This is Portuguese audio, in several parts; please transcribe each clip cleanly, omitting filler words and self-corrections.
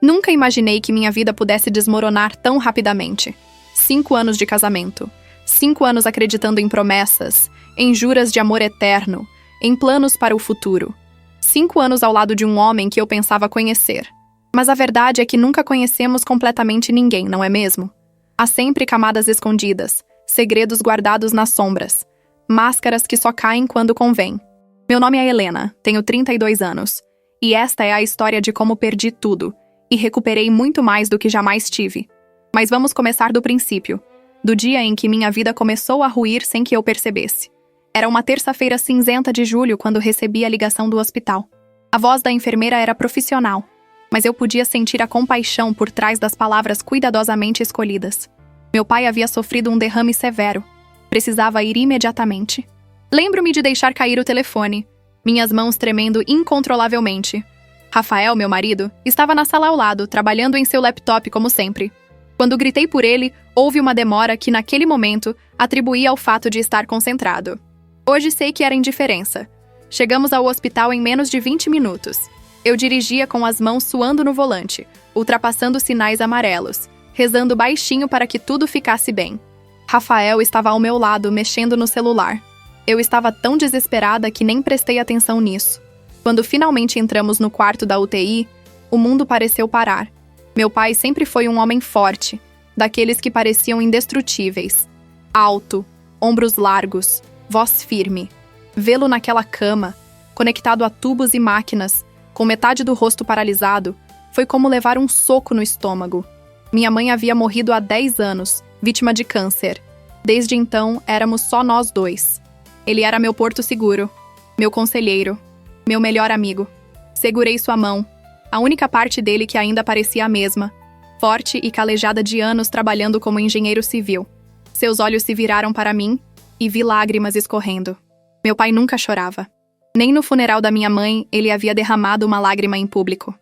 Nunca imaginei que minha vida pudesse desmoronar tão rapidamente. 5 anos de casamento. 5 anos acreditando em promessas, em juras de amor eterno, em planos para o futuro. 5 anos ao lado de um homem que eu pensava conhecer. Mas a verdade é que nunca conhecemos completamente ninguém, não é mesmo? Há sempre camadas escondidas, segredos guardados nas sombras, máscaras que só caem quando convém. Meu nome é Helena, tenho 32 anos, e esta é a história de como perdi tudo, e recuperei muito mais do que jamais tive. Mas vamos começar do princípio, do dia em que minha vida começou a ruir sem que eu percebesse. Era uma terça-feira cinzenta de julho quando recebi a ligação do hospital. A voz da enfermeira era profissional, mas eu podia sentir a compaixão por trás das palavras cuidadosamente escolhidas. Meu pai havia sofrido um derrame severo. Precisava ir imediatamente. Lembro-me de deixar cair o telefone, minhas mãos tremendo incontrolavelmente. Rafael, meu marido, estava na sala ao lado, trabalhando em seu laptop como sempre. Quando gritei por ele, houve uma demora que, naquele momento, atribuí ao fato de estar concentrado. Hoje sei que era indiferença. Chegamos ao hospital em menos de 20 minutos. Eu dirigia com as mãos suando no volante, ultrapassando sinais amarelos, rezando baixinho para que tudo ficasse bem. Rafael estava ao meu lado, mexendo no celular. Eu estava tão desesperada que nem prestei atenção nisso. Quando finalmente entramos no quarto da UTI, o mundo pareceu parar. Meu pai sempre foi um homem forte, daqueles que pareciam indestrutíveis. Alto, ombros largos, voz firme. Vê-lo naquela cama, conectado a tubos e máquinas, com metade do rosto paralisado, foi como levar um soco no estômago. Minha mãe havia morrido há 10 anos, vítima de câncer. Desde então, éramos só nós dois. Ele era meu porto seguro, meu conselheiro, meu melhor amigo. Segurei sua mão, a única parte dele que ainda parecia a mesma, forte e calejada de anos trabalhando como engenheiro civil. Seus olhos se viraram para mim e vi lágrimas escorrendo. Meu pai nunca chorava. Nem no funeral da minha mãe ele havia derramado uma lágrima em público.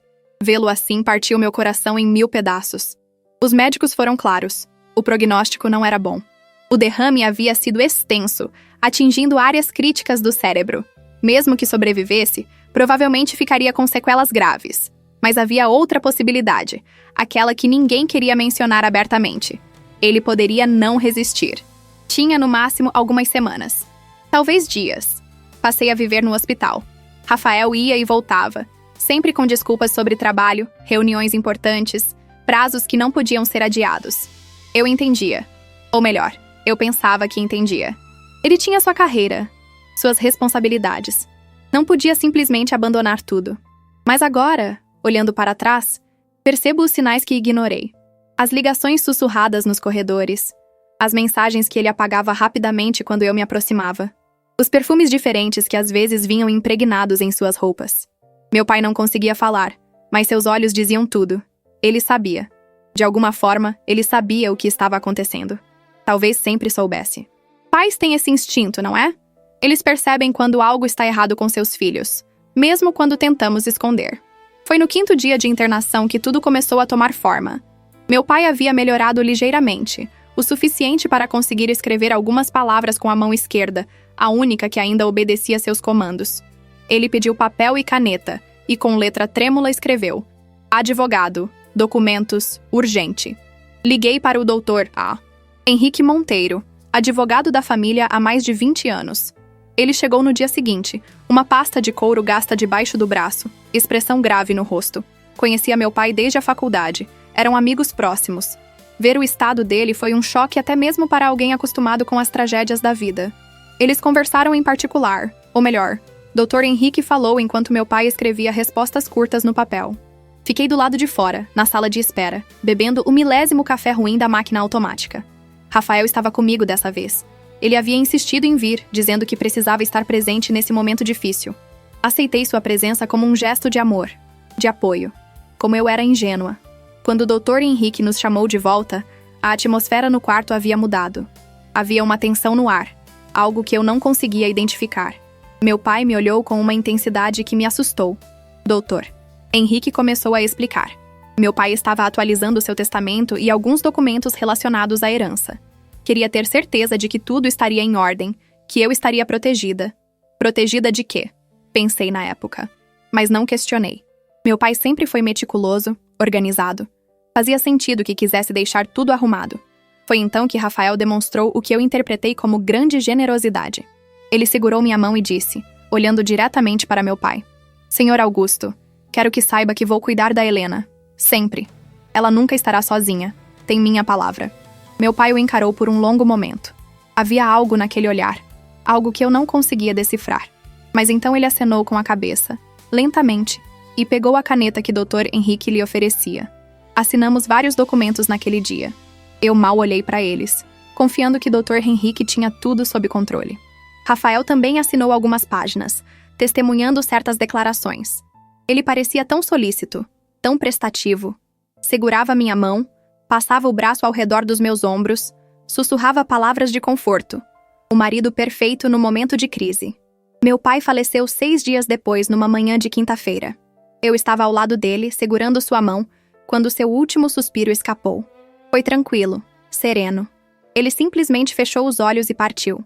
Vê-lo assim partiu meu coração em 1000 pedaços. Os médicos foram claros. O prognóstico não era bom. O derrame havia sido extenso, atingindo áreas críticas do cérebro. Mesmo que sobrevivesse, provavelmente ficaria com sequelas graves. Mas havia outra possibilidade, aquela que ninguém queria mencionar abertamente. Ele poderia não resistir. Tinha no máximo algumas semanas. Talvez dias. Passei a viver no hospital. Rafael ia e voltava, sempre com desculpas sobre trabalho, reuniões importantes, prazos que não podiam ser adiados. Eu entendia. Ou melhor, eu pensava que entendia. Ele tinha sua carreira, suas responsabilidades. Não podia simplesmente abandonar tudo. Mas agora, olhando para trás, percebo os sinais que ignorei. As ligações sussurradas nos corredores, as mensagens que ele apagava rapidamente quando eu me aproximava. Os perfumes diferentes que às vezes vinham impregnados em suas roupas. Meu pai não conseguia falar, mas seus olhos diziam tudo. Ele sabia. De alguma forma, ele sabia o que estava acontecendo. Talvez sempre soubesse. Pais têm esse instinto, não é? Eles percebem quando algo está errado com seus filhos, mesmo quando tentamos esconder. Foi no 5º dia de internação que tudo começou a tomar forma. Meu pai havia melhorado ligeiramente, o suficiente para conseguir escrever algumas palavras com a mão esquerda, a única que ainda obedecia seus comandos. Ele pediu papel e caneta, e com letra trêmula escreveu: Advogado, documentos, urgente. Liguei para o Dr. Henrique Monteiro, advogado da família há mais de 20 anos. Ele chegou no dia seguinte, uma pasta de couro gasta debaixo do braço, expressão grave no rosto. Conhecia meu pai desde a faculdade, eram amigos próximos. Ver o estado dele foi um choque até mesmo para alguém acostumado com as tragédias da vida. Eles conversaram em particular, ou melhor, Dr. Henrique falou enquanto meu pai escrevia respostas curtas no papel. Fiquei do lado de fora, na sala de espera, bebendo o 1000º café ruim da máquina automática. Rafael estava comigo dessa vez. Ele havia insistido em vir, dizendo que precisava estar presente nesse momento difícil. Aceitei sua presença como um gesto de amor, de apoio. Como eu era ingênua. Quando o Dr. Henrique nos chamou de volta, a atmosfera no quarto havia mudado. Havia uma tensão no ar, algo que eu não conseguia identificar. Meu pai me olhou com uma intensidade que me assustou. Doutor. Henrique começou a explicar. Meu pai estava atualizando seu testamento e alguns documentos relacionados à herança. Queria ter certeza de que tudo estaria em ordem, que eu estaria protegida. Protegida de quê? Pensei na época. Mas não questionei. Meu pai sempre foi meticuloso, organizado. Fazia sentido que quisesse deixar tudo arrumado. Foi então que Rafael demonstrou o que eu interpretei como grande generosidade. Ele segurou minha mão e disse, olhando diretamente para meu pai: Senhor Augusto, quero que saiba que vou cuidar da Helena. Sempre. Ela nunca estará sozinha. Tem minha palavra. Meu pai o encarou por um longo momento. Havia algo naquele olhar. Algo que eu não conseguia decifrar. Mas então ele acenou com a cabeça, lentamente, e pegou a caneta que Dr. Henrique lhe oferecia. Assinamos vários documentos naquele dia. Eu mal olhei para eles, confiando que Dr. Henrique tinha tudo sob controle. Rafael também assinou algumas páginas, testemunhando certas declarações. Ele parecia tão solícito, tão prestativo. Segurava minha mão, passava o braço ao redor dos meus ombros, sussurrava palavras de conforto. O marido perfeito no momento de crise. Meu pai faleceu 6 dias depois, numa manhã de quinta-feira. Eu estava ao lado dele, segurando sua mão, quando seu último suspiro escapou. Foi tranquilo, sereno. Ele simplesmente fechou os olhos e partiu.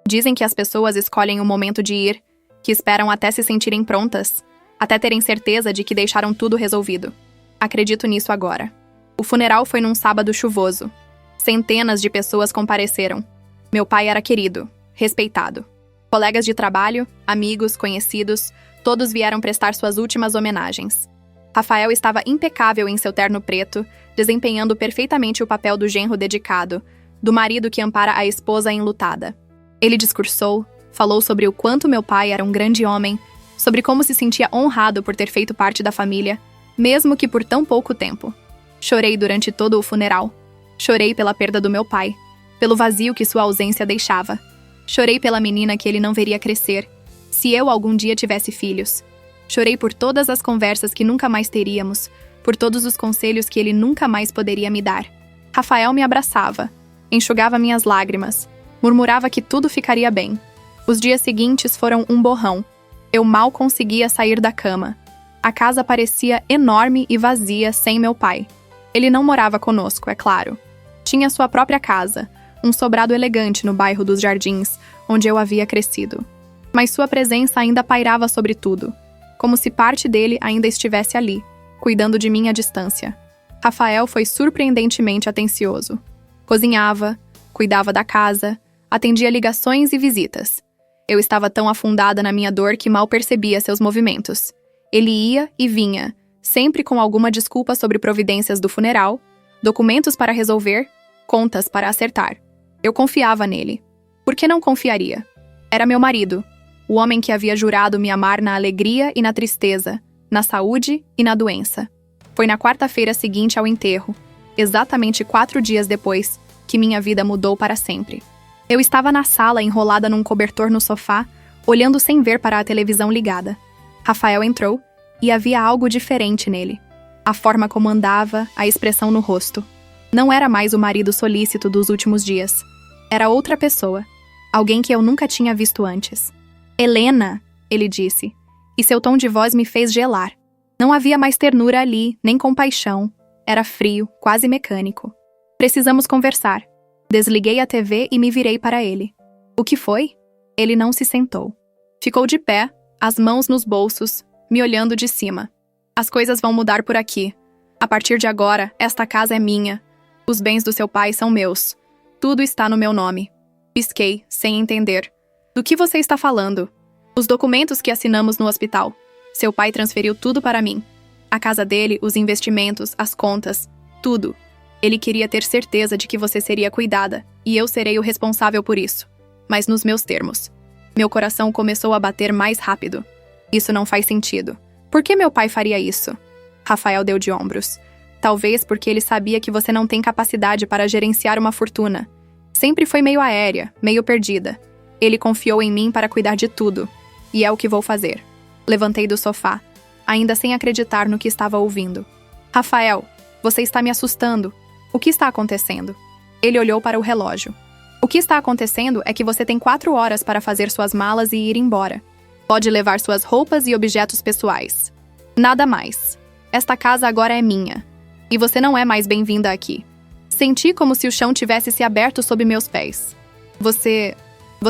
Dizem que as pessoas escolhem o momento de ir, que esperam até se sentirem prontas, até terem certeza de que deixaram tudo resolvido. Acredito nisso agora. O funeral foi num sábado chuvoso. Centenas de pessoas compareceram. Meu pai era querido, respeitado. Colegas de trabalho, amigos, conhecidos, todos vieram prestar suas últimas homenagens. Rafael estava impecável em seu terno preto, desempenhando perfeitamente o papel do genro dedicado, do marido que ampara a esposa enlutada. Ele discursou, falou sobre o quanto meu pai era um grande homem, sobre como se sentia honrado por ter feito parte da família, mesmo que por tão pouco tempo. Chorei durante todo o funeral. Chorei pela perda do meu pai, pelo vazio que sua ausência deixava. Chorei pela menina que ele não veria crescer, se eu algum dia tivesse filhos. Chorei por todas as conversas que nunca mais teríamos, por todos os conselhos que ele nunca mais poderia me dar. Rafael me abraçava, enxugava minhas lágrimas, murmurava que tudo ficaria bem. Os dias seguintes foram um borrão. Eu mal conseguia sair da cama. A casa parecia enorme e vazia sem meu pai. Ele não morava conosco, é claro. Tinha sua própria casa, um sobrado elegante no bairro dos Jardins, onde eu havia crescido. Mas sua presença ainda pairava sobre tudo, como se parte dele ainda estivesse ali, cuidando de mim à distância. Rafael foi surpreendentemente atencioso. Cozinhava, cuidava da casa, atendia ligações e visitas. Eu estava tão afundada na minha dor que mal percebia seus movimentos. Ele ia e vinha, sempre com alguma desculpa sobre providências do funeral, documentos para resolver, contas para acertar. Eu confiava nele. Por que não confiaria? Era meu marido, o homem que havia jurado me amar na alegria e na tristeza, na saúde e na doença. Foi na quarta-feira seguinte ao enterro, exatamente 4 dias depois, que minha vida mudou para sempre. Eu estava na sala enrolada num cobertor no sofá, olhando sem ver para a televisão ligada. Rafael entrou e havia algo diferente nele. A forma como andava, a expressão no rosto. Não era mais o marido solícito dos últimos dias. Era outra pessoa. Alguém que eu nunca tinha visto antes. Helena, ele disse, e seu tom de voz me fez gelar. Não havia mais ternura ali, nem compaixão. Era frio, quase mecânico. Precisamos conversar. Desliguei a TV e me virei para ele. O que foi? Ele não se sentou. Ficou de pé, as mãos nos bolsos, me olhando de cima. As coisas vão mudar por aqui. A partir de agora, esta casa é minha. Os bens do seu pai são meus. Tudo está no meu nome. Pisquei, sem entender. Do que você está falando? Os documentos que assinamos no hospital. Seu pai transferiu tudo para mim. A casa dele, os investimentos, as contas, tudo. Ele queria ter certeza de que você seria cuidada, e eu serei o responsável por isso. Mas nos meus termos. Meu coração começou a bater mais rápido. Isso não faz sentido. Por que meu pai faria isso? Rafael deu de ombros. Talvez porque ele sabia que você não tem capacidade para gerenciar uma fortuna. Sempre foi meio aérea, meio perdida. Ele confiou em mim para cuidar de tudo. E é o que vou fazer. Levantei do sofá, ainda sem acreditar no que estava ouvindo. Rafael, você está me assustando. O que está acontecendo? Ele olhou para o relógio. O que está acontecendo é que você tem 4 horas para fazer suas malas e ir embora. Pode levar suas roupas e objetos pessoais. Nada mais. Esta casa agora é minha. E você não é mais bem-vinda aqui. Senti como se o chão tivesse se aberto sob meus pés. Você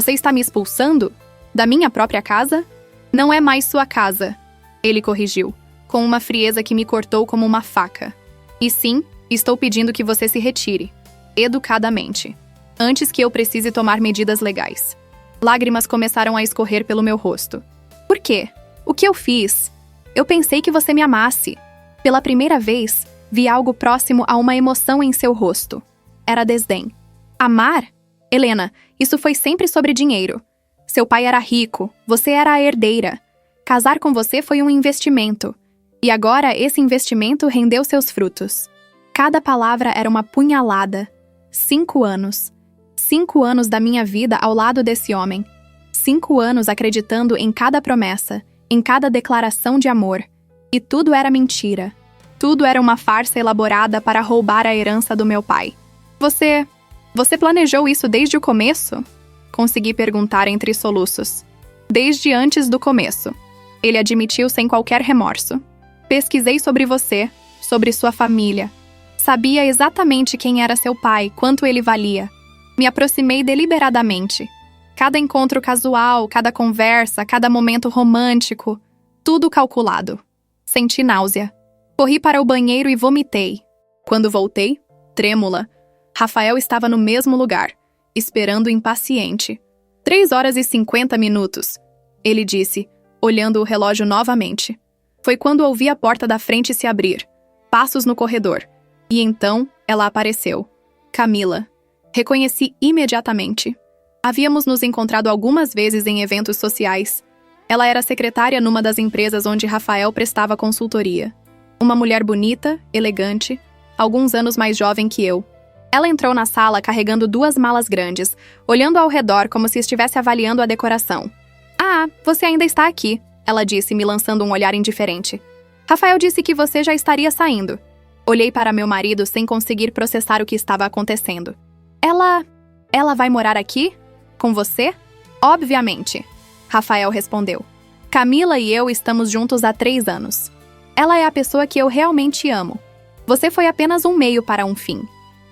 está me expulsando? Da minha própria casa? Não é mais sua casa. Ele corrigiu. com uma frieza que me cortou como uma faca. E sim, estou pedindo que você se retire, educadamente, antes que eu precise tomar medidas legais. Lágrimas começaram a escorrer pelo meu rosto. Por quê? O que eu fiz? Eu pensei que você me amasse. Pela primeira vez, vi algo próximo a uma emoção em seu rosto. Era desdém. Amar? Helena, isso foi sempre sobre dinheiro. Seu pai era rico, você era a herdeira. Casar com você foi um investimento. E agora esse investimento rendeu seus frutos. Cada palavra era uma punhalada. 5 anos. 5 anos da minha vida ao lado desse homem. 5 anos acreditando em cada promessa, em cada declaração de amor. E tudo era mentira. Tudo era uma farsa elaborada para roubar a herança do meu pai. Você planejou isso desde o começo? Consegui perguntar entre soluços. Desde antes do começo. Ele admitiu sem qualquer remorso. Pesquisei sobre você, sobre sua família. Sabia exatamente quem era seu pai, quanto ele valia. Me aproximei deliberadamente. Cada encontro casual, cada conversa, cada momento romântico, tudo calculado. Senti náusea. Corri para o banheiro e vomitei. Quando voltei, trêmula, Rafael estava no mesmo lugar, esperando impaciente. 3h50, ele disse, olhando o relógio novamente. Foi quando ouvi a porta da frente se abrir, passos no corredor, e então ela apareceu. Camila. Reconheci imediatamente. Havíamos nos encontrado algumas vezes em eventos sociais. Ela era secretária numa das empresas onde Rafael prestava consultoria. Uma mulher bonita, elegante, alguns anos mais jovem que eu. Ela entrou na sala carregando 2 malas grandes, olhando ao redor como se estivesse avaliando a decoração. Ah, você ainda está aqui, ela disse, me lançando um olhar indiferente. Rafael disse que você já estaria saindo. Olhei para meu marido sem conseguir processar o que estava acontecendo. Ela vai morar aqui? Com você? Obviamente, Rafael respondeu. Camila e eu estamos juntos há 3 anos. Ela é a pessoa que eu realmente amo. Você foi apenas um meio para um fim.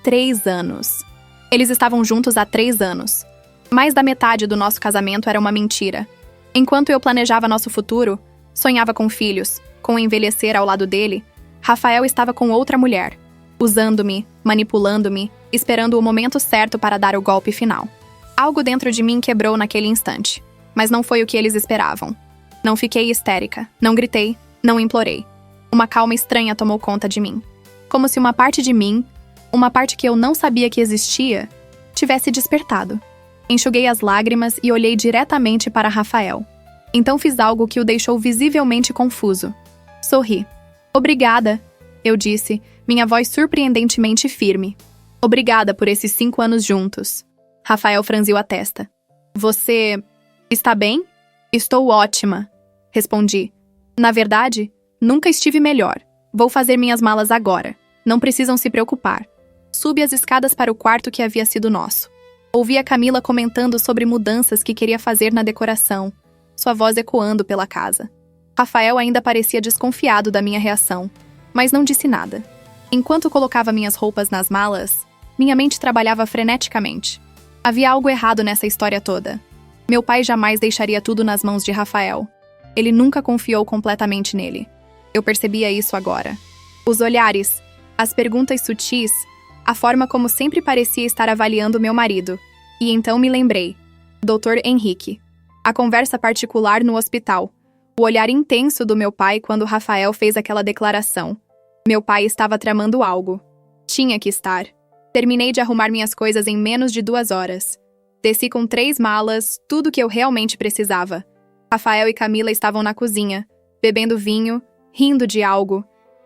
3 anos. Eles estavam juntos há 3 anos. Mais da metade do nosso casamento era uma mentira. Enquanto eu planejava nosso futuro, sonhava com filhos, com envelhecer ao lado dele, Rafael estava com outra mulher, usando-me, manipulando-me, esperando o momento certo para dar o golpe final. Algo dentro de mim quebrou naquele instante, mas não foi o que eles esperavam. Não fiquei histérica, não gritei, não implorei. Uma calma estranha tomou conta de mim. Como se uma parte de mim, uma parte que eu não sabia que existia, tivesse despertado. Enxuguei as lágrimas e olhei diretamente para Rafael. Então fiz algo que o deixou visivelmente confuso. Sorri. Obrigada, eu disse, minha voz surpreendentemente firme. Obrigada por esses 5 anos juntos. Rafael franziu a testa. Você está bem? Estou ótima, respondi. Na verdade, nunca estive melhor. Vou fazer minhas malas agora. Não precisam se preocupar. Subi as escadas para o quarto que havia sido nosso. Ouvi a Camila comentando sobre mudanças que queria fazer na decoração, sua voz ecoando pela casa. Rafael ainda parecia desconfiado da minha reação, mas não disse nada. Enquanto colocava minhas roupas nas malas, minha mente trabalhava freneticamente. Havia algo errado nessa história toda. Meu pai jamais deixaria tudo nas mãos de Rafael. Ele nunca confiou completamente nele. Eu percebia isso agora. Os olhares, as perguntas sutis, a forma como sempre parecia estar avaliando meu marido. E então me lembrei. Dr. Henrique. A conversa particular no hospital. O olhar intenso do meu pai quando Rafael fez aquela declaração. Meu pai estava tramando algo. Tinha que estar. Terminei de arrumar minhas coisas em menos de 2 horas. Desci com 3 malas, tudo que eu realmente precisava. Rafael e Camila estavam na cozinha, bebendo vinho, rindo de algo.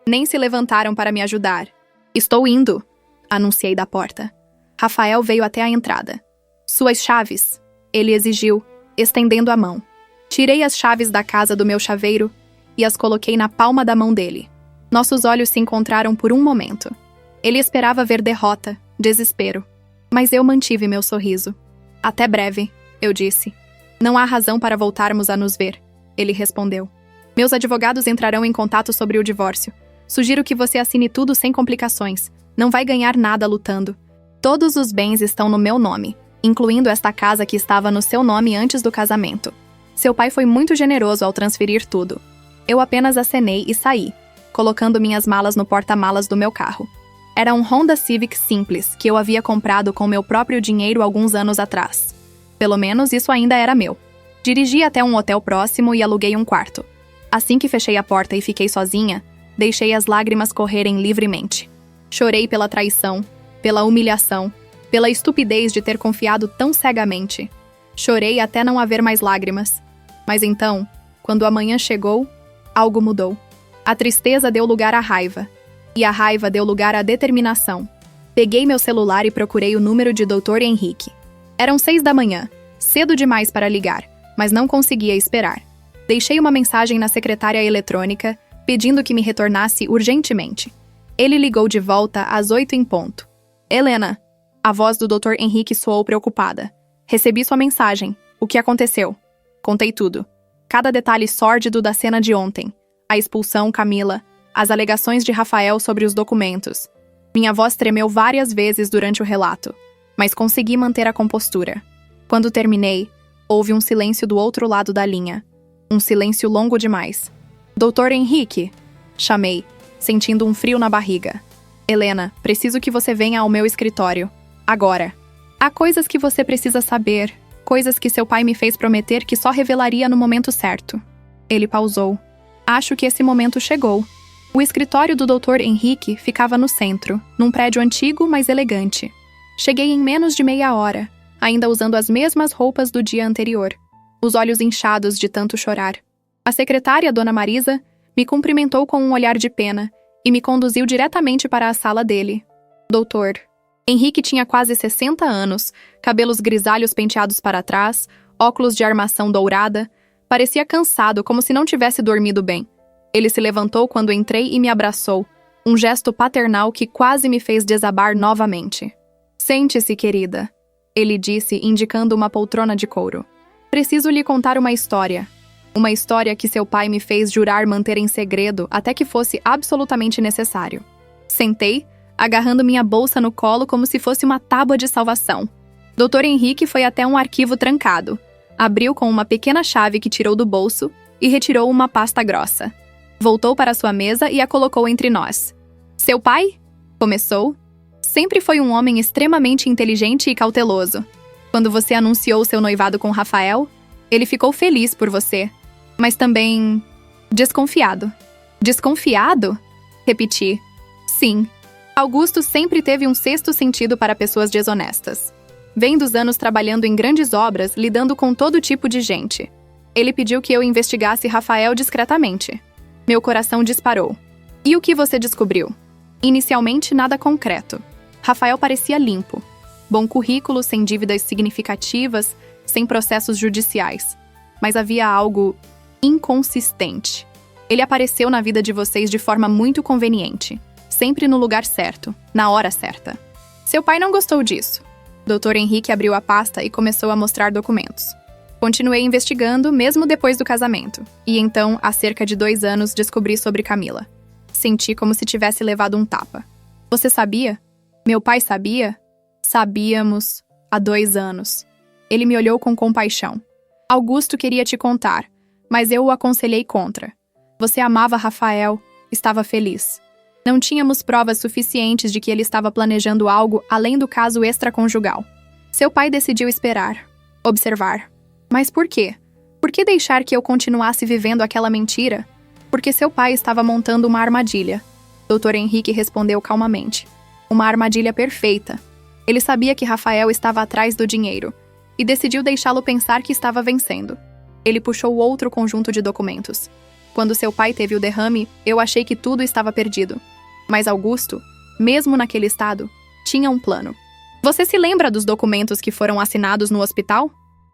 Nem se levantaram para me ajudar. Estou indo, anunciei da porta. Rafael veio até a entrada. Suas chaves, ele exigiu, estendendo a mão. Tirei as chaves da casa do meu chaveiro e as coloquei na palma da mão dele. Nossos olhos se encontraram por um momento. Ele esperava ver derrota, desespero. Mas eu mantive meu sorriso. Até breve, eu disse. Não há razão para voltarmos a nos ver, ele respondeu. Meus advogados entrarão em contato sobre o divórcio. Sugiro que você assine tudo sem complicações. Não vai ganhar nada lutando. Todos os bens estão no meu nome, incluindo esta casa que estava no seu nome antes do casamento. Seu pai foi muito generoso ao transferir tudo. Eu apenas acenei e saí, colocando minhas malas no porta-malas do meu carro. Era um Honda Civic simples, que eu havia comprado com meu próprio dinheiro alguns anos atrás. Pelo menos isso ainda era meu. Dirigi até um hotel próximo e aluguei um quarto. Assim que fechei a porta e fiquei sozinha, deixei as lágrimas correrem livremente. Chorei pela traição, pela humilhação, pela estupidez de ter confiado tão cegamente. Chorei até não haver mais lágrimas. Mas então, quando a manhã chegou, algo mudou. A tristeza deu lugar à raiva. E a raiva deu lugar à determinação. Peguei meu celular e procurei o número de Dr. Henrique. Eram 6 da manhã, cedo demais para ligar, mas não conseguia esperar. Deixei uma mensagem na secretária eletrônica, pedindo que me retornasse urgentemente. Ele ligou de volta às 8 em ponto. Helena, a voz do Dr. Henrique soou preocupada. Recebi sua mensagem. O que aconteceu? Contei tudo. Cada detalhe sórdido da cena de ontem. A expulsão, Camila. As alegações de Rafael sobre os documentos. Minha voz tremeu várias vezes durante o relato, mas consegui manter a compostura. Quando terminei, houve um silêncio do outro lado da linha. Um silêncio longo demais. Dr. Henrique, chamei, sentindo um frio na barriga. Helena, preciso que você venha ao meu escritório. Agora. Há coisas que você precisa saber, coisas que seu pai me fez prometer que só revelaria no momento certo. Ele pausou. Acho que esse momento chegou. O escritório do Dr. Henrique ficava no centro, num prédio antigo, mas elegante. Cheguei em menos de meia hora, ainda usando as mesmas roupas do dia anterior, os olhos inchados de tanto chorar. A secretária, Dona Marisa, me cumprimentou com um olhar de pena e me conduziu diretamente para a sala dele. Doutor. Henrique tinha quase 60 anos, cabelos grisalhos penteados para trás, óculos de armação dourada. Parecia cansado, como se não tivesse dormido bem. Ele se levantou quando entrei e me abraçou, um gesto paternal que quase me fez desabar novamente. Sente-se, querida, ele disse, indicando uma poltrona de couro. Preciso lhe contar uma história. Uma história que seu pai me fez jurar manter em segredo até que fosse absolutamente necessário. Sentei, agarrando minha bolsa no colo como se fosse uma tábua de salvação. Dr. Henrique foi até um arquivo trancado. Abriu com uma pequena chave que tirou do bolso e retirou uma pasta grossa. Voltou para sua mesa e a colocou entre nós. Seu pai? Começou. Sempre foi um homem extremamente inteligente e cauteloso. Quando você anunciou seu noivado com Rafael, ele ficou feliz por você, mas também desconfiado. Desconfiado? Repeti. Sim. Augusto sempre teve um sexto sentido para pessoas desonestas. Vem dos anos trabalhando em grandes obras, lidando com todo tipo de gente. Ele pediu que eu investigasse Rafael discretamente. Meu coração disparou. E o que você descobriu? Inicialmente, nada concreto. Rafael parecia limpo. Bom currículo, sem dívidas significativas, sem processos judiciais. Mas havia algo inconsistente. Ele apareceu na vida de vocês de forma muito conveniente. Sempre no lugar certo, na hora certa. Seu pai não gostou disso. Dr. Henrique abriu a pasta e começou a mostrar documentos. Continuei investigando, mesmo depois do casamento. E então, há cerca de 2 anos, descobri sobre Camila. Senti como se tivesse levado um tapa. Você sabia? Meu pai sabia? Sabíamos. Há 2 anos. Ele me olhou com compaixão. Augusto queria te contar, mas eu o aconselhei contra. Você amava Rafael, estava feliz. Não tínhamos provas suficientes de que ele estava planejando algo além do caso extraconjugal. Seu pai decidiu esperar, observar. Mas por quê? Por que deixar que eu continuasse vivendo aquela mentira? Porque seu pai estava montando uma armadilha. Dr. Henrique respondeu calmamente. Uma armadilha perfeita. Ele sabia que Rafael estava atrás do dinheiro e decidiu deixá-lo pensar que estava vencendo. Ele puxou outro conjunto de documentos. Quando seu pai teve o derrame, eu achei que tudo estava perdido. Mas Augusto, mesmo naquele estado, tinha um plano. Você se lembra dos documentos que foram assinados no hospital?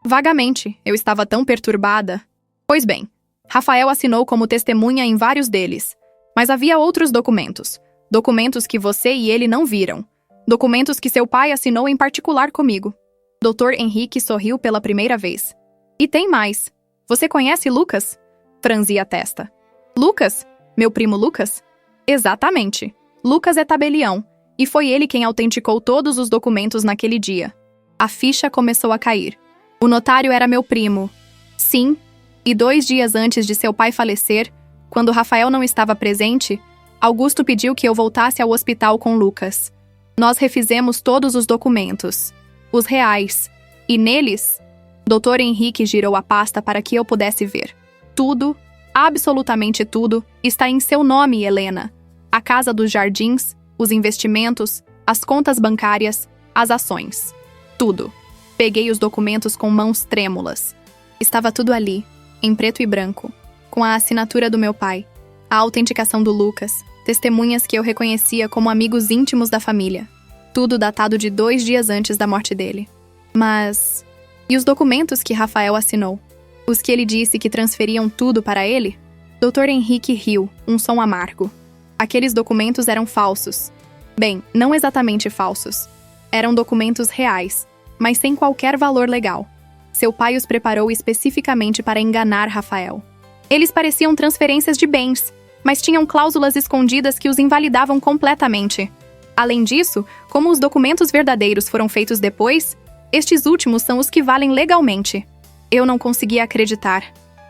Vagamente, eu estava tão perturbada. Pois bem, Rafael assinou como testemunha em vários deles. Mas havia outros documentos. Documentos que você e ele não viram. Documentos que seu pai assinou em particular comigo. Dr. Henrique sorriu pela primeira vez. E tem mais. Você conhece Lucas? Franzi a testa. Lucas? Meu primo Lucas? Exatamente. Lucas é tabelião, e foi ele quem autenticou todos os documentos naquele dia. A ficha começou a cair. O notário era meu primo. Sim, e 2 dias antes de seu pai falecer, Quando Rafael não estava presente, Augusto pediu que eu voltasse ao hospital com Lucas. Nós refizemos todos os documentos, os reais, e neles, Dr. Henrique girou a pasta para que eu pudesse ver. Tudo, absolutamente tudo, está em seu nome, Helena. A casa dos jardins, os investimentos, as contas bancárias, as ações. Tudo. Peguei os documentos com mãos trêmulas. Estava tudo ali, em preto e branco, com a assinatura do meu pai, a autenticação do Lucas, testemunhas que eu reconhecia como amigos íntimos da família. Tudo datado de 2 dias antes da morte dele. Mas... e os documentos que Rafael assinou? Os que ele disse que transferiam tudo para ele? Dr. Henrique riu, um som amargo. Aqueles documentos eram falsos. Bem, não exatamente falsos. Eram documentos reais, mas sem qualquer valor legal. Seu pai os preparou especificamente para enganar Rafael. Eles pareciam transferências de bens, mas tinham cláusulas escondidas que os invalidavam completamente. Além disso, como os documentos verdadeiros foram feitos depois, estes últimos são os que valem legalmente. Eu não conseguia acreditar.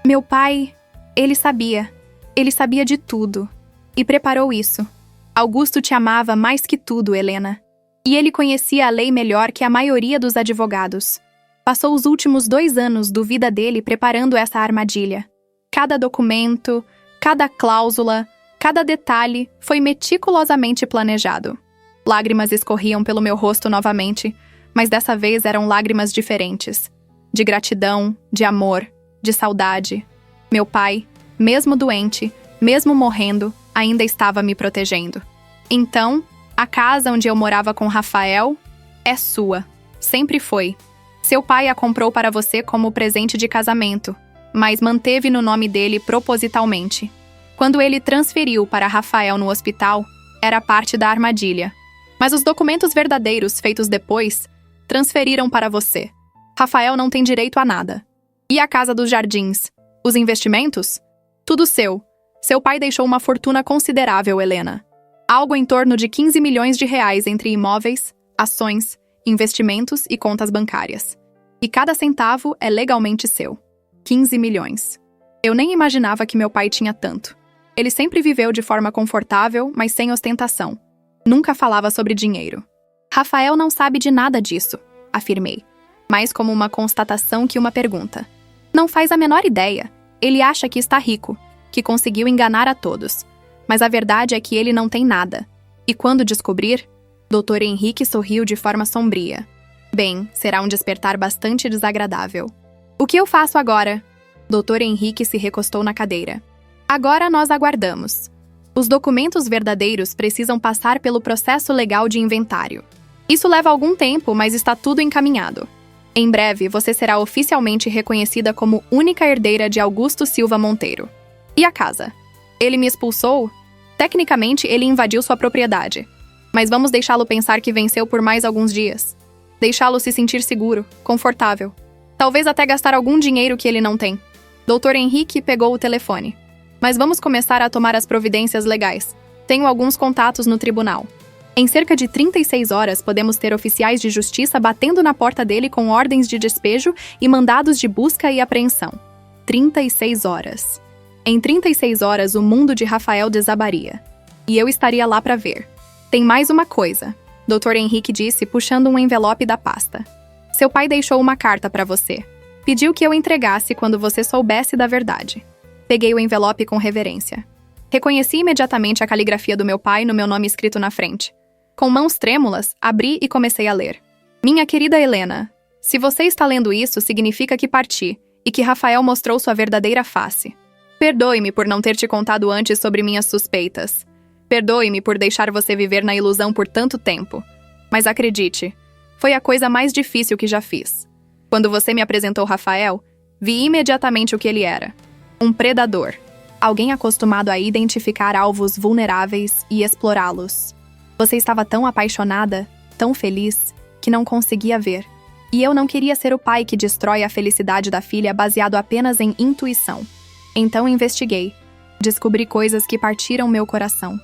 Meu pai, ele sabia. Ele sabia de tudo. E preparou isso. Augusto te amava mais que tudo, Helena. E ele conhecia a lei melhor que a maioria dos advogados. Passou os últimos 2 anos da vida dele preparando essa armadilha. Cada documento, cada cláusula, cada detalhe foi meticulosamente planejado. Lágrimas escorriam pelo meu rosto novamente, mas dessa vez eram lágrimas diferentes. De gratidão, de amor, de saudade. Meu pai, mesmo doente, mesmo morrendo, ainda estava me protegendo. Então, a casa onde eu morava com Rafael é sua. Sempre foi. Seu pai a comprou para você como presente de casamento, mas manteve no nome dele propositalmente. Quando ele transferiu para Rafael no hospital, era parte da armadilha. Mas os documentos verdadeiros feitos depois transferiram para você. Rafael não tem direito a nada. E a casa dos jardins? Os investimentos? Tudo seu. Seu pai deixou uma fortuna considerável, Helena. Algo em torno de 15 milhões de reais entre imóveis, ações, investimentos e contas bancárias. E cada centavo é legalmente seu. 15 milhões. Eu nem imaginava que meu pai tinha tanto. Ele sempre viveu de forma confortável, mas sem ostentação. Nunca falava sobre dinheiro. Rafael não sabe de nada disso, afirmei. Mais como uma constatação que uma pergunta. Não faz a menor ideia. Ele acha que está rico, que conseguiu enganar a todos. Mas a verdade é que ele não tem nada. E quando descobrir, Dr. Henrique sorriu de forma sombria. Bem, será um despertar bastante desagradável. O que eu faço agora? Dr. Henrique se recostou na cadeira. Agora nós aguardamos. Os documentos verdadeiros precisam passar pelo processo legal de inventário. Isso leva algum tempo, mas está tudo encaminhado. Em breve, você será oficialmente reconhecida como única herdeira de Augusto Silva Monteiro. E a casa? Ele me expulsou? Tecnicamente, ele invadiu sua propriedade. Mas vamos deixá-lo pensar que venceu por mais alguns dias. Deixá-lo se sentir seguro, confortável. Talvez até gastar algum dinheiro que ele não tem. Dr. Henrique pegou o telefone. Mas vamos começar a tomar as providências legais. Tenho alguns contatos no tribunal. Em cerca de 36 horas, podemos ter oficiais de justiça batendo na porta dele com ordens de despejo e mandados de busca e apreensão. 36 horas. Em 36 horas, o mundo de Rafael desabaria. E eu estaria lá para ver. Tem mais uma coisa, Dr. Henrique disse, puxando um envelope da pasta. Seu pai deixou uma carta para você. Pediu que eu entregasse quando você soubesse da verdade. Peguei o envelope com reverência. Reconheci imediatamente a caligrafia do meu pai no meu nome escrito na frente. Com mãos trêmulas, abri e comecei a ler. Minha querida Helena, se você está lendo isso, significa que parti e que Rafael mostrou sua verdadeira face. Perdoe-me por não ter te contado antes sobre minhas suspeitas. Perdoe-me por deixar você viver na ilusão por tanto tempo. Mas acredite, foi a coisa mais difícil que já fiz. Quando você me apresentou Rafael, vi imediatamente o que ele era. Um predador. Alguém acostumado a identificar alvos vulneráveis e explorá-los. Você estava tão apaixonada, tão feliz, que não conseguia ver. E eu não queria ser o pai que destrói a felicidade da filha baseado apenas em intuição. Então investiguei. Descobri coisas que partiram meu coração.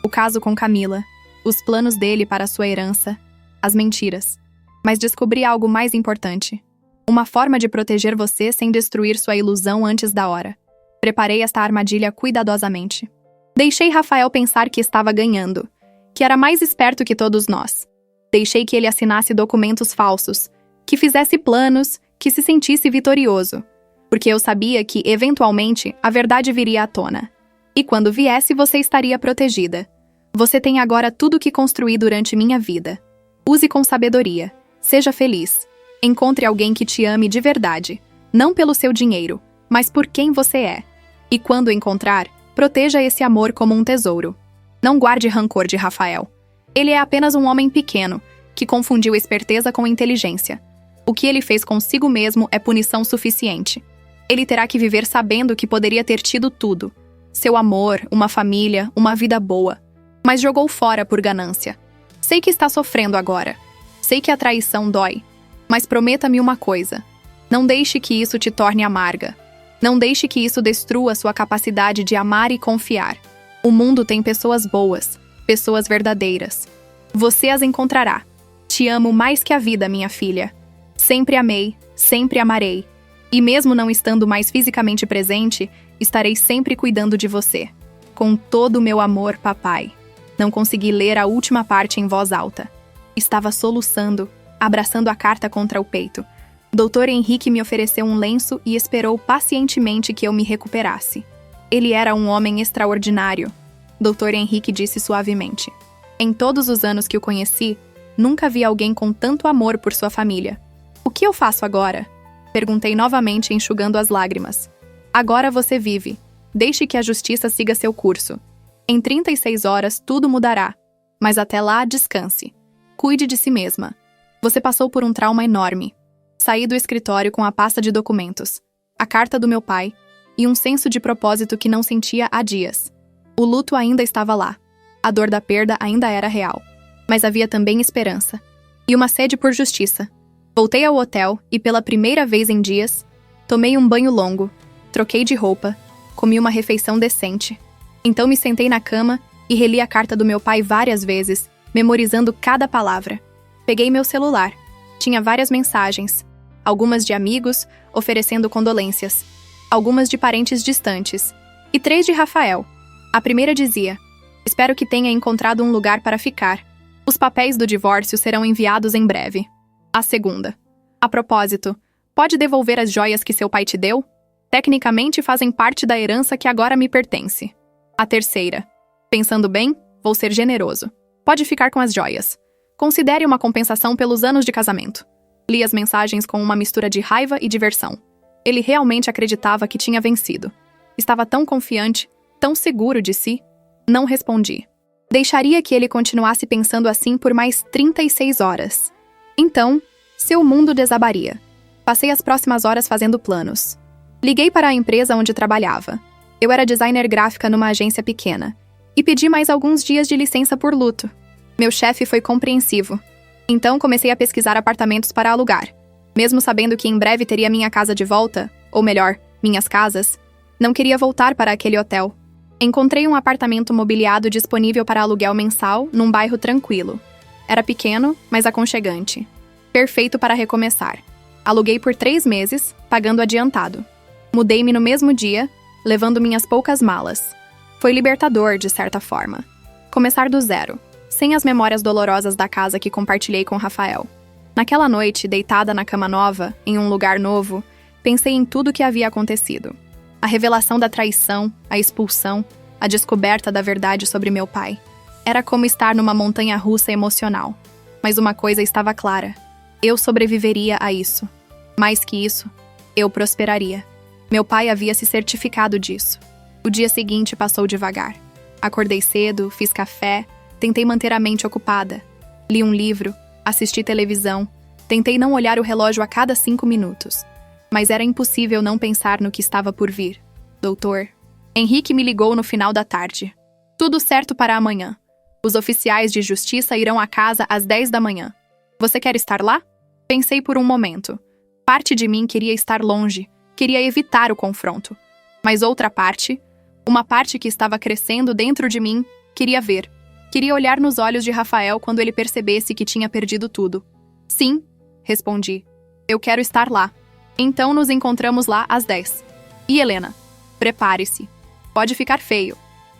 O caso com Camila, os planos dele para sua herança, as mentiras. Mas descobri algo mais importante. Uma forma de proteger você sem destruir sua ilusão antes da hora. Preparei esta armadilha cuidadosamente. Deixei Rafael pensar que estava ganhando, que era mais esperto que todos nós. Deixei que ele assinasse documentos falsos, que fizesse planos, que se sentisse vitorioso, porque eu sabia que, eventualmente, a verdade viria à tona. E quando viesse, você estaria protegida. Você tem agora tudo o que construí durante minha vida. Use com sabedoria. Seja feliz. Encontre alguém que te ame de verdade, não pelo seu dinheiro, mas por quem você é. E quando encontrar, proteja esse amor como um tesouro. Não guarde rancor de Rafael. Ele é apenas um homem pequeno, que confundiu esperteza com inteligência. O que ele fez consigo mesmo é punição suficiente. Ele terá que viver sabendo que poderia ter tido tudo. Seu amor, uma família, uma vida boa. Mas jogou fora por ganância. Sei que está sofrendo agora. Sei que a traição dói. Mas prometa-me uma coisa. Não deixe que isso te torne amarga. Não deixe que isso destrua sua capacidade de amar e confiar. O mundo tem pessoas boas, pessoas verdadeiras. Você as encontrará. Te amo mais que a vida, minha filha. Sempre amei, sempre amarei. E mesmo não estando mais fisicamente presente, estarei sempre cuidando de você. Com todo o meu amor, papai. Não consegui ler a última parte em voz alta. Estava soluçando, abraçando a carta contra o peito. Dr. Henrique me ofereceu um lenço e esperou pacientemente que eu me recuperasse. Ele era um homem extraordinário, Dr. Henrique disse suavemente. Em todos os anos que o conheci, nunca vi alguém com tanto amor por sua família. O que eu faço agora? Perguntei novamente, enxugando as lágrimas. Agora você vive. Deixe que a justiça siga seu curso. Em 36 horas tudo mudará. Mas até lá, descanse. Cuide de si mesma. Você passou por um trauma enorme. Saí do escritório com a pasta de documentos, a carta do meu pai e um senso de propósito que não sentia há dias. O luto ainda estava lá. A dor da perda ainda era real. Mas havia também esperança. E uma sede por justiça. Voltei ao hotel e, pela primeira vez em dias, tomei um banho longo, troquei de roupa, comi uma refeição decente. Então me sentei na cama e reli a carta do meu pai várias vezes, memorizando cada palavra. Peguei meu celular. Tinha várias mensagens. Algumas de amigos, oferecendo condolências. Algumas de parentes distantes. E 3 de Rafael. A primeira dizia: espero que tenha encontrado um lugar para ficar. Os papéis do divórcio serão enviados em breve. A segunda: a propósito, pode devolver as joias que seu pai te deu? Tecnicamente fazem parte da herança que agora me pertence. A terceira: pensando bem, vou ser generoso. Pode ficar com as joias. Considere uma compensação pelos anos de casamento. Li as mensagens com uma mistura de raiva e diversão. Ele realmente acreditava que tinha vencido. Estava tão confiante, tão seguro de si. Não respondi. Deixaria que ele continuasse pensando assim por mais 36 horas. Então, seu mundo desabaria. Passei as próximas horas fazendo planos. Liguei para a empresa onde trabalhava. Eu era designer gráfica numa agência pequena. E pedi mais alguns dias de licença por luto. Meu chefe foi compreensivo. Então comecei a pesquisar apartamentos para alugar. Mesmo sabendo que em breve teria minha casa de volta, ou melhor, minhas casas, não queria voltar para aquele hotel. Encontrei um apartamento mobiliado disponível para aluguel mensal num bairro tranquilo. Era pequeno, mas aconchegante. Perfeito para recomeçar. Aluguei por 3 meses, pagando adiantado. Mudei-me no mesmo dia, levando minhas poucas malas. Foi libertador, de certa forma. Começar do zero. Sem as memórias dolorosas da casa que compartilhei com Rafael. Naquela noite, deitada na cama nova, em um lugar novo, pensei em tudo o que havia acontecido. A revelação da traição, a expulsão, a descoberta da verdade sobre meu pai. Era como estar numa montanha-russa emocional. Mas uma coisa estava clara. Eu sobreviveria a isso. Mais que isso, eu prosperaria. Meu pai havia se certificado disso. O dia seguinte passou devagar. Acordei cedo, fiz café, tentei manter a mente ocupada. Li um livro, assisti televisão, tentei não olhar o relógio a cada 5 minutos. Mas era impossível não pensar no que estava por vir. Doutor, Henrique me ligou no final da tarde. Tudo certo para amanhã. Os oficiais de justiça irão à casa às 10 da manhã. Você quer estar lá? Pensei por um momento. Parte de mim queria estar longe, queria evitar o confronto. Mas outra parte, uma parte que estava crescendo dentro de mim, queria ver. Queria olhar nos olhos de Rafael quando ele percebesse que tinha perdido tudo. Sim, respondi. Eu quero estar lá. Então nos encontramos lá às 10. E Helena? Prepare-se. Pode ficar feio.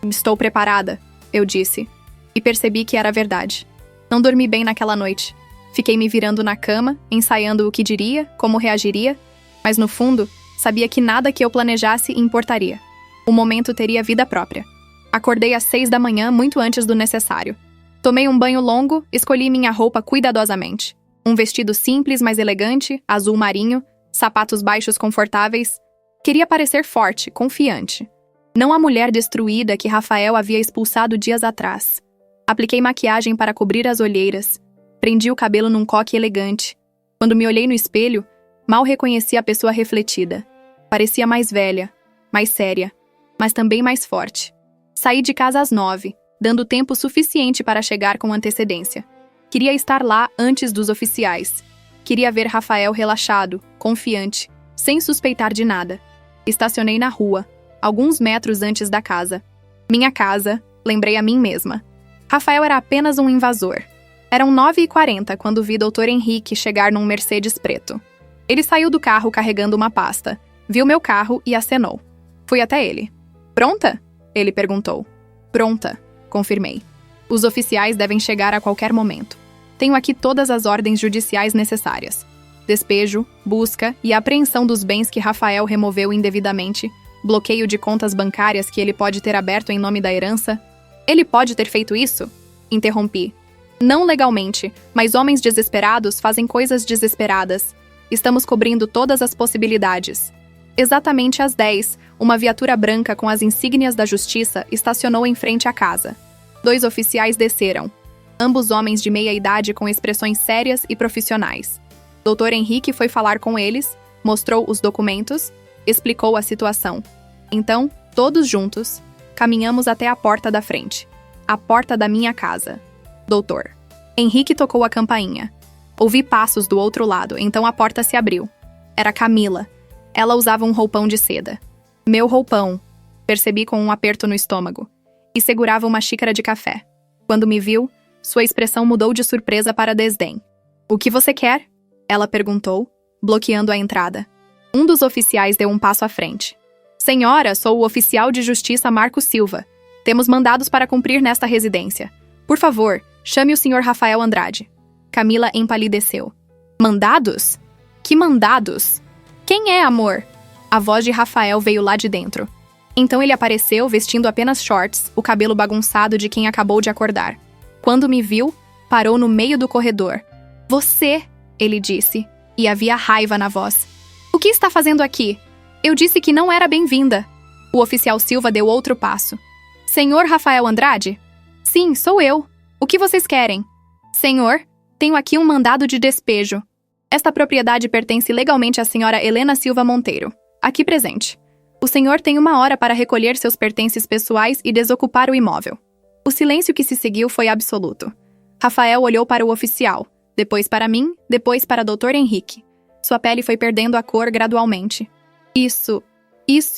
Estou preparada, eu disse. E percebi que era verdade. Não dormi bem naquela noite. Fiquei me virando na cama, ensaiando o que diria, como reagiria, mas no fundo, sabia que nada que eu planejasse importaria. O momento teria vida própria. Acordei às 6 da manhã, muito antes do necessário. Tomei um banho longo, escolhi minha roupa cuidadosamente. Um vestido simples, mas elegante, azul marinho, sapatos baixos confortáveis. Queria parecer forte, confiante. Não a mulher destruída que Rafael havia expulsado dias atrás. Apliquei maquiagem para cobrir as olheiras. Prendi o cabelo num coque elegante. Quando me olhei no espelho, mal reconheci a pessoa refletida. Parecia mais velha, mais séria, mas também mais forte. Saí de casa às 9, dando tempo suficiente para chegar com antecedência. Queria estar lá antes dos oficiais. Queria ver Rafael relaxado, confiante, sem suspeitar de nada. Estacionei na rua, alguns metros antes da casa. Minha casa, lembrei a mim mesma. Rafael era apenas um invasor. Eram 9h40 quando vi Dr. Henrique chegar num Mercedes preto. Ele saiu do carro carregando uma pasta, viu meu carro e acenou. Fui até ele. Pronta? Ele perguntou. Pronta, confirmei. Os oficiais devem chegar a qualquer momento. Tenho aqui todas as ordens judiciais necessárias. Despejo, busca e apreensão dos bens que Rafael removeu indevidamente, bloqueio de contas bancárias que ele pode ter aberto em nome da herança. Ele pode ter feito isso? Interrompi. Não legalmente, mas homens desesperados fazem coisas desesperadas. Estamos cobrindo todas as possibilidades. Exatamente às 10, uma viatura branca com as insígnias da justiça estacionou em frente à casa. 2 oficiais desceram. Ambos homens de meia idade com expressões sérias e profissionais. Dr. Henrique foi falar com eles, mostrou os documentos, explicou a situação. Então, todos juntos, caminhamos até a porta da frente. A porta da minha casa. Doutor. Henrique tocou a campainha. Ouvi passos do outro lado, então a porta se abriu. Era Camila. Ela usava um roupão de seda. Meu roupão, percebi com um aperto no estômago. E segurava uma xícara de café. Quando me viu, sua expressão mudou de surpresa para desdém. O que você quer? Ela perguntou, bloqueando a entrada. Um dos oficiais deu um passo à frente. Senhora, sou o oficial de justiça Marco Silva. Temos mandados para cumprir nesta residência. Por favor, chame o Sr. Rafael Andrade. Camila empalideceu. Mandados? Que mandados? Quem é, amor? A voz de Rafael veio lá de dentro. Então ele apareceu vestindo apenas shorts, o cabelo bagunçado de quem acabou de acordar. Quando me viu, parou no meio do corredor. Você, ele disse, e havia raiva na voz. O que está fazendo aqui? Eu disse que não era bem-vinda. O oficial Silva deu outro passo. Senhor Rafael Andrade? Sim, sou eu. O que vocês querem? Senhor, tenho aqui um mandado de despejo. Esta propriedade pertence legalmente à senhora Helena Silva Monteiro, aqui presente. O senhor tem 1 hora para recolher seus pertences pessoais e desocupar o imóvel. O silêncio que se seguiu foi absoluto. Rafael olhou para o oficial, depois para mim, depois para Dr. Henrique. Sua pele foi perdendo a cor gradualmente. Isso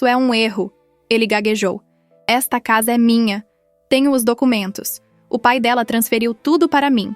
é um erro, ele gaguejou. Esta casa é minha. Tenho os documentos. O pai dela transferiu tudo para mim.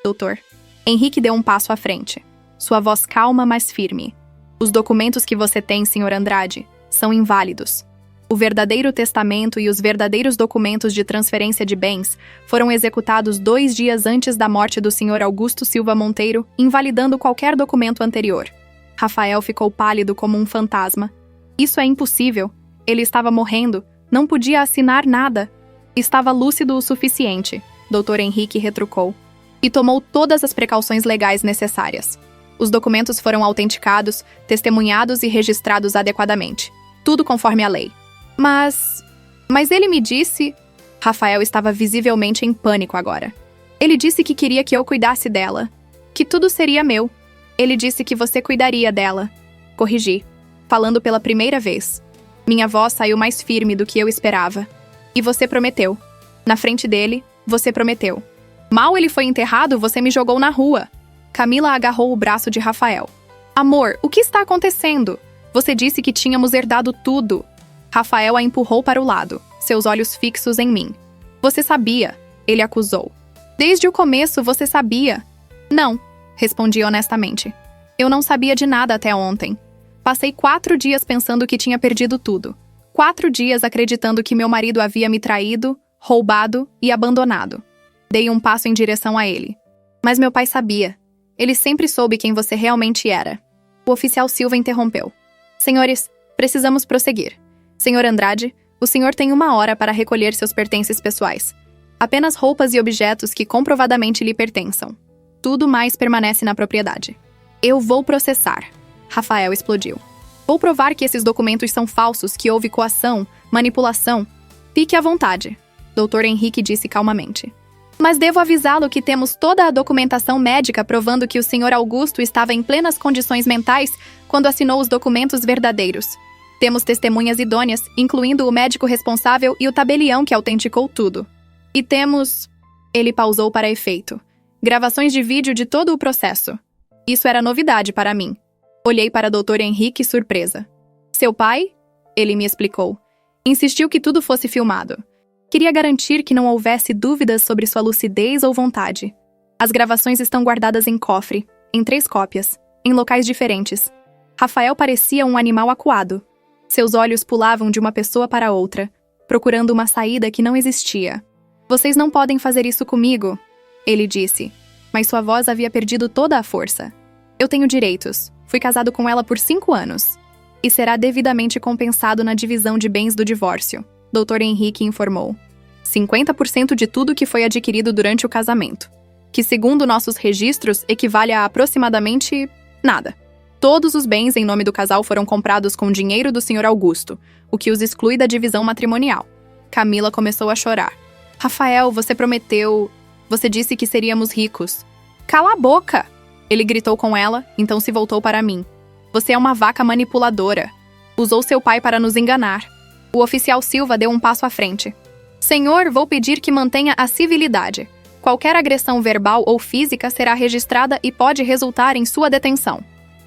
Doutor. Henrique deu um passo à frente. Sua voz calma, mas firme. Os documentos que você tem, Sr. Andrade, são inválidos. O verdadeiro testamento e os verdadeiros documentos de transferência de bens foram executados 2 dias antes da morte do Sr. Augusto Silva Monteiro, invalidando qualquer documento anterior. Rafael ficou pálido como um fantasma. Isso é impossível. Ele estava morrendo. Não podia assinar nada. Estava lúcido o suficiente, Dr. Henrique retrucou, e tomou todas as precauções legais necessárias. Os documentos foram autenticados, testemunhados e registrados adequadamente. Tudo conforme a lei. Mas ele me disse... Rafael estava visivelmente em pânico agora. Ele disse que queria que eu cuidasse dela. Que tudo seria meu. Ele disse que você cuidaria dela. Corrigi, falando pela primeira vez. Minha voz saiu mais firme do que eu esperava. E você prometeu. Na frente dele, você prometeu. Mal ele foi enterrado, você me jogou na rua. Camila agarrou o braço de Rafael. Amor, o que está acontecendo? Você disse que tínhamos herdado tudo. Rafael a empurrou para o lado, seus olhos fixos em mim. Você sabia, ele acusou. Desde o começo você sabia. Não, respondi honestamente. Eu não sabia de nada até ontem. Passei 4 dias pensando que tinha perdido tudo. 4 dias acreditando que meu marido havia me traído, roubado e abandonado. Dei um passo em direção a ele. Mas meu pai sabia. Ele sempre soube quem você realmente era. O oficial Silva interrompeu. Senhores, precisamos prosseguir. Senhor Andrade, o senhor tem 1 hora para recolher seus pertences pessoais. Apenas roupas e objetos que comprovadamente lhe pertençam. Tudo mais permanece na propriedade. Eu vou processar. Rafael explodiu. Vou provar que esses documentos são falsos, que houve coação, manipulação. Fique à vontade, Dr. Henrique disse calmamente. Mas devo avisá-lo que temos toda a documentação médica provando que o Sr. Augusto estava em plenas condições mentais quando assinou os documentos verdadeiros. Temos testemunhas idôneas, incluindo o médico responsável e o tabelião que autenticou tudo. E temos... Ele pausou para efeito. Gravações de vídeo de todo o processo. Isso era novidade para mim. Olhei para Dr. Henrique surpresa. Seu pai? Ele me explicou. Insistiu que tudo fosse filmado. Queria garantir que não houvesse dúvidas sobre sua lucidez ou vontade. As gravações estão guardadas em cofre, em 3 cópias, em locais diferentes. Rafael parecia um animal acuado. Seus olhos pulavam de uma pessoa para outra, procurando uma saída que não existia. Vocês não podem fazer isso comigo, ele disse, mas sua voz havia perdido toda a força. Eu tenho direitos. Fui casado com ela por 5 anos. E será devidamente compensado na divisão de bens do divórcio, Dr. Henrique informou. 50% de tudo que foi adquirido durante o casamento, que segundo nossos registros equivale a aproximadamente nada. Todos os bens em nome do casal foram comprados com dinheiro do Sr. Augusto, o que os exclui da divisão matrimonial. Camila começou a chorar. Rafael, você prometeu... Você disse que seríamos ricos. Cala a boca! Ele gritou com ela, então se voltou para mim. Você é uma vaca manipuladora. Usou seu pai para nos enganar. O oficial Silva deu um passo à frente. Senhor, vou pedir que mantenha a civilidade. Qualquer agressão verbal ou física será registrada e pode resultar em sua detenção.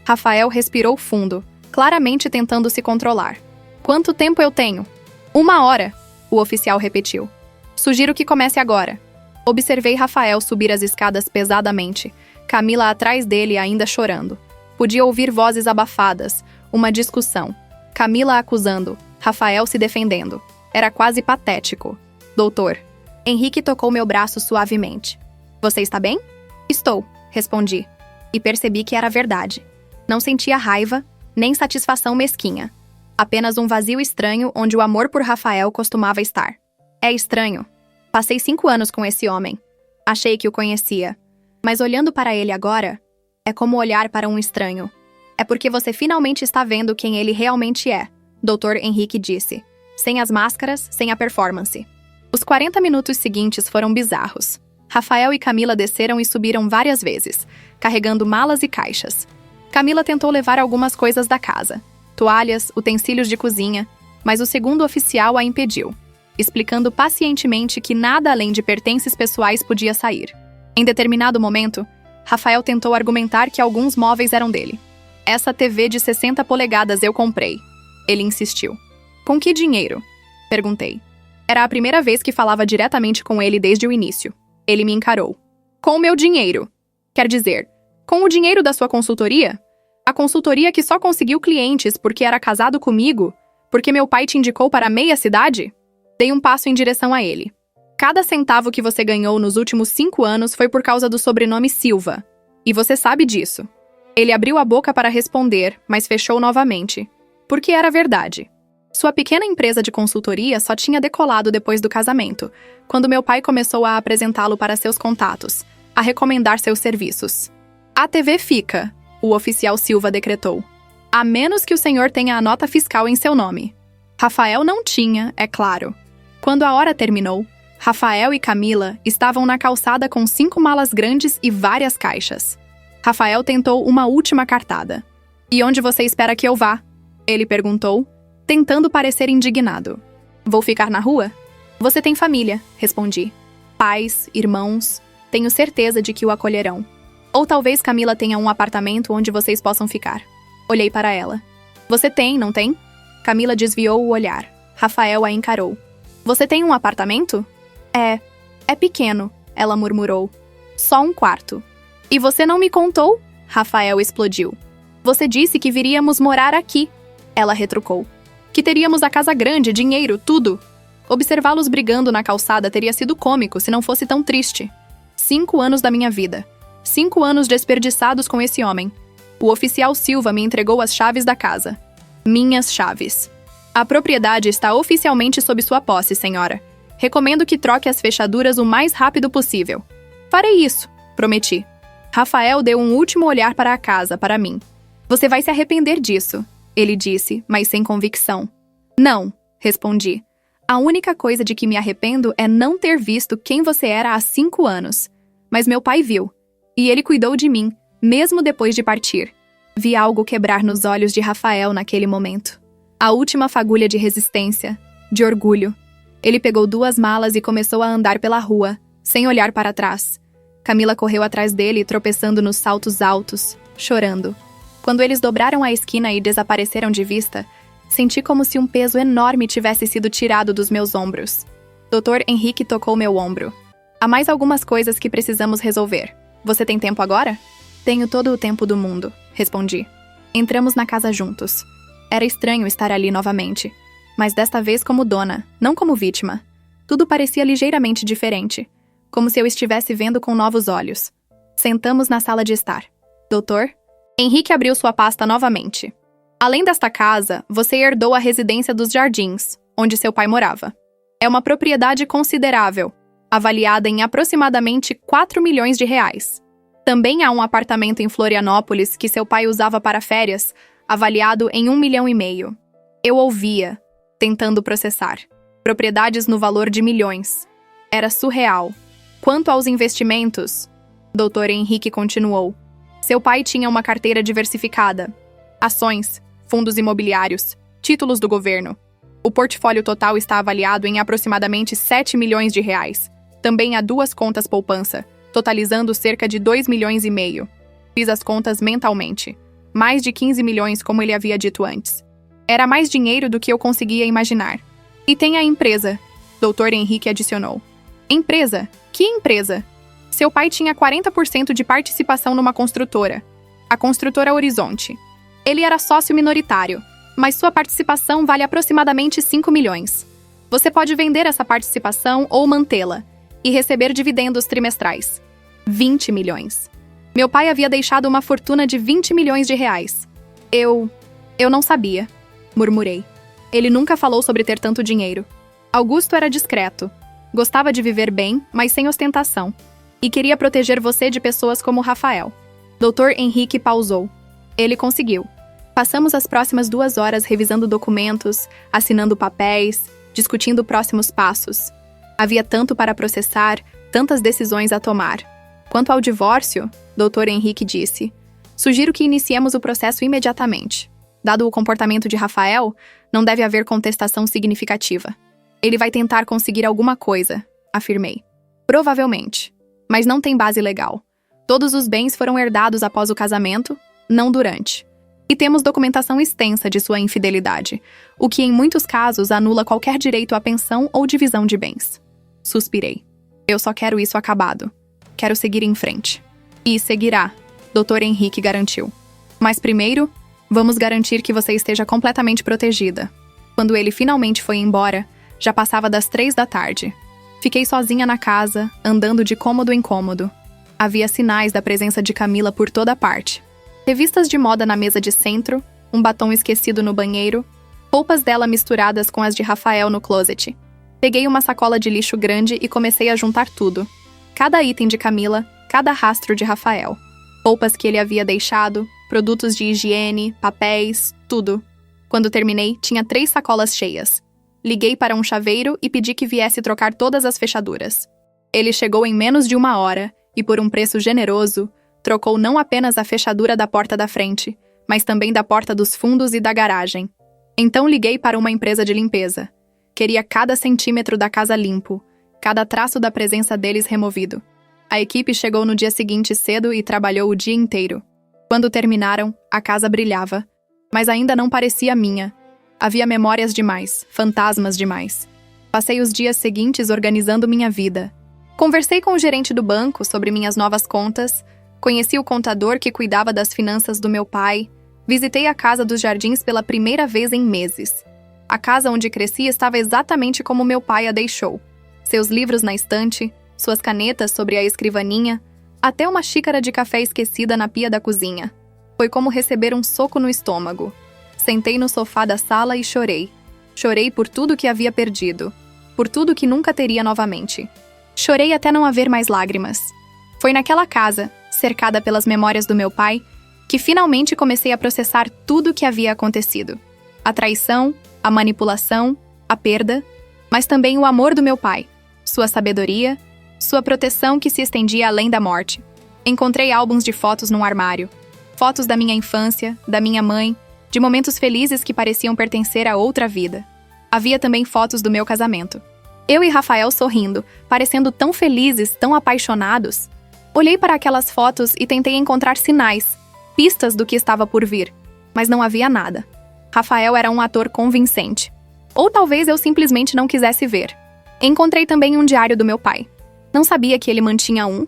Rafael respirou fundo, claramente tentando se controlar. Quanto tempo eu tenho? 1 hora, o oficial repetiu. Sugiro que comece agora. Observei Rafael subir as escadas pesadamente, Camila atrás dele ainda chorando. Podia ouvir vozes abafadas, uma discussão. Camila acusando, Rafael se defendendo. Era quase patético. Doutor. Henrique tocou meu braço suavemente. Você está bem? Estou, respondi. E percebi que era verdade. Não sentia raiva, nem satisfação mesquinha. Apenas um vazio estranho onde o amor por Rafael costumava estar. É estranho. Passei 5 anos com esse homem. Achei que o conhecia. Mas olhando para ele agora, é como olhar para um estranho. É porque você finalmente está vendo quem ele realmente é, Dr. Henrique disse. Sem as máscaras, sem a performance. Os 40 minutos seguintes foram bizarros. Rafael e Camila desceram e subiram várias vezes, carregando malas e caixas. Camila tentou levar algumas coisas da casa. Toalhas, utensílios de cozinha, mas o segundo oficial a impediu, explicando pacientemente que nada além de pertences pessoais podia sair. Em determinado momento, Rafael tentou argumentar que alguns móveis eram dele. Essa TV de 60 polegadas eu comprei. Ele insistiu. Com que dinheiro? Perguntei. Era a primeira vez que falava diretamente com ele desde o início. Ele me encarou. Com o meu dinheiro. Quer dizer, com o dinheiro da sua consultoria? A consultoria que só conseguiu clientes porque era casado comigo? Porque meu pai te indicou para meia cidade? Dei um passo em direção a ele. Cada centavo que você ganhou nos últimos 5 anos foi por causa do sobrenome Silva. E você sabe disso. Ele abriu a boca para responder, mas fechou novamente. Porque era verdade. Sua pequena empresa de consultoria só tinha decolado depois do casamento, quando meu pai começou a apresentá-lo para seus contatos, a recomendar seus serviços. A TV fica, o oficial Silva decretou. A menos que o senhor tenha a nota fiscal em seu nome. Rafael não tinha, é claro. Quando a hora terminou, Rafael e Camila estavam na calçada com 5 malas grandes e várias caixas. Rafael tentou uma última cartada. E onde você espera que eu vá? Ele perguntou, tentando parecer indignado. Vou ficar na rua? Você tem família, respondi. Pais, irmãos, tenho certeza de que o acolherão. Ou talvez Camila tenha um apartamento onde vocês possam ficar. Olhei para ela. Você tem, não tem? Camila desviou o olhar. Rafael a encarou. Você tem um apartamento? É pequeno, ela murmurou. Só 1 quarto. E você não me contou? Rafael explodiu. Você disse que viríamos morar aqui. Ela retrucou. Que teríamos a casa grande, dinheiro, tudo. Observá-los brigando na calçada teria sido cômico se não fosse tão triste. 5 anos da minha vida. 5 anos desperdiçados com esse homem. O oficial Silva me entregou as chaves da casa. Minhas chaves. A propriedade está oficialmente sob sua posse, senhora. Recomendo que troque as fechaduras o mais rápido possível. Farei isso, prometi. Rafael deu um último olhar para a casa, para mim. Você vai se arrepender disso, ele disse, mas sem convicção. Não, respondi. A única coisa de que me arrependo é não ter visto quem você era há 5 anos. Mas meu pai viu. E ele cuidou de mim, mesmo depois de partir. Vi algo quebrar nos olhos de Rafael naquele momento. A última fagulha de resistência, de orgulho. Ele pegou 2 malas e começou a andar pela rua, sem olhar para trás. Camila correu atrás dele, tropeçando nos saltos altos, chorando. Quando eles dobraram a esquina e desapareceram de vista, senti como se um peso enorme tivesse sido tirado dos meus ombros. Dr. Henrique tocou meu ombro. Há mais algumas coisas que precisamos resolver. Você tem tempo agora? Tenho todo o tempo do mundo, respondi. Entramos na casa juntos. Era estranho estar ali novamente, mas desta vez como dona, não como vítima. Tudo parecia ligeiramente diferente, como se eu estivesse vendo com novos olhos. Sentamos na sala de estar. Doutor? Henrique abriu sua pasta novamente. Além desta casa, você herdou a residência dos Jardins, onde seu pai morava. É uma propriedade considerável, avaliada em aproximadamente 4 milhões de reais. Também há um apartamento em Florianópolis que seu pai usava para férias, avaliado em 1,5 milhão. Eu ouvia, tentando processar. Propriedades no valor de milhões. Era surreal. Quanto aos investimentos, Dr. Henrique continuou. Seu pai tinha uma carteira diversificada. Ações, fundos imobiliários, títulos do governo. O portfólio total está avaliado em aproximadamente 7 milhões de reais. Também há 2 contas poupança, totalizando cerca de 2,5 milhões. Fiz as contas mentalmente. Mais de 15 milhões, como ele havia dito antes. Era mais dinheiro do que eu conseguia imaginar. E tem a empresa, Dr. Henrique adicionou. Empresa? Que empresa? Seu pai tinha 40% de participação numa construtora. A construtora Horizonte. Ele era sócio minoritário, mas sua participação vale aproximadamente 5 milhões. Você pode vender essa participação ou mantê-la e receber dividendos trimestrais. 20 milhões. Meu pai havia deixado uma fortuna de 20 milhões de reais. Eu não sabia, murmurei. Ele nunca falou sobre ter tanto dinheiro. Augusto era discreto. Gostava de viver bem, mas sem ostentação. E queria proteger você de pessoas como Rafael. Dr. Henrique pausou. Ele conseguiu. Passamos as próximas 2 horas revisando documentos, assinando papéis, discutindo próximos passos. Havia tanto para processar, tantas decisões a tomar. Quanto ao divórcio, Dr. Henrique disse, sugiro que iniciemos o processo imediatamente. Dado o comportamento de Rafael, não deve haver contestação significativa. Ele vai tentar conseguir alguma coisa, afirmei. Provavelmente. Mas não tem base legal. Todos os bens foram herdados após o casamento, não durante. E temos documentação extensa de sua infidelidade, o que em muitos casos anula qualquer direito à pensão ou divisão de bens. Suspirei. Eu só quero isso acabado. Quero seguir em frente. E seguirá, Dr. Henrique garantiu. Mas primeiro, vamos garantir que você esteja completamente protegida. Quando ele finalmente foi embora, já passava das 3 da tarde. Fiquei sozinha na casa, andando de cômodo em cômodo. Havia sinais da presença de Camila por toda parte. Revistas de moda na mesa de centro, um batom esquecido no banheiro, roupas dela misturadas com as de Rafael no closet. Peguei uma sacola de lixo grande e comecei a juntar tudo. Cada item de Camila, cada rastro de Rafael. Roupas que ele havia deixado, produtos de higiene, papéis, tudo. Quando terminei, tinha 3 sacolas cheias. Liguei para um chaveiro e pedi que viesse trocar todas as fechaduras. Ele chegou em menos de 1 hora e, por um preço generoso, trocou não apenas a fechadura da porta da frente, mas também da porta dos fundos e da garagem. Então liguei para uma empresa de limpeza. Queria cada centímetro da casa limpo, cada traço da presença deles removido. A equipe chegou no dia seguinte cedo e trabalhou o dia inteiro. Quando terminaram, a casa brilhava, mas ainda não parecia minha. Havia memórias demais, fantasmas demais. Passei os dias seguintes organizando minha vida. Conversei com o gerente do banco sobre minhas novas contas, conheci o contador que cuidava das finanças do meu pai, visitei a casa dos Jardins pela primeira vez em meses. A casa onde cresci estava exatamente como meu pai a deixou. Seus livros na estante, suas canetas sobre a escrivaninha, até uma xícara de café esquecida na pia da cozinha. Foi como receber um soco no estômago. Sentei no sofá da sala e chorei. Chorei por tudo que havia perdido, por tudo que nunca teria novamente. Chorei até não haver mais lágrimas. Foi naquela casa, cercada pelas memórias do meu pai, que finalmente comecei a processar tudo o que havia acontecido. A traição, a manipulação, a perda, mas também o amor do meu pai, sua sabedoria, sua proteção que se estendia além da morte. Encontrei álbuns de fotos num armário. Fotos da minha infância, da minha mãe, de momentos felizes que pareciam pertencer a outra vida. Havia também fotos do meu casamento. Eu e Rafael sorrindo, parecendo tão felizes, tão apaixonados. Olhei para aquelas fotos e tentei encontrar sinais, pistas do que estava por vir, mas não havia nada. Rafael era um ator convincente. Ou talvez eu simplesmente não quisesse ver. Encontrei também um diário do meu pai. Não sabia que ele mantinha um.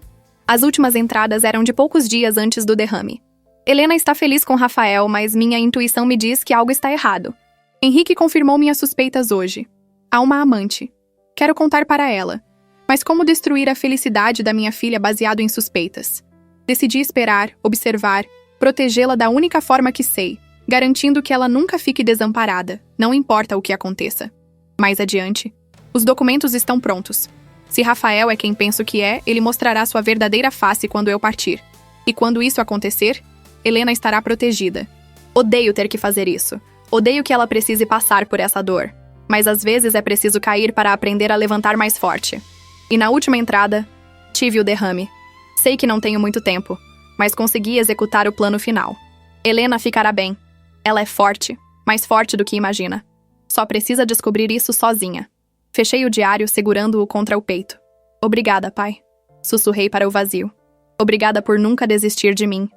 As últimas entradas eram de poucos dias antes do derrame. Helena está feliz com Rafael, mas minha intuição me diz que algo está errado. Henrique confirmou minhas suspeitas hoje. Há uma amante. Quero contar para ela. Mas como destruir a felicidade da minha filha baseado em suspeitas? Decidi esperar, observar, protegê-la da única forma que sei, garantindo que ela nunca fique desamparada, não importa o que aconteça. Mais adiante, os documentos estão prontos. Se Rafael é quem penso que é, ele mostrará sua verdadeira face quando eu partir. E quando isso acontecer, Helena estará protegida. Odeio ter que fazer isso. Odeio que ela precise passar por essa dor. Mas às vezes é preciso cair para aprender a levantar mais forte. E na última entrada, tive o derrame. Sei que não tenho muito tempo, mas consegui executar o plano final. Helena ficará bem. Ela é forte, mais forte do que imagina. Só precisa descobrir isso sozinha. Fechei o diário segurando-o contra o peito. Obrigada, pai. Sussurrei para o vazio. Obrigada por nunca desistir de mim.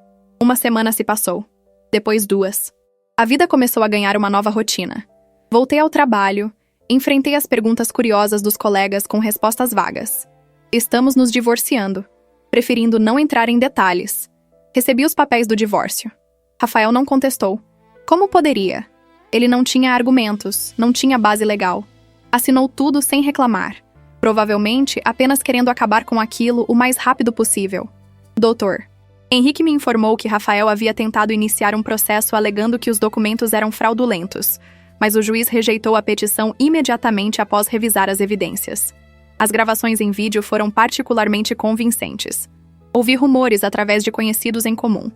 Uma semana se passou. Depois 2. A vida começou a ganhar uma nova rotina. Voltei ao trabalho, enfrentei as perguntas curiosas dos colegas com respostas vagas. Estamos nos divorciando, preferindo não entrar em detalhes. Recebi os papéis do divórcio. Rafael não contestou. Como poderia? Ele não tinha argumentos, não tinha base legal. Assinou tudo sem reclamar, provavelmente apenas querendo acabar com aquilo o mais rápido possível. Doutor, Henrique me informou que Rafael havia tentado iniciar um processo alegando que os documentos eram fraudulentos, mas o juiz rejeitou a petição imediatamente após revisar as evidências. As gravações em vídeo foram particularmente convincentes. Ouvi rumores através de conhecidos em comum.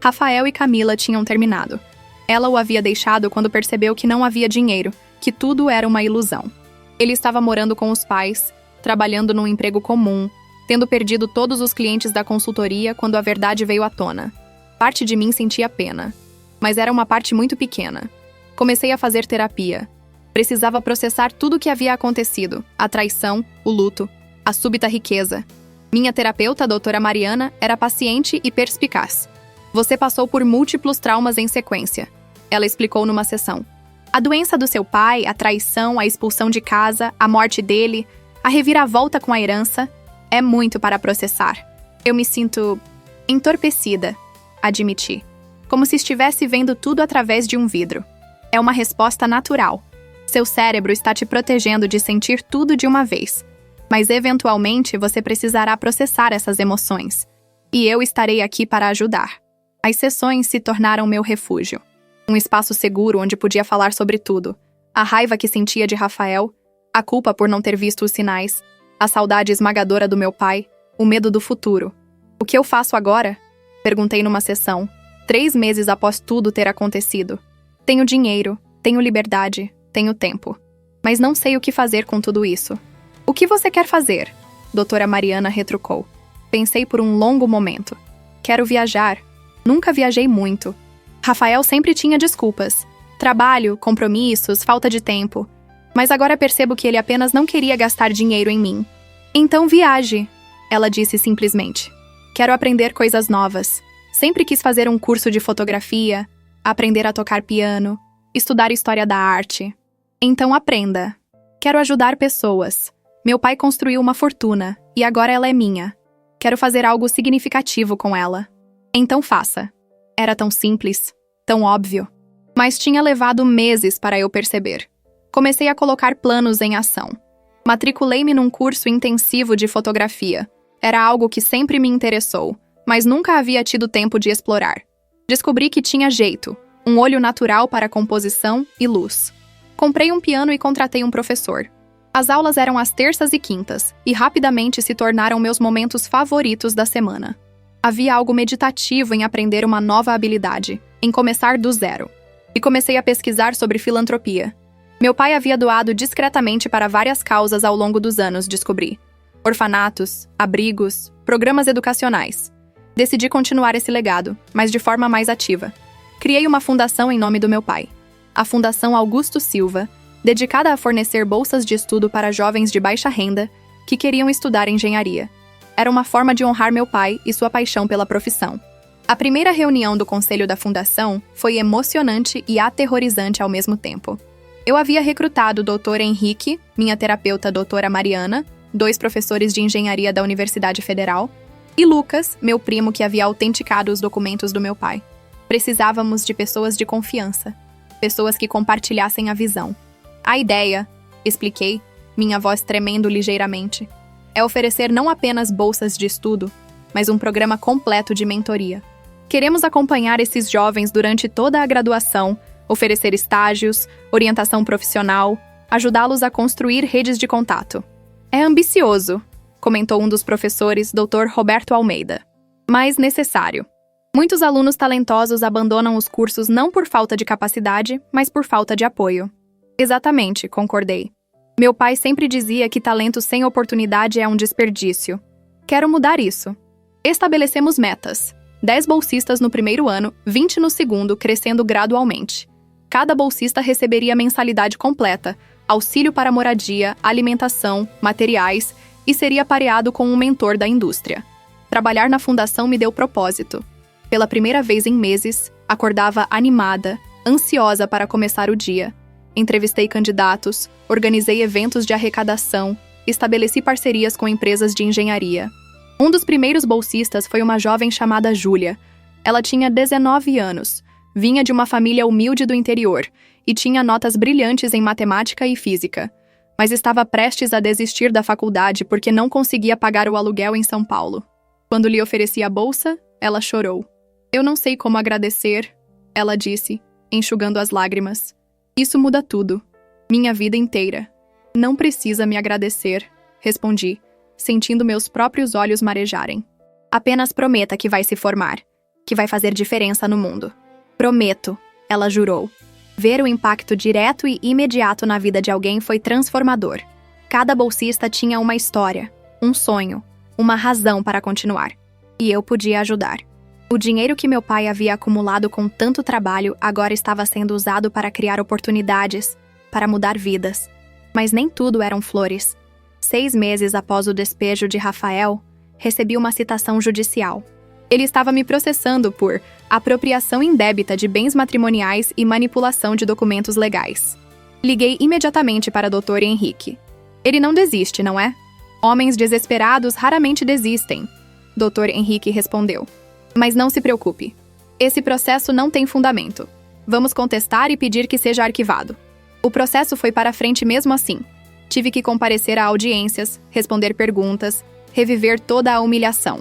Rafael e Camila tinham terminado. Ela o havia deixado quando percebeu que não havia dinheiro, que tudo era uma ilusão. Ele estava morando com os pais, trabalhando num emprego comum, tendo perdido todos os clientes da consultoria quando a verdade veio à tona. Parte de mim sentia pena, mas era uma parte muito pequena. Comecei a fazer terapia. Precisava processar tudo o que havia acontecido, a traição, o luto, a súbita riqueza. Minha terapeuta, a doutora Mariana, era paciente e perspicaz. Você passou por múltiplos traumas em sequência, ela explicou numa sessão. A doença do seu pai, a traição, a expulsão de casa, a morte dele, a reviravolta com a herança, é muito para processar. Eu me sinto entorpecida, admiti, como se estivesse vendo tudo através de um vidro. É uma resposta natural. Seu cérebro está te protegendo de sentir tudo de uma vez. Mas eventualmente você precisará processar essas emoções. E eu estarei aqui para ajudar. As sessões se tornaram meu refúgio. Um espaço seguro onde podia falar sobre tudo. A raiva que sentia de Rafael, a culpa por não ter visto os sinais, a saudade esmagadora do meu pai, o medo do futuro. O que eu faço agora? Perguntei numa sessão, 3 meses após tudo ter acontecido. Tenho dinheiro, tenho liberdade, tenho tempo. Mas não sei o que fazer com tudo isso. O que você quer fazer? Doutora Mariana retrucou. Pensei por um longo momento. Quero viajar. Nunca viajei muito. Rafael sempre tinha desculpas. Trabalho, compromissos, falta de tempo. Mas agora percebo que ele apenas não queria gastar dinheiro em mim. Então viaje, ela disse simplesmente. Quero aprender coisas novas. Sempre quis fazer um curso de fotografia, aprender a tocar piano, estudar história da arte. Então aprenda. Quero ajudar pessoas. Meu pai construiu uma fortuna, e agora ela é minha. Quero fazer algo significativo com ela. Então faça. Era tão simples, tão óbvio. Mas tinha levado meses para eu perceber. Comecei a colocar planos em ação. Matriculei-me num curso intensivo de fotografia. Era algo que sempre me interessou, mas nunca havia tido tempo de explorar. Descobri que tinha jeito, um olho natural para composição e luz. Comprei um piano e contratei um professor. As aulas eram às terças e quintas, e rapidamente se tornaram meus momentos favoritos da semana. Havia algo meditativo em aprender uma nova habilidade, em começar do zero. E comecei a pesquisar sobre filantropia. Meu pai havia doado discretamente para várias causas ao longo dos anos, descobri. Orfanatos, abrigos, programas educacionais. Decidi continuar esse legado, mas de forma mais ativa. Criei uma fundação em nome do meu pai. A Fundação Augusto Silva, dedicada a fornecer bolsas de estudo para jovens de baixa renda que queriam estudar engenharia. Era uma forma de honrar meu pai e sua paixão pela profissão. A primeira reunião do conselho da fundação foi emocionante e aterrorizante ao mesmo tempo. Eu havia recrutado o Dr. Henrique, minha terapeuta doutora Mariana, 2 professores de engenharia da Universidade Federal, e Lucas, meu primo que havia autenticado os documentos do meu pai. Precisávamos de pessoas de confiança, pessoas que compartilhassem a visão. A ideia, expliquei, minha voz tremendo ligeiramente, é oferecer não apenas bolsas de estudo, mas um programa completo de mentoria. Queremos acompanhar esses jovens durante toda a graduação, oferecer estágios, orientação profissional, ajudá-los a construir redes de contato. É ambicioso, comentou um dos professores, Dr. Roberto Almeida, mas necessário. Muitos alunos talentosos abandonam os cursos não por falta de capacidade, mas por falta de apoio. Exatamente, concordei. Meu pai sempre dizia que talento sem oportunidade é um desperdício. Quero mudar isso. Estabelecemos metas. 10 bolsistas no primeiro ano, 20 no segundo, crescendo gradualmente. Cada bolsista receberia mensalidade completa, auxílio para moradia, alimentação, materiais e seria pareado com um mentor da indústria. Trabalhar na fundação me deu propósito. Pela primeira vez em meses, acordava animada, ansiosa para começar o dia. Entrevistei candidatos, organizei eventos de arrecadação, estabeleci parcerias com empresas de engenharia. Um dos primeiros bolsistas foi uma jovem chamada Júlia. Ela tinha 19 anos, vinha de uma família humilde do interior e tinha notas brilhantes em matemática e física, mas estava prestes a desistir da faculdade porque não conseguia pagar o aluguel em São Paulo. Quando lhe ofereci a bolsa, ela chorou. Eu não sei como agradecer, ela disse, enxugando as lágrimas. Isso muda tudo. Minha vida inteira. Não precisa me agradecer, respondi, sentindo meus próprios olhos marejarem. Apenas prometa que vai se formar, que vai fazer diferença no mundo. Prometo, ela jurou. Ver o impacto direto e imediato na vida de alguém foi transformador. Cada bolsista tinha uma história, um sonho, uma razão para continuar. E eu podia ajudar. O dinheiro que meu pai havia acumulado com tanto trabalho agora estava sendo usado para criar oportunidades, para mudar vidas. Mas nem tudo eram flores. 6 meses após o despejo de Rafael, recebi uma citação judicial. Ele estava me processando por apropriação indébita de bens matrimoniais e manipulação de documentos legais. Liguei imediatamente para o Dr. Henrique. Ele não desiste, não é? Homens desesperados raramente desistem. Dr. Henrique respondeu. Mas não se preocupe. Esse processo não tem fundamento. Vamos contestar e pedir que seja arquivado. O processo foi para frente mesmo assim. Tive que comparecer a audiências, responder perguntas, reviver toda a humilhação.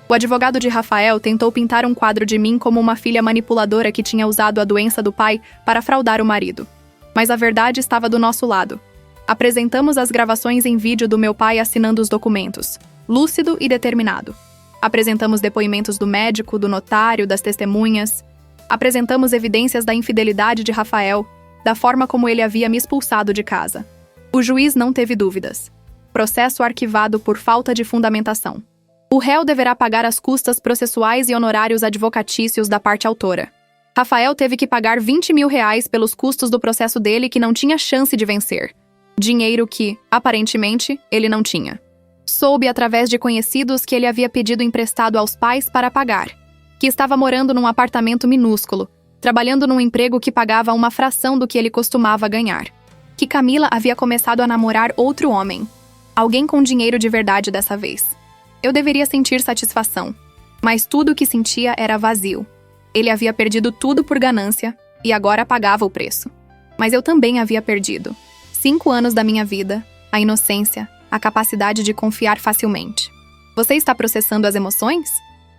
O advogado de Rafael tentou pintar um quadro de mim como uma filha manipuladora que tinha usado a doença do pai para fraudar o marido. Mas a verdade estava do nosso lado. Apresentamos as gravações em vídeo do meu pai assinando os documentos, lúcido e determinado. Apresentamos depoimentos do médico, do notário, das testemunhas. Apresentamos evidências da infidelidade de Rafael, da forma como ele havia me expulsado de casa. O juiz não teve dúvidas. Processo arquivado por falta de fundamentação. O réu deverá pagar as custas processuais e honorários advocatícios da parte autora. Rafael teve que pagar R$20 mil pelos custos do processo dele que não tinha chance de vencer. Dinheiro que, aparentemente, ele não tinha. Soube através de conhecidos que ele havia pedido emprestado aos pais para pagar, que estava morando num apartamento minúsculo, trabalhando num emprego que pagava uma fração do que ele costumava ganhar, que Camila havia começado a namorar outro homem, alguém com dinheiro de verdade dessa vez. Eu deveria sentir satisfação, mas tudo o que sentia era vazio. Ele havia perdido tudo por ganância e agora pagava o preço. Mas eu também havia perdido. 5 anos da minha vida, a inocência, a capacidade de confiar facilmente. Você está processando as emoções?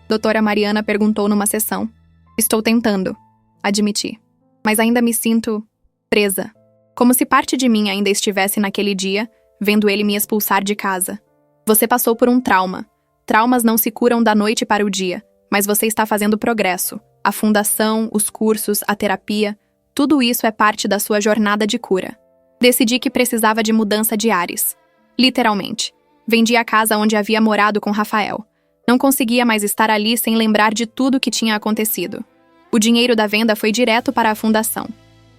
Doutora Mariana perguntou numa sessão. Estou tentando, admiti. Mas ainda me sinto presa. Como se parte de mim ainda estivesse naquele dia, vendo ele me expulsar de casa. Você passou por um trauma. Traumas não se curam da noite para o dia, mas você está fazendo progresso. A fundação, os cursos, a terapia, tudo isso é parte da sua jornada de cura. Decidi que precisava de mudança de ares. Literalmente. Vendi a casa onde havia morado com Rafael. Não conseguia mais estar ali sem lembrar de tudo o que tinha acontecido. O dinheiro da venda foi direto para a fundação.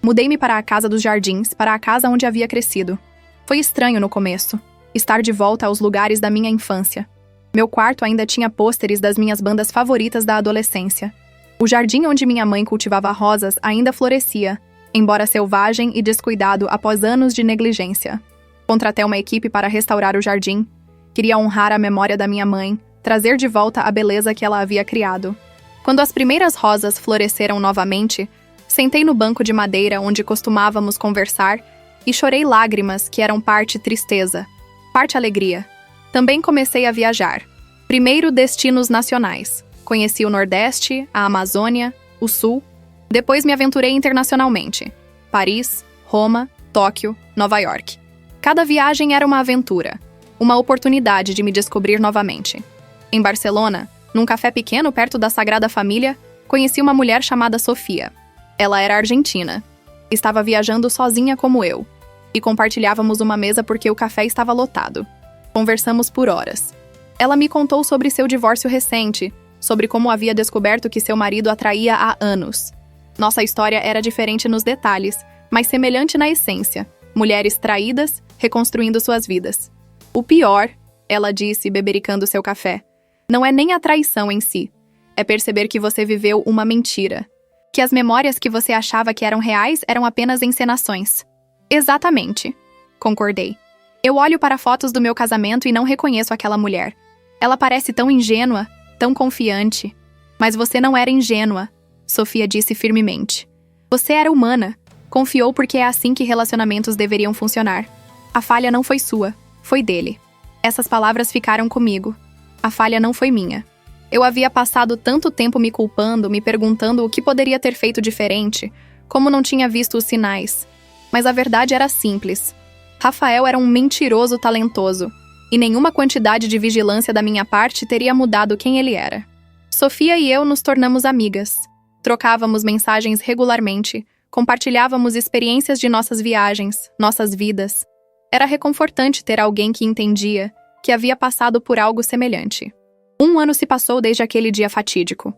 Mudei-me para a casa dos jardins, para a casa onde havia crescido. Foi estranho no começo, estar de volta aos lugares da minha infância. Meu quarto ainda tinha pôsteres das minhas bandas favoritas da adolescência. O jardim onde minha mãe cultivava rosas ainda florescia, embora selvagem e descuidado após anos de negligência. Contratei uma equipe para restaurar o jardim. Queria honrar a memória da minha mãe, trazer de volta a beleza que ela havia criado. Quando as primeiras rosas floresceram novamente, sentei no banco de madeira onde costumávamos conversar e chorei lágrimas que eram parte tristeza, parte alegria. Também comecei a viajar. Primeiro, destinos nacionais. Conheci o Nordeste, a Amazônia, o Sul. Depois me aventurei internacionalmente. Paris, Roma, Tóquio, Nova York. Cada viagem era uma aventura, uma oportunidade de me descobrir novamente. Em Barcelona, num café pequeno perto da Sagrada Família, conheci uma mulher chamada Sofia. Ela era argentina. Estava viajando sozinha como eu. E compartilhávamos uma mesa porque o café estava lotado. Conversamos por horas. Ela me contou sobre seu divórcio recente, sobre como havia descoberto que seu marido a traía há anos. Nossa história era diferente nos detalhes, mas semelhante na essência. Mulheres traídas, reconstruindo suas vidas. O pior, ela disse, bebericando seu café, não é nem a traição em si. É perceber que você viveu uma mentira. Que as memórias que você achava que eram reais eram apenas encenações. Exatamente, concordei. Eu olho para fotos do meu casamento e não reconheço aquela mulher. Ela parece tão ingênua, tão confiante. Mas você não era ingênua, Sofia disse firmemente. Você era humana. Confiou porque é assim que relacionamentos deveriam funcionar. A falha não foi sua, foi dele. Essas palavras ficaram comigo. A falha não foi minha. Eu havia passado tanto tempo me culpando, me perguntando o que poderia ter feito diferente, como não tinha visto os sinais. Mas a verdade era simples. Rafael era um mentiroso talentoso, e nenhuma quantidade de vigilância da minha parte teria mudado quem ele era. Sofia e eu nos tornamos amigas. Trocávamos mensagens regularmente, compartilhávamos experiências de nossas viagens, nossas vidas. Era reconfortante ter alguém que entendia, que havia passado por algo semelhante. 1 ano se passou desde aquele dia fatídico.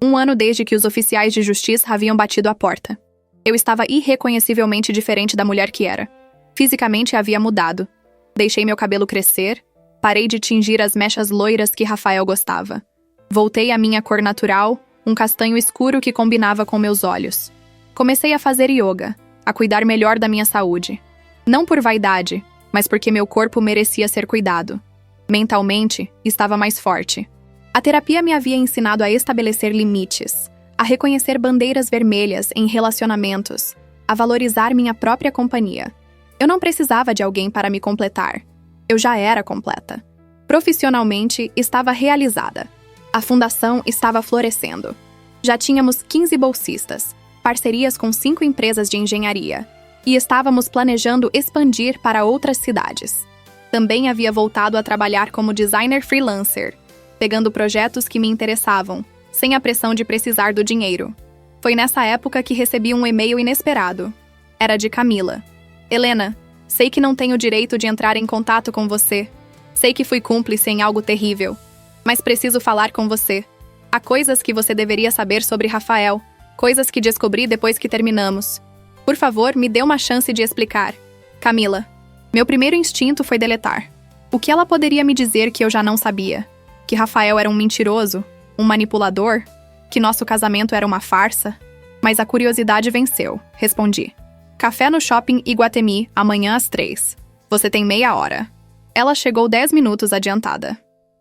1 ano desde que os oficiais de justiça haviam batido à porta. Eu estava irreconhecivelmente diferente da mulher que era. Fisicamente havia mudado. Deixei meu cabelo crescer, parei de tingir as mechas loiras que Rafael gostava. Voltei à minha cor natural, um castanho escuro que combinava com meus olhos. Comecei a fazer yoga, a cuidar melhor da minha saúde. Não por vaidade, mas porque meu corpo merecia ser cuidado. Mentalmente, estava mais forte. A terapia me havia ensinado a estabelecer limites, a reconhecer bandeiras vermelhas em relacionamentos, a valorizar minha própria companhia. Eu não precisava de alguém para me completar. Eu já era completa. Profissionalmente, estava realizada. A fundação estava florescendo. Já tínhamos 15 bolsistas, parcerias com 5 empresas de engenharia, e estávamos planejando expandir para outras cidades. Também havia voltado a trabalhar como designer freelancer, pegando projetos que me interessavam, sem a pressão de precisar do dinheiro. Foi nessa época que recebi um e-mail inesperado. Era de Camila. Helena, sei que não tenho direito de entrar em contato com você. Sei que fui cúmplice em algo terrível. Mas preciso falar com você. Há coisas que você deveria saber sobre Rafael, coisas que descobri depois que terminamos. Por favor, me dê uma chance de explicar. Camila, meu primeiro instinto foi deletar. O que ela poderia me dizer que eu já não sabia? Que Rafael era um mentiroso? Um manipulador? Que nosso casamento era uma farsa? Mas a curiosidade venceu, respondi. Café no shopping Iguatemi, amanhã às 3. Você tem meia hora. Ela chegou 10 minutos adiantada.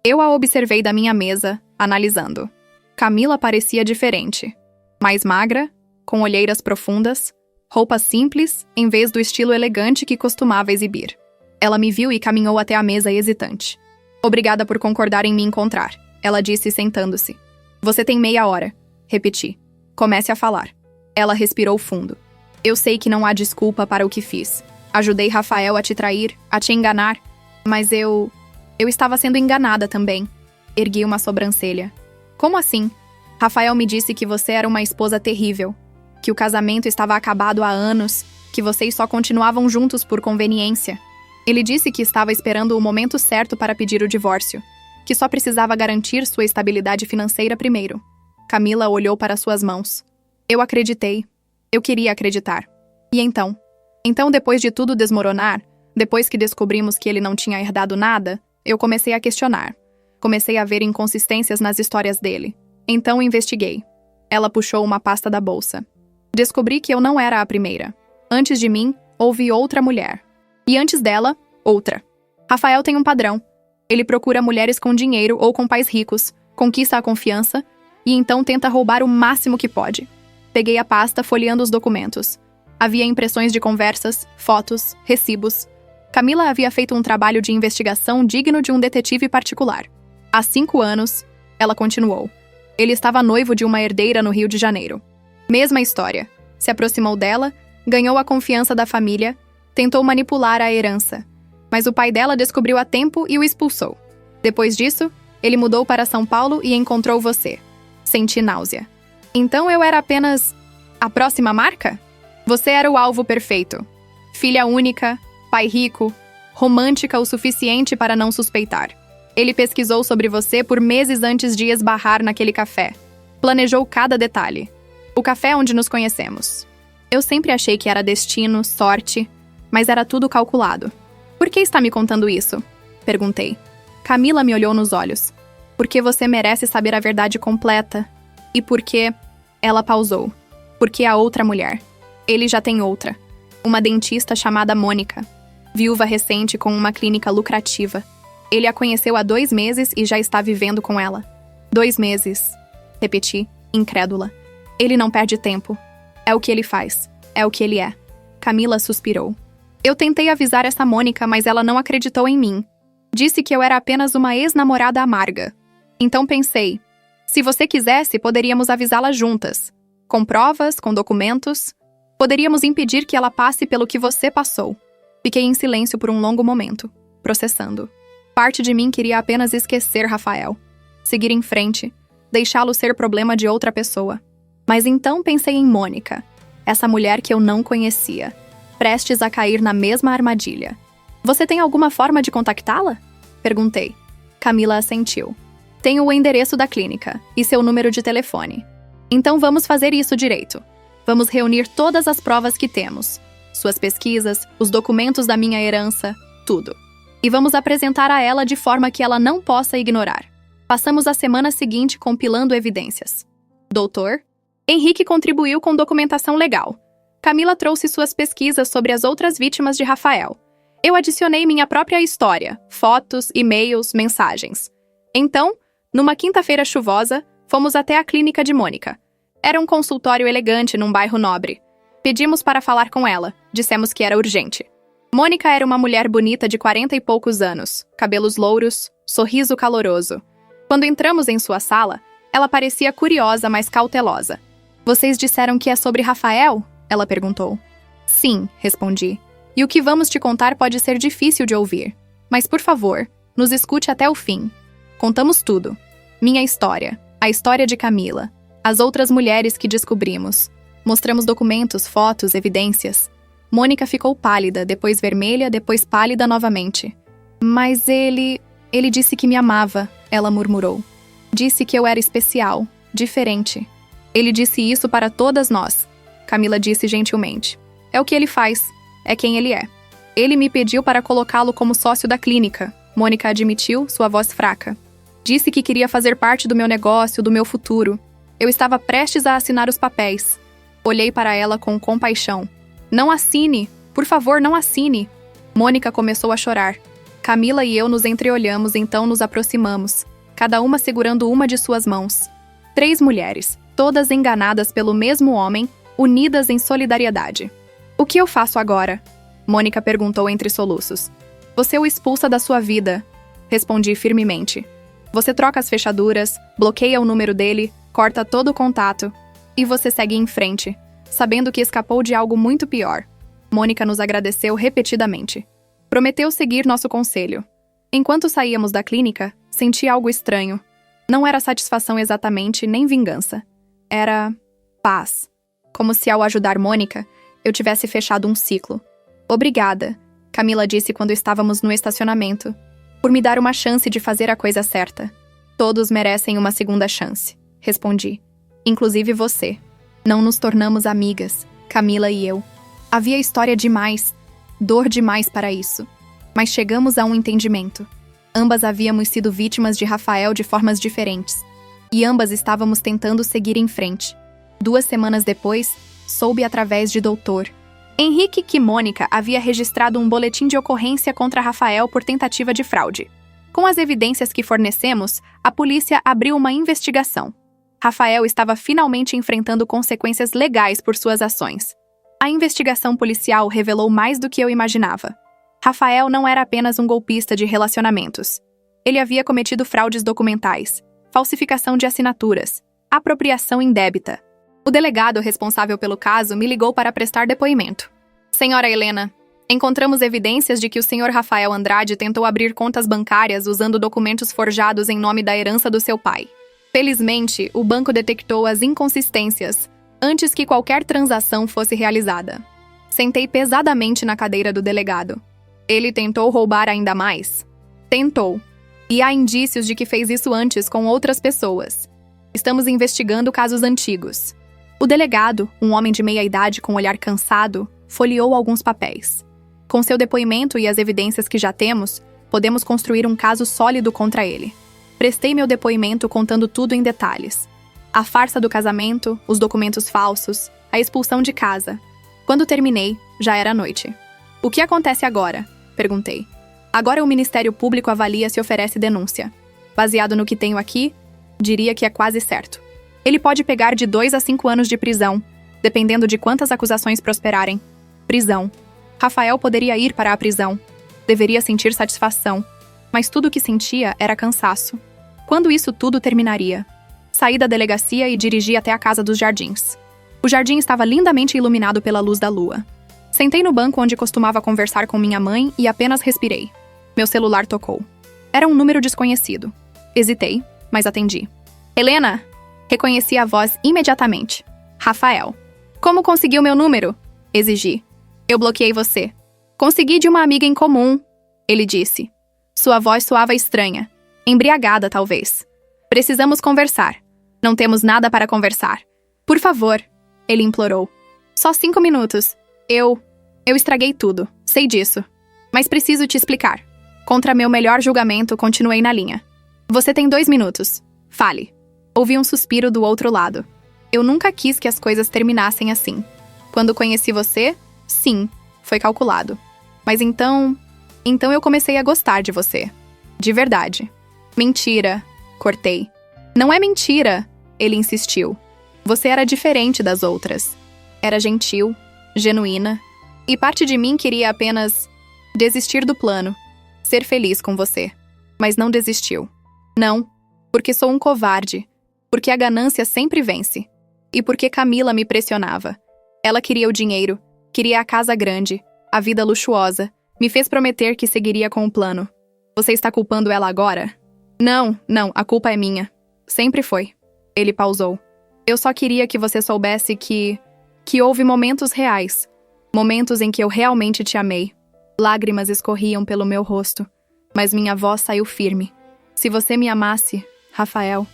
Eu a observei da minha mesa, analisando. Camila parecia diferente. Mais magra, com olheiras profundas, Roupa simples, em vez do estilo elegante que costumava exibir. Ela me viu e caminhou até a mesa hesitante. Obrigada por concordar em me encontrar, ela disse sentando-se. Você tem meia hora, repeti. Comece a falar. Ela respirou fundo. Eu sei que não há desculpa para o que fiz. Ajudei Rafael a te trair, a te enganar, mas eu estava sendo enganada também. Ergui uma sobrancelha. Como assim? Rafael me disse que você era uma esposa terrível, que o casamento estava acabado há anos, que vocês só continuavam juntos por conveniência. Ele disse que estava esperando o momento certo para pedir o divórcio, que só precisava garantir sua estabilidade financeira primeiro. Camila olhou para suas mãos. Eu acreditei. Eu queria acreditar. E então? Então, depois de tudo desmoronar, depois que descobrimos que ele não tinha herdado nada, eu comecei a questionar. Comecei a ver inconsistências nas histórias dele. Então investiguei. Ela puxou uma pasta da bolsa. Descobri que eu não era a primeira. Antes de mim, houve outra mulher. E antes dela, outra. Rafael tem um padrão. Ele procura mulheres com dinheiro ou com pais ricos, conquista a confiança e então tenta roubar o máximo que pode. Peguei a pasta folheando os documentos. Havia impressões de conversas, fotos, recibos. Camila havia feito um trabalho de investigação digno de um detetive particular. Há 5 anos, ela continuou. Ele estava noivo de uma herdeira no Rio de Janeiro. Mesma história. Se aproximou dela, ganhou a confiança da família, tentou manipular a herança. Mas o pai dela descobriu a tempo e o expulsou. Depois disso, ele mudou para São Paulo e encontrou você. Senti náusea. Então eu era apenas a próxima marca? Você era o alvo perfeito. Filha única, pai rico, romântica o suficiente para não suspeitar. Ele pesquisou sobre você por meses antes de esbarrar naquele café. Planejou cada detalhe. O café onde nos conhecemos. Eu sempre achei que era destino, sorte, mas era tudo calculado. Por que está me contando isso? Perguntei. Camila me olhou nos olhos. Porque você merece saber a verdade completa. E porque... Ela pausou. Porque a outra mulher. Ele já tem outra. Uma dentista chamada Mônica. Viúva recente com uma clínica lucrativa. Ele a conheceu há 2 meses e já está vivendo com ela. 2 meses. Repeti, incrédula. Ele não perde tempo. É o que ele faz. É o que ele é. Camila suspirou. Eu tentei avisar essa Mônica, mas ela não acreditou em mim. Disse que eu era apenas uma ex-namorada amarga. Então pensei, se você quisesse, poderíamos avisá-la juntas. Com provas, com documentos. Poderíamos impedir que ela passe pelo que você passou. Fiquei em silêncio por um longo momento, processando. Parte de mim queria apenas esquecer Rafael. Seguir em frente, deixá-lo ser problema de outra pessoa. Mas então pensei em Mônica, essa mulher que eu não conhecia, prestes a cair na mesma armadilha. Você tem alguma forma de contactá-la? Perguntei. Camila assentiu. Tenho o endereço da clínica e seu número de telefone. Então vamos fazer isso direito. Vamos reunir todas as provas que temos. Suas pesquisas, os documentos da minha herança, tudo. E vamos apresentar a ela de forma que ela não possa ignorar. Passamos a semana seguinte compilando evidências. Doutor, Henrique contribuiu com documentação legal. Camila trouxe suas pesquisas sobre as outras vítimas de Rafael. Eu adicionei minha própria história, fotos, e-mails, mensagens. Então, numa quinta-feira chuvosa, fomos até a clínica de Mônica. Era um consultório elegante num bairro nobre. Pedimos para falar com ela, dissemos que era urgente. Mônica era uma mulher bonita de 40 e poucos anos, cabelos louros, sorriso caloroso. Quando entramos em sua sala, ela parecia curiosa, mas cautelosa. Vocês disseram que é sobre Rafael? Ela perguntou. Sim, respondi. E o que vamos te contar pode ser difícil de ouvir. Mas, por favor, nos escute até o fim. Contamos tudo. Minha história, a história de Camila, as outras mulheres que descobrimos. Mostramos documentos, fotos, evidências. Mônica ficou pálida, depois vermelha, depois pálida novamente. Mas ele disse que me amava, ela murmurou. Disse que eu era especial, diferente. Ele disse isso para todas nós, Camila disse gentilmente. É o que ele faz, é quem ele é. Ele me pediu para colocá-lo como sócio da clínica, Mônica admitiu, sua voz fraca. Disse que queria fazer parte do meu negócio, do meu futuro. Eu estava prestes a assinar os papéis. Olhei para ela com compaixão. Não assine! Por favor, não assine! Mônica começou a chorar. Camila e eu nos entreolhamos, então nos aproximamos, cada uma segurando uma de suas mãos. 3 mulheres, todas enganadas pelo mesmo homem, unidas em solidariedade. O que eu faço agora? Mônica perguntou entre soluços. Você o expulsa da sua vida, respondi firmemente. Você troca as fechaduras, bloqueia o número dele, corta todo o contato. E você segue em frente, sabendo que escapou de algo muito pior. Mônica nos agradeceu repetidamente. Prometeu seguir nosso conselho. Enquanto saíamos da clínica, senti algo estranho. Não era satisfação exatamente, nem vingança. Era paz. Como se ao ajudar Mônica, eu tivesse fechado um ciclo. Obrigada, Camila disse quando estávamos no estacionamento, por me dar uma chance de fazer a coisa certa. Todos merecem uma segunda chance, respondi. Inclusive você. Não nos tornamos amigas, Camila e eu. Havia história demais, dor demais para isso. Mas chegamos a um entendimento. Ambas havíamos sido vítimas de Rafael de formas diferentes. E ambas estávamos tentando seguir em frente. 2 semanas depois, soube através de doutor Henrique que Mônica havia registrado um boletim de ocorrência contra Rafael por tentativa de fraude. Com as evidências que fornecemos, a polícia abriu uma investigação. Rafael estava finalmente enfrentando consequências legais por suas ações. A investigação policial revelou mais do que eu imaginava. Rafael não era apenas um golpista de relacionamentos. Ele havia cometido fraudes documentais, falsificação de assinaturas, apropriação indébita. O delegado responsável pelo caso me ligou para prestar depoimento. Senhora Helena, encontramos evidências de que o senhor Rafael Andrade tentou abrir contas bancárias usando documentos forjados em nome da herança do seu pai. Felizmente, o banco detectou as inconsistências antes que qualquer transação fosse realizada. Sentei pesadamente na cadeira do delegado. Ele tentou roubar ainda mais? Tentou. E há indícios de que fez isso antes com outras pessoas. Estamos investigando casos antigos. O delegado, um homem de meia-idade com um olhar cansado, folheou alguns papéis. Com seu depoimento e as evidências que já temos, podemos construir um caso sólido contra ele. Prestei meu depoimento contando tudo em detalhes. A farsa do casamento, os documentos falsos, a expulsão de casa. Quando terminei, já era noite. O que acontece agora? Perguntei. Agora o Ministério Público avalia se oferece denúncia. Baseado no que tenho aqui, diria que é quase certo. Ele pode pegar de 2 a 5 anos de prisão, dependendo de quantas acusações prosperarem. Prisão. Rafael poderia ir para a prisão. Deveria sentir satisfação. Mas tudo o que sentia era cansaço. Quando isso tudo terminaria? Saí da delegacia e dirigi até a casa dos jardins. O jardim estava lindamente iluminado pela luz da lua. Sentei no banco onde costumava conversar com minha mãe e apenas respirei. Meu celular tocou. Era um número desconhecido. Hesitei, mas atendi. Helena! Reconheci a voz imediatamente. Rafael. Como conseguiu meu número? Exigi. Eu bloqueei você. Consegui de uma amiga em comum, ele disse. Sua voz soava estranha. Embriagada, talvez. Precisamos conversar. Não temos nada para conversar. Por favor, ele implorou. Só 5 minutos. Eu estraguei tudo. Sei disso. Mas preciso te explicar. Contra meu melhor julgamento, continuei na linha. Você tem 2 minutos. Fale. Ouvi um suspiro do outro lado. Eu nunca quis que as coisas terminassem assim. Quando conheci você, sim, foi calculado. Mas então eu comecei a gostar de você. De verdade. Mentira. Cortei. Não é mentira, ele insistiu. Você era diferente das outras. Era gentil, genuína, e parte de mim queria apenas desistir do plano, ser feliz com você. Mas não desistiu. Não, porque sou um covarde, porque a ganância sempre vence, e porque Camila me pressionava. Ela queria o dinheiro, queria a casa grande, a vida luxuosa, me fez prometer que seguiria com o plano. Você está culpando ela agora? Não, a culpa é minha. Sempre foi. Ele pausou. Eu só queria que você soubesse que houve momentos reais. Momentos em que eu realmente te amei. Lágrimas escorriam pelo meu rosto, mas minha voz saiu firme. Se você me amasse, Rafael,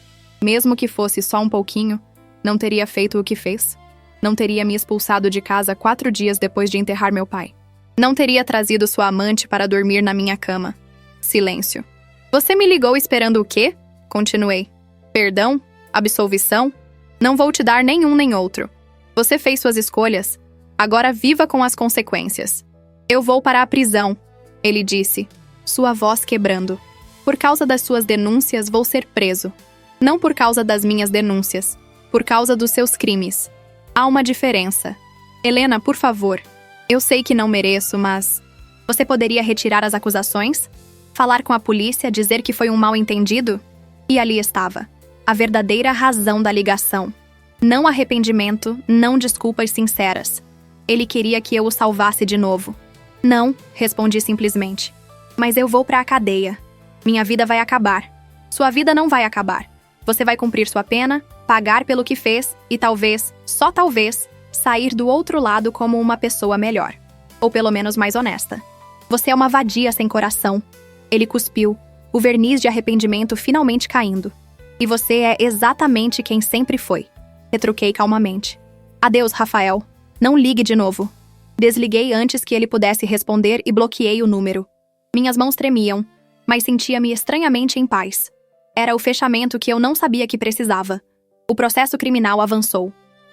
mesmo que fosse só um pouquinho, não teria feito o que fez? Não teria me expulsado de casa 4 dias depois de enterrar meu pai? Não teria trazido sua amante para dormir na minha cama? Silêncio. Você me ligou esperando o quê? Continuei. Perdão? Absolvição? Não vou te dar nenhum nem outro. Você fez suas escolhas. Agora viva com as consequências. Eu vou para a prisão, ele disse, sua voz quebrando. Por causa das suas denúncias, vou ser preso. Não por causa das minhas denúncias. Por causa dos seus crimes. Há uma diferença. Helena, por favor. Eu sei que não mereço, mas... Você poderia retirar as acusações? Falar com a polícia, dizer que foi um mal-entendido? E ali estava. A verdadeira razão da ligação. Não arrependimento, não desculpas sinceras. Ele queria que eu o salvasse de novo. Não, respondi simplesmente. Mas eu vou para a cadeia. Minha vida vai acabar. Sua vida não vai acabar. Você vai cumprir sua pena, pagar pelo que fez e talvez, só talvez, sair do outro lado como uma pessoa melhor. Ou pelo menos mais honesta. Você é uma vadia sem coração. Ele cuspiu, o verniz de arrependimento finalmente caindo. E você é exatamente quem sempre foi. Retruquei calmamente. Adeus, Rafael. Não ligue de novo. Desliguei antes que ele pudesse responder e bloqueei o número. Minhas mãos tremiam, mas sentia-me estranhamente em paz. Era o fechamento que eu não sabia que precisava. O processo criminal avançou.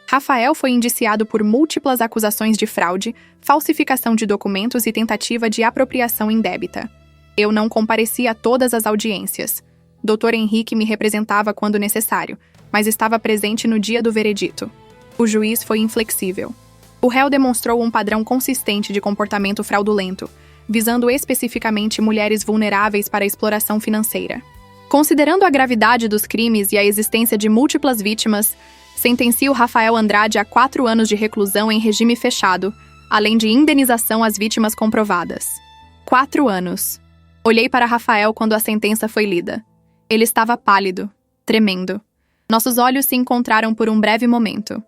Rafael foi indiciado por múltiplas acusações de fraude, falsificação de documentos e tentativa de apropriação indébita. Eu não compareci a todas as audiências. Dr. Henrique me representava quando necessário, mas estava presente no dia do veredito. O juiz foi inflexível. O réu demonstrou um padrão consistente de comportamento fraudulento, visando especificamente mulheres vulneráveis para a exploração financeira. Considerando a gravidade dos crimes e a existência de múltiplas vítimas, sentencio Rafael Andrade a 4 anos de reclusão em regime fechado, além de indenização às vítimas comprovadas. 4 anos. Olhei para Rafael quando a sentença foi lida. Ele estava pálido, tremendo. Nossos olhos se encontraram por um breve momento.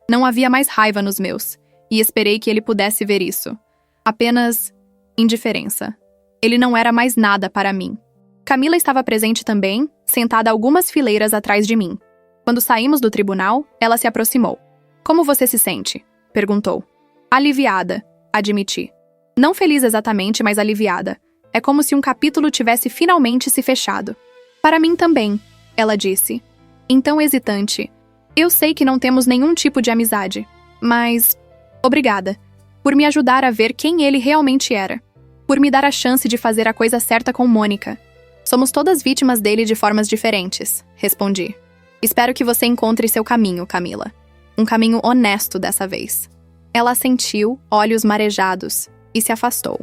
Não havia mais raiva nos meus, e esperei que ele pudesse ver isso. Apenas indiferença. Ele não era mais nada para mim. Camila estava presente também, sentada algumas fileiras atrás de mim. Quando saímos do tribunal, ela se aproximou. Como você se sente? Perguntou. Aliviada, admiti. Não feliz exatamente, mas aliviada. É como se um capítulo tivesse finalmente se fechado. Para mim também, ela disse. Então hesitante. Eu sei que não temos nenhum tipo de amizade, mas... Obrigada. Por me ajudar a ver quem ele realmente era. Por me dar a chance de fazer a coisa certa com Mônica. Somos todas vítimas dele de formas diferentes, respondi. Espero que você encontre seu caminho, Camila. Um caminho honesto dessa vez. Ela assentiu, olhos marejados, e se afastou.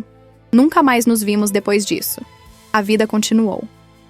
Nunca mais nos vimos depois disso. A vida continuou.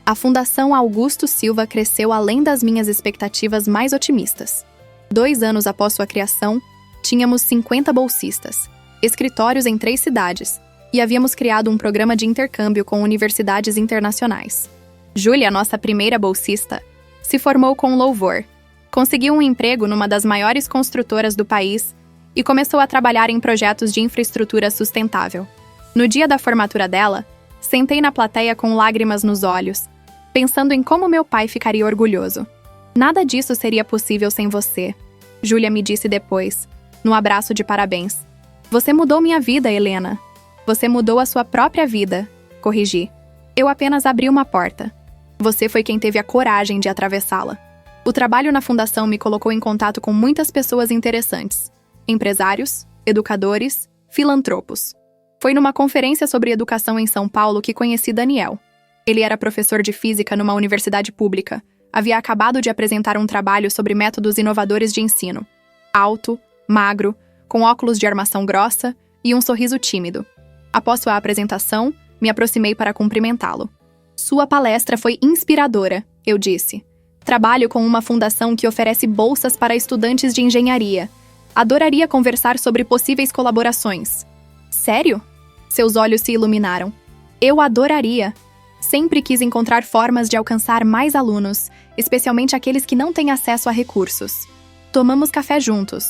A Fundação Augusto Silva cresceu além das minhas expectativas mais otimistas. 2 anos após sua criação, tínhamos 50 bolsistas, escritórios em 3 cidades, e havíamos criado um programa de intercâmbio com universidades internacionais. Júlia, nossa primeira bolsista, se formou com louvor, conseguiu um emprego numa das maiores construtoras do país e começou a trabalhar em projetos de infraestrutura sustentável. No dia da formatura dela, sentei na plateia com lágrimas nos olhos, pensando em como meu pai ficaria orgulhoso. Nada disso seria possível sem você, Júlia me disse depois, no abraço de parabéns. Você mudou minha vida, Helena. Você mudou a sua própria vida, corrigi. Eu apenas abri uma porta. Você foi quem teve a coragem de atravessá-la. O trabalho na fundação me colocou em contato com muitas pessoas interessantes. Empresários, educadores, filantropos. Foi numa conferência sobre educação em São Paulo que conheci Daniel. Ele era professor de física numa universidade pública. Havia acabado de apresentar um trabalho sobre métodos inovadores de ensino. Alto, magro, com óculos de armação grossa e um sorriso tímido. Após sua apresentação, me aproximei para cumprimentá-lo. Sua palestra foi inspiradora, eu disse. Trabalho com uma fundação que oferece bolsas para estudantes de engenharia. Adoraria conversar sobre possíveis colaborações. Sério? Seus olhos se iluminaram. Eu adoraria. Sempre quis encontrar formas de alcançar mais alunos, especialmente aqueles que não têm acesso a recursos. Tomamos café juntos.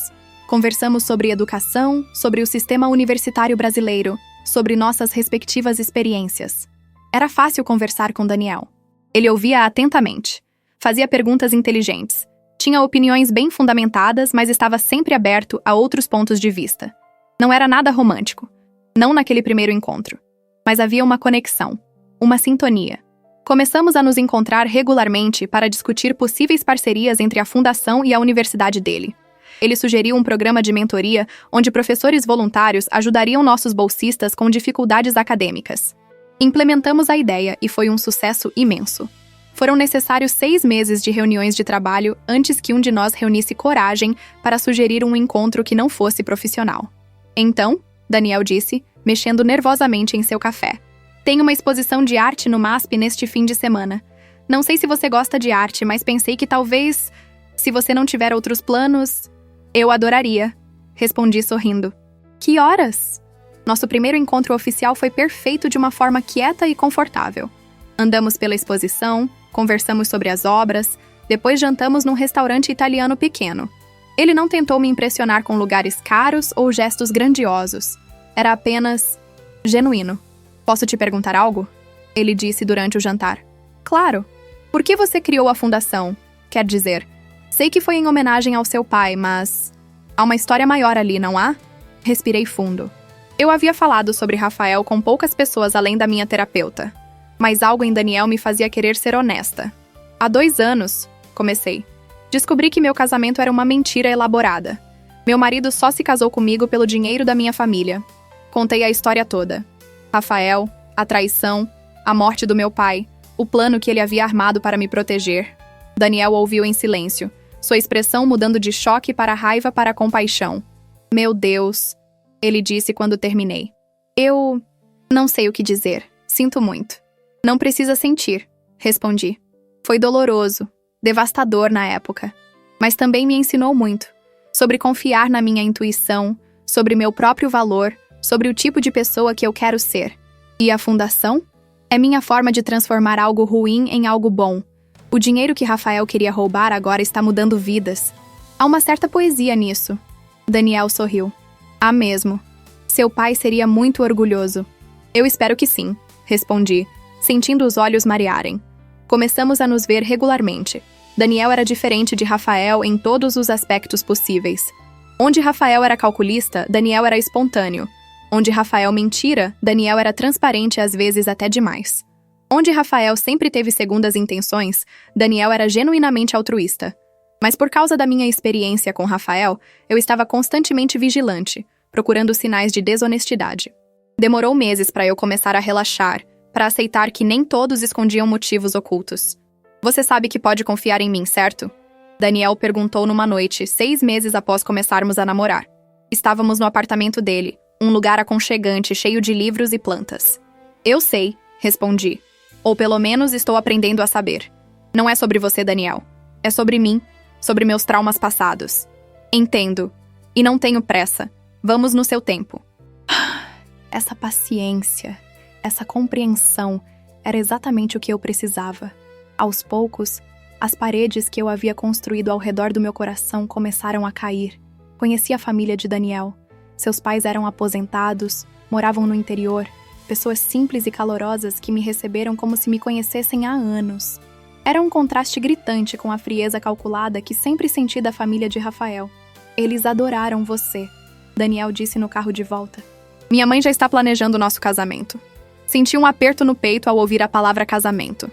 Conversamos sobre educação, sobre o sistema universitário brasileiro, sobre nossas respectivas experiências. Era fácil conversar com Daniel. Ele ouvia atentamente. Fazia perguntas inteligentes. Tinha opiniões bem fundamentadas, mas estava sempre aberto a outros pontos de vista. Não era nada romântico. Não naquele primeiro encontro. Mas havia uma conexão. Uma sintonia. Começamos a nos encontrar regularmente para discutir possíveis parcerias entre a fundação e a universidade dele. Ele sugeriu um programa de mentoria onde professores voluntários ajudariam nossos bolsistas com dificuldades acadêmicas. Implementamos a ideia e foi um sucesso imenso. Foram necessários 6 meses de reuniões de trabalho antes que um de nós reunisse coragem para sugerir um encontro que não fosse profissional. Então, Daniel disse, mexendo nervosamente em seu café. Tenho uma exposição de arte no MASP neste fim de semana. Não sei se você gosta de arte, mas pensei que talvez, se você não tiver outros planos, eu adoraria, respondi sorrindo. Que horas? Nosso primeiro encontro oficial foi perfeito de uma forma quieta e confortável. Andamos pela exposição, conversamos sobre as obras, depois jantamos num restaurante italiano pequeno. Ele não tentou me impressionar com lugares caros ou gestos grandiosos. Era apenas genuíno. Posso te perguntar algo? Ele disse durante o jantar. Claro. Por que você criou a fundação? Quer dizer, sei que foi em homenagem ao seu pai, mas há uma história maior ali, não há? Respirei fundo. Eu havia falado sobre Rafael com poucas pessoas além da minha terapeuta. Mas algo em Daniel me fazia querer ser honesta. Há 2 anos, comecei. Descobri que meu casamento era uma mentira elaborada. Meu marido só se casou comigo pelo dinheiro da minha família. Contei a história toda. Rafael, a traição, a morte do meu pai, o plano que ele havia armado para me proteger. Daniel ouviu em silêncio, sua expressão mudando de choque para raiva para compaixão. Meu Deus, ele disse quando terminei. Eu não sei o que dizer. Sinto muito. Não precisa sentir, respondi. Foi doloroso, devastador na época, mas também me ensinou muito. Sobre confiar na minha intuição, sobre meu próprio valor, sobre o tipo de pessoa que eu quero ser. E a fundação? É minha forma de transformar algo ruim em algo bom. O dinheiro que Rafael queria roubar agora está mudando vidas. Há uma certa poesia nisso. Daniel sorriu. Há mesmo. Seu pai seria muito orgulhoso. Eu espero que sim, respondi, sentindo os olhos marearem. Começamos a nos ver regularmente. Daniel era diferente de Rafael em todos os aspectos possíveis. Onde Rafael era calculista, Daniel era espontâneo. Onde Rafael mentira, Daniel era transparente às vezes até demais. Onde Rafael sempre teve segundas intenções, Daniel era genuinamente altruísta. Mas por causa da minha experiência com Rafael, eu estava constantemente vigilante, procurando sinais de desonestidade. Demorou meses para eu começar a relaxar, para aceitar que nem todos escondiam motivos ocultos. Você sabe que pode confiar em mim, certo? Daniel perguntou numa noite, 6 meses após começarmos a namorar. Estávamos no apartamento dele, um lugar aconchegante, cheio de livros e plantas. Eu sei, respondi. Ou pelo menos estou aprendendo a saber. Não é sobre você, Daniel. É sobre mim, sobre meus traumas passados. Entendo. E não tenho pressa. Vamos no seu tempo. Essa paciência, essa compreensão, era exatamente o que eu precisava. Aos poucos, as paredes que eu havia construído ao redor do meu coração começaram a cair. Conheci a família de Daniel. Seus pais eram aposentados, moravam no interior, pessoas simples e calorosas que me receberam como se me conhecessem há anos. Era um contraste gritante com a frieza calculada que sempre senti da família de Rafael. Eles adoraram você, Daniel disse no carro de volta. Minha mãe já está planejando o nosso casamento. Senti um aperto no peito ao ouvir a palavra casamento.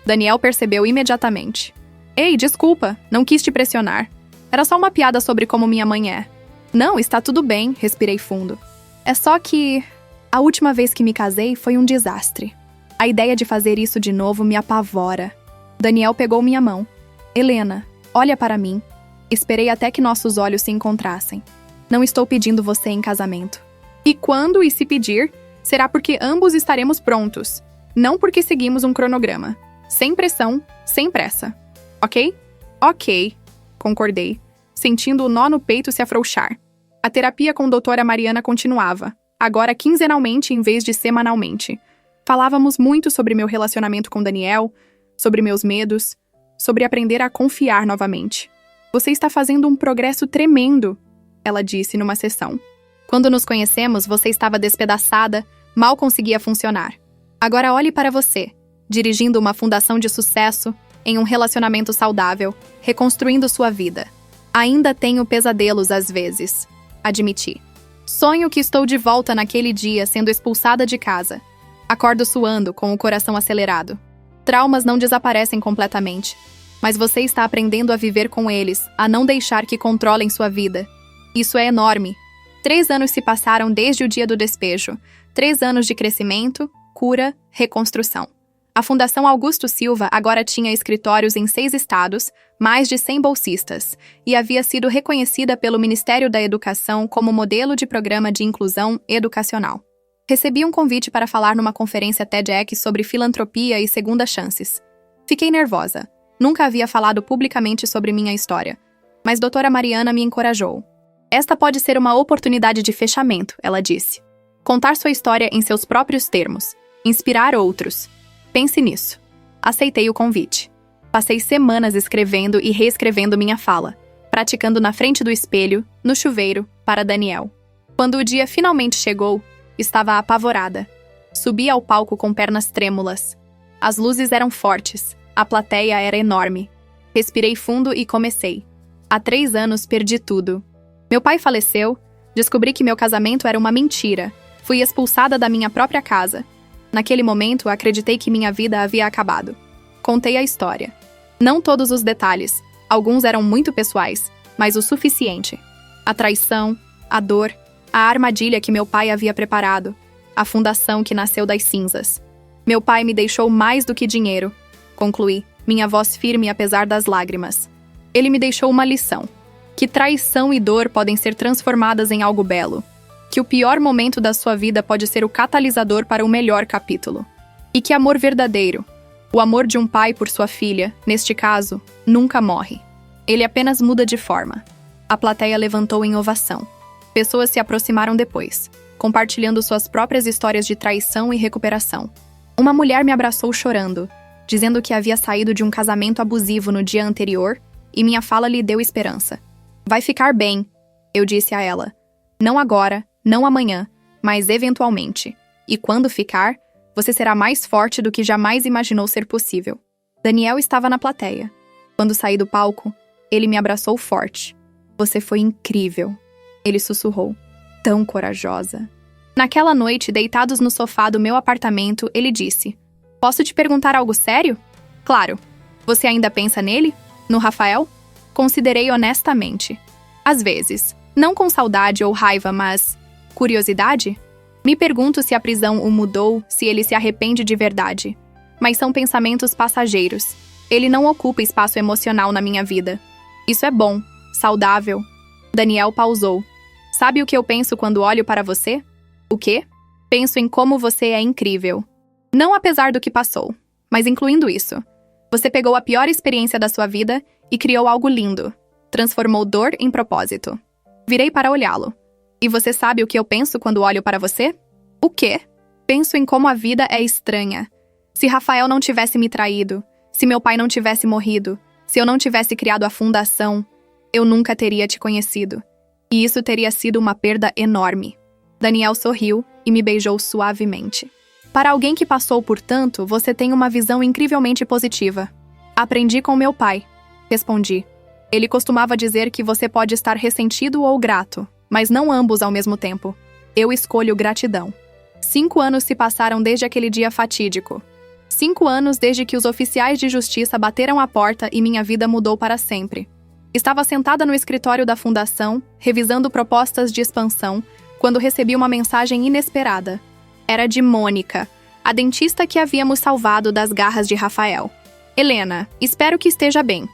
Daniel percebeu imediatamente. Ei, desculpa, não quis te pressionar. Era só uma piada sobre como minha mãe é. Não, está tudo bem, respirei fundo. É só que a última vez que me casei foi um desastre. A ideia de fazer isso de novo me apavora. Daniel pegou minha mão. Helena, olha para mim. Esperei até que nossos olhos se encontrassem. Não estou pedindo você em casamento. E quando e se pedir, será porque ambos estaremos prontos, não porque seguimos um cronograma. Sem pressão, sem pressa. Ok? Ok, concordei, sentindo o nó no peito se afrouxar. A terapia com a doutora Mariana continuava, agora quinzenalmente em vez de semanalmente. Falávamos muito sobre meu relacionamento com Daniel, sobre meus medos, sobre aprender a confiar novamente. Você está fazendo um progresso tremendo, ela disse numa sessão. Quando nos conhecemos, você estava despedaçada, mal conseguia funcionar. Agora olhe para você, dirigindo uma fundação de sucesso, em um relacionamento saudável, reconstruindo sua vida. Ainda tenho pesadelos às vezes, admiti. Sonho que estou de volta naquele dia sendo expulsada de casa. Acordo suando, com o coração acelerado. Traumas não desaparecem completamente, mas você está aprendendo a viver com eles, a não deixar que controlem sua vida. Isso é enorme. 3 anos se passaram desde o dia do despejo. 3 anos de crescimento, cura, reconstrução. A Fundação Augusto Silva agora tinha escritórios em 6 estados, mais de 100 bolsistas, e havia sido reconhecida pelo Ministério da Educação como modelo de programa de inclusão educacional. Recebi um convite para falar numa conferência TEDx sobre filantropia e segundas chances. Fiquei nervosa. Nunca havia falado publicamente sobre minha história, mas doutora Mariana me encorajou. Esta pode ser uma oportunidade de fechamento, ela disse. Contar sua história em seus próprios termos. Inspirar outros. Pense nisso. Aceitei o convite. Passei semanas escrevendo e reescrevendo minha fala, praticando na frente do espelho, no chuveiro, para Daniel. Quando o dia finalmente chegou, estava apavorada. Subi ao palco com pernas trêmulas. As luzes eram fortes, a plateia era enorme. Respirei fundo e comecei. Há 3 anos perdi tudo. Meu pai faleceu, descobri que meu casamento era uma mentira. Fui expulsada da minha própria casa. Naquele momento, acreditei que minha vida havia acabado. Contei a história. Não todos os detalhes, alguns eram muito pessoais, mas o suficiente. A traição, a dor, a armadilha que meu pai havia preparado, a fundação que nasceu das cinzas. Meu pai me deixou mais do que dinheiro, concluí, minha voz firme apesar das lágrimas. Ele me deixou uma lição. Que traição e dor podem ser transformadas em algo belo. Que o pior momento da sua vida pode ser o catalisador para o melhor capítulo. E que amor verdadeiro, o amor de um pai por sua filha, neste caso, nunca morre. Ele apenas muda de forma. A plateia levantou em ovação. Pessoas se aproximaram depois, compartilhando suas próprias histórias de traição e recuperação. Uma mulher me abraçou chorando, dizendo que havia saído de um casamento abusivo no dia anterior, e minha fala lhe deu esperança. Vai ficar bem, eu disse a ela. Não agora, não amanhã, mas eventualmente. E quando ficar, você será mais forte do que jamais imaginou ser possível. Daniel estava na plateia. Quando saí do palco, ele me abraçou forte. Você foi incrível. Ele sussurrou. Tão corajosa. Naquela noite, deitados no sofá do meu apartamento, ele disse: Posso te perguntar algo sério? Claro. Você ainda pensa nele? No Rafael? Considerei honestamente. Às vezes. Não com saudade ou raiva, mas curiosidade? Me pergunto se a prisão o mudou, se ele se arrepende de verdade. Mas são pensamentos passageiros. Ele não ocupa espaço emocional na minha vida. Isso é bom, saudável. Daniel pausou. Sabe o que eu penso quando olho para você? O quê? Penso em como você é incrível. Não apesar do que passou, mas incluindo isso. Você pegou a pior experiência da sua vida e criou algo lindo. Transformou dor em propósito. Virei para olhá-lo. E você sabe o que eu penso quando olho para você? O quê? Penso em como a vida é estranha. Se Rafael não tivesse me traído, se meu pai não tivesse morrido, se eu não tivesse criado a fundação, eu nunca teria te conhecido. E isso teria sido uma perda enorme. Daniel sorriu e me beijou suavemente. Para alguém que passou por tanto, você tem uma visão incrivelmente positiva. Aprendi com meu pai. Respondi. Ele costumava dizer que você pode estar ressentido ou grato, mas não ambos ao mesmo tempo. Eu escolho gratidão. 5 anos se passaram desde aquele dia fatídico. 5 anos desde que os oficiais de justiça bateram a porta e minha vida mudou para sempre. Estava sentada no escritório da fundação, revisando propostas de expansão, quando recebi uma mensagem inesperada. Era de Mônica, a dentista que havíamos salvado das garras de Rafael. Helena, espero que esteja bem.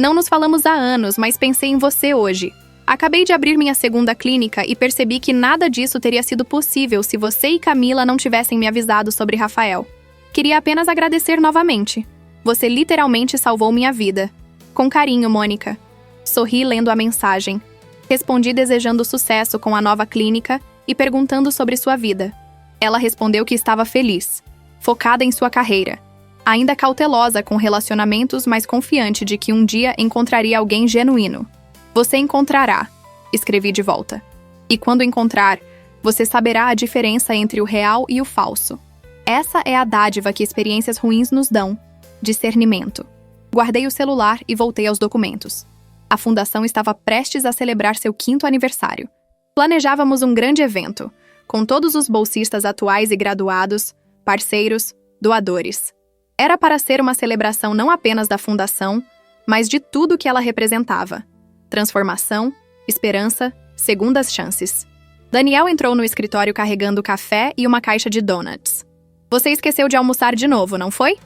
Não nos falamos há anos, mas pensei em você hoje. Acabei de abrir minha segunda clínica e percebi que nada disso teria sido possível se você e Camila não tivessem me avisado sobre Rafael. Queria apenas agradecer novamente. Você literalmente salvou minha vida. Com carinho, Mônica. Sorri lendo a mensagem. Respondi desejando sucesso com a nova clínica e perguntando sobre sua vida. Ela respondeu que estava feliz, focada em sua carreira. Ainda cautelosa com relacionamentos, mas confiante de que um dia encontraria alguém genuíno. Você encontrará, escrevi de volta. E quando encontrar, você saberá a diferença entre o real e o falso. Essa é a dádiva que experiências ruins nos dão, discernimento. Guardei o celular e voltei aos documentos. A fundação estava prestes a celebrar seu 5º aniversário. Planejávamos um grande evento, com todos os bolsistas atuais e graduados, parceiros, doadores. Era para ser uma celebração não apenas da fundação, mas de tudo que ela representava. Transformação, esperança, segundas chances. Daniel entrou no escritório carregando café e uma caixa de donuts. Você esqueceu de almoçar de novo, não foi?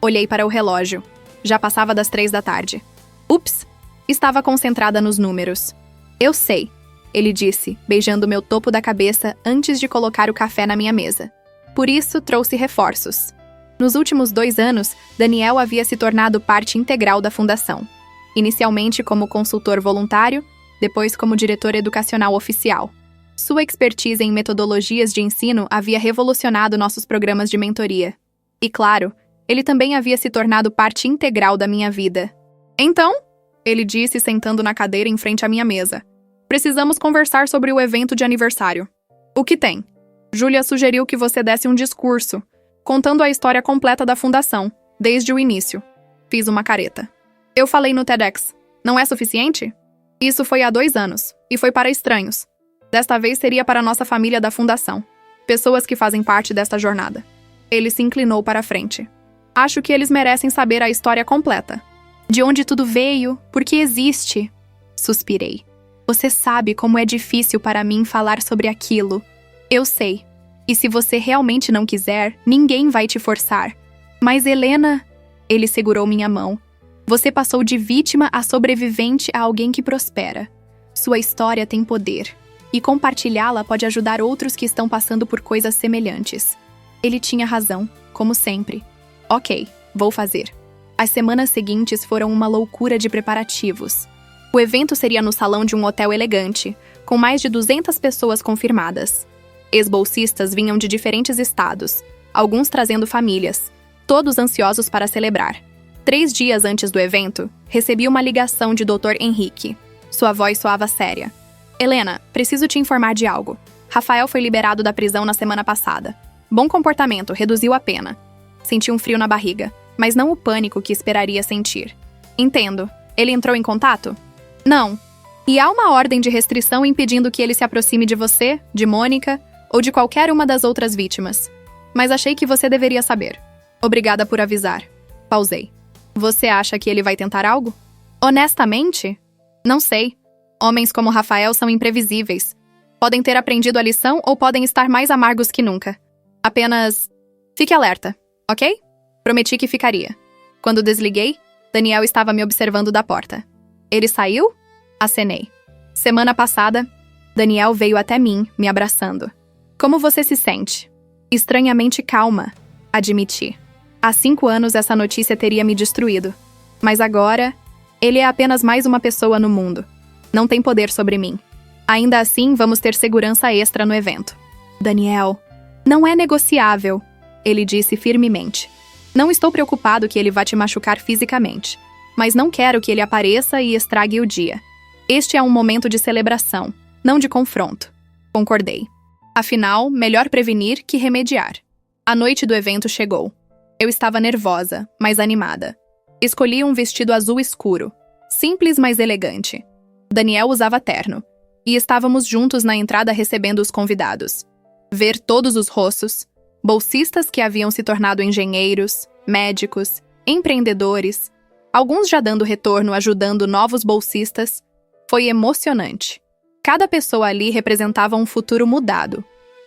Olhei para o relógio. Já passava das 3 da tarde. Ups! Estava concentrada nos números. Eu sei, ele disse, beijando meu topo da cabeça antes de colocar o café na minha mesa. Por isso, trouxe reforços. Nos últimos 2 anos, Daniel havia se tornado parte integral da fundação. Inicialmente como consultor voluntário, depois como diretor educacional oficial. Sua expertise em metodologias de ensino havia revolucionado nossos programas de mentoria. E claro, ele também havia se tornado parte integral da minha vida. Então, ele disse sentando na cadeira em frente à minha mesa. Precisamos conversar sobre o evento de aniversário. O que tem? Júlia sugeriu que você desse um discurso, contando a história completa da fundação, desde o início. Fiz uma careta. Eu falei no TEDx. Não é suficiente? Isso foi há 2 anos, e foi para estranhos. Desta vez seria para nossa família da fundação. Pessoas que fazem parte desta jornada. Ele se inclinou para a frente. Acho que eles merecem saber a história completa. De onde tudo veio, por que existe. Suspirei. Você sabe como é difícil para mim falar sobre aquilo. Eu sei. E se você realmente não quiser, ninguém vai te forçar. Mas Helena... Ele segurou minha mão. Você passou de vítima a sobrevivente a alguém que prospera. Sua história tem poder. E compartilhá-la pode ajudar outros que estão passando por coisas semelhantes. Ele tinha razão, como sempre. Ok, vou fazer. As semanas seguintes foram uma loucura de preparativos. O evento seria no salão de um hotel elegante, com mais de 200 pessoas confirmadas. Ex-bolsistas vinham de diferentes estados, alguns trazendo famílias, todos ansiosos para celebrar. 3 dias antes do evento, recebi uma ligação de Dr. Henrique. Sua voz soava séria. Helena, preciso te informar de algo. Rafael foi liberado da prisão na semana passada. Bom comportamento, reduziu a pena. Senti um frio na barriga, mas não o pânico que esperaria sentir. Entendo. Ele entrou em contato? Não. E há uma ordem de restrição impedindo que ele se aproxime de você, de Mônica, ou de qualquer uma das outras vítimas. Mas achei que você deveria saber. Obrigada por avisar. Pausei. Você acha que ele vai tentar algo? Honestamente? Não sei. Homens como Rafael são imprevisíveis. Podem ter aprendido a lição ou podem estar mais amargos que nunca. Apenas... fique alerta, ok? Prometi que ficaria. Quando desliguei, Daniel estava me observando da porta. Ele saiu? Acenei. Semana passada, Daniel veio até mim, me abraçando. Como você se sente? Estranhamente calma, admiti. Há 5 anos essa notícia teria me destruído. Mas agora, ele é apenas mais uma pessoa no mundo. Não tem poder sobre mim. Ainda assim, vamos ter segurança extra no evento. Daniel, não é negociável, ele disse firmemente. Não estou preocupado que ele vá te machucar fisicamente, mas não quero que ele apareça e estrague o dia. Este é um momento de celebração, não de confronto. Concordei. Afinal, melhor prevenir que remediar. A noite do evento chegou. Eu estava nervosa, mas animada. Escolhi um vestido azul escuro, simples mas elegante. Daniel usava terno, e estávamos juntos na entrada recebendo os convidados. Ver todos os rostos, bolsistas que haviam se tornado engenheiros, médicos, empreendedores, alguns já dando retorno ajudando novos bolsistas, foi emocionante. Cada pessoa ali representava um futuro mudado,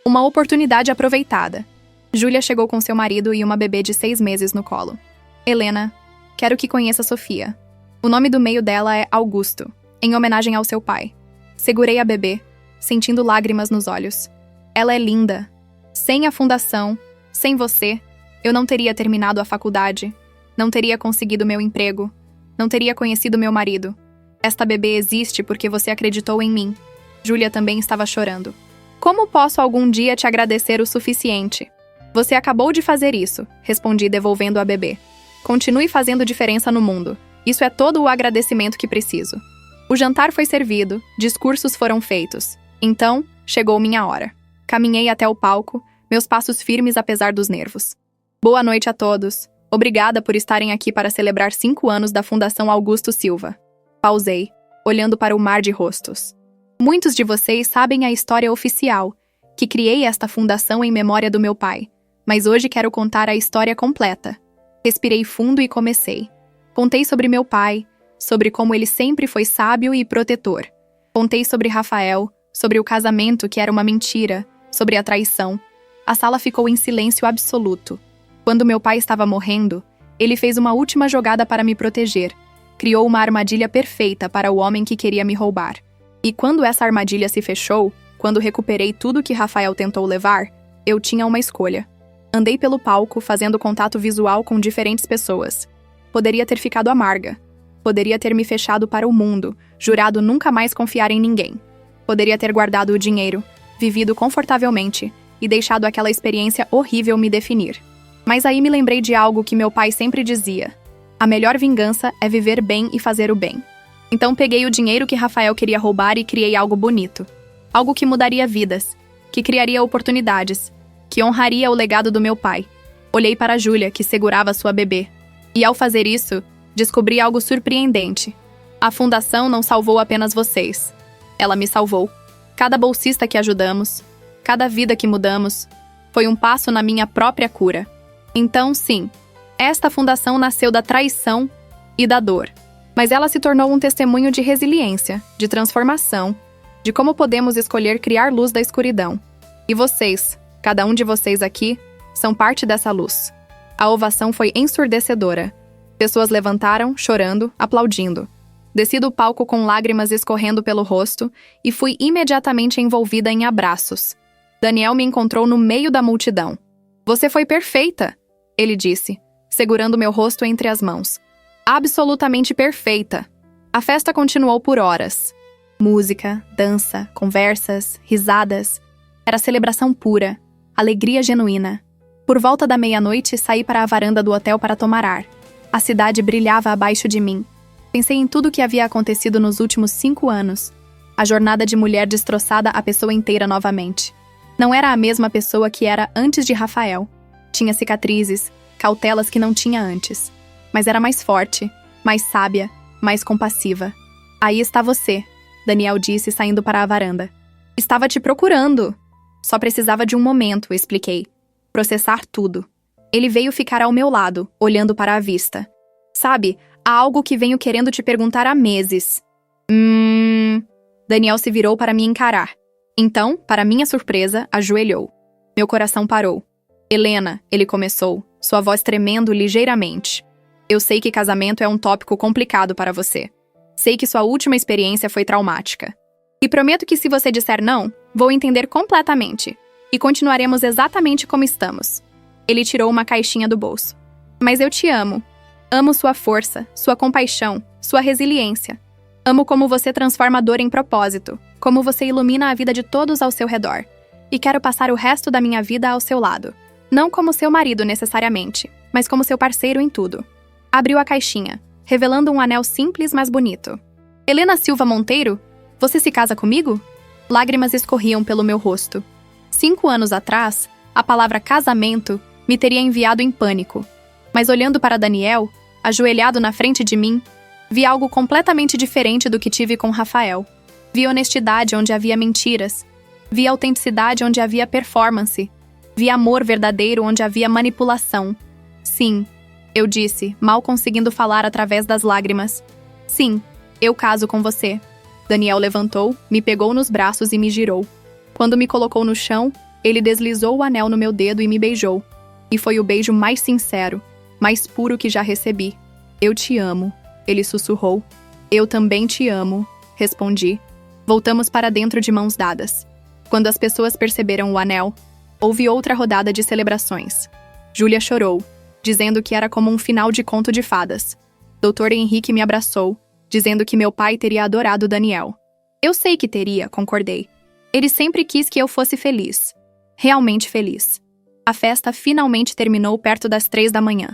uma oportunidade aproveitada. Júlia chegou com seu marido e uma bebê de 6 meses no colo. Helena, quero que conheça Sofia. O nome do meio dela é Augusto, em homenagem ao seu pai. Segurei a bebê, sentindo lágrimas nos olhos. Ela é linda. Sem a fundação, sem você, eu não teria terminado a faculdade, não teria conseguido meu emprego, não teria conhecido meu marido. Esta bebê existe porque você acreditou em mim. Júlia também estava chorando. Como posso algum dia te agradecer o suficiente? Você acabou de fazer isso, respondi devolvendo a bebê. Continue fazendo diferença no mundo. Isso é todo o agradecimento que preciso. O jantar foi servido, discursos foram feitos. Então, chegou minha hora. Caminhei até o palco, meus passos firmes apesar dos nervos. Boa noite a todos. Obrigada por estarem aqui para celebrar 5 anos da Fundação Augusto Silva. Pausei, olhando para o mar de rostos. Muitos de vocês sabem a história oficial, que criei esta fundação em memória do meu pai, mas hoje quero contar a história completa. Respirei fundo e comecei. Contei sobre meu pai, sobre como ele sempre foi sábio e protetor. Contei sobre Rafael, sobre o casamento que era uma mentira, sobre a traição. A sala ficou em silêncio absoluto. Quando meu pai estava morrendo, Ele fez uma última jogada para me proteger. Criou uma armadilha perfeita para o homem que queria me roubar. E quando essa armadilha se fechou, quando recuperei tudo que Rafael tentou levar, eu tinha uma escolha. Andei pelo palco, fazendo contato visual com diferentes pessoas. Poderia ter ficado amarga. Poderia ter me fechado para o mundo, jurado nunca mais confiar em ninguém. Poderia ter guardado o dinheiro, vivido confortavelmente e deixado aquela experiência horrível me definir. Mas aí me lembrei de algo que meu pai sempre dizia: a melhor vingança é viver bem e fazer o bem. Então peguei o dinheiro que Rafael queria roubar e criei algo bonito. Algo que mudaria vidas, que criaria oportunidades, que honraria o legado do meu pai. Olhei para Júlia, que segurava sua bebê. E ao fazer isso, descobri algo surpreendente. A fundação não salvou apenas vocês. Ela me salvou. Cada bolsista que ajudamos, cada vida que mudamos, foi um passo na minha própria cura. Então, sim, esta fundação nasceu da traição e da dor. Mas ela se tornou um testemunho de resiliência, de transformação, de como podemos escolher criar luz da escuridão. E vocês, cada um de vocês aqui, são parte dessa luz. A ovação foi ensurdecedora. Pessoas levantaram, chorando, aplaudindo. Desci do palco com lágrimas escorrendo pelo rosto e fui imediatamente envolvida em abraços. Daniel me encontrou no meio da multidão. "Você foi perfeita", ele disse, segurando meu rosto entre as mãos. "Absolutamente perfeita." A festa continuou por horas. Música, dança, conversas, risadas. Era celebração pura, alegria genuína. Por volta da meia-noite, saí para a varanda do hotel para tomar ar. A cidade brilhava abaixo de mim. Pensei em tudo o que havia acontecido nos últimos 5 anos. A jornada de mulher destroçada a pessoa inteira novamente. Não era a mesma pessoa que era antes de Rafael. Tinha cicatrizes, cautelas que não tinha antes. Mas era mais forte, mais sábia, mais compassiva. "Aí está você", Daniel disse, saindo para a varanda. "Estava te procurando." "Só precisava de um momento", expliquei. Processar tudo. Ele veio ficar ao meu lado, olhando para a vista. "Sabe, há algo que venho querendo te perguntar há meses." Daniel se virou para me encarar. Então, para minha surpresa, ajoelhou. Meu coração parou. "Helena", ele começou, sua voz tremendo ligeiramente. "Eu sei que casamento é um tópico complicado para você. Sei que sua última experiência foi traumática. E prometo que se você disser não, vou entender completamente. E continuaremos exatamente como estamos." Ele tirou uma caixinha do bolso. "Mas eu te amo. Amo sua força, sua compaixão, sua resiliência. Amo como você transforma a dor em propósito, como você ilumina a vida de todos ao seu redor. E quero passar o resto da minha vida ao seu lado. Não como seu marido necessariamente, mas como seu parceiro em tudo." Abriu a caixinha, revelando um anel simples, mas bonito. "Helena Silva Monteiro, você se casa comigo?" Lágrimas escorriam pelo meu rosto. 5 anos atrás, a palavra casamento me teria enviado em pânico. Mas olhando para Daniel, ajoelhado na frente de mim, vi algo completamente diferente do que tive com Rafael. Vi honestidade onde havia mentiras. Vi autenticidade onde havia performance. Vi amor verdadeiro onde havia manipulação. "Sim", eu disse, mal conseguindo falar através das lágrimas. "Sim, eu caso com você." Daniel levantou, me pegou nos braços e me girou. Quando me colocou no chão, ele deslizou o anel no meu dedo e me beijou. E foi o beijo mais sincero, mais puro que já recebi. "Eu te amo", ele sussurrou. "Eu também te amo", respondi. Voltamos para dentro de mãos dadas. Quando as pessoas perceberam o anel, houve outra rodada de celebrações. Júlia chorou, dizendo que era como um final de conto de fadas. Dr. Henrique me abraçou, dizendo que meu pai teria adorado Daniel. "Eu sei que teria", concordei. "Ele sempre quis que eu fosse feliz. Realmente feliz." A festa finalmente terminou perto das 3 da manhã.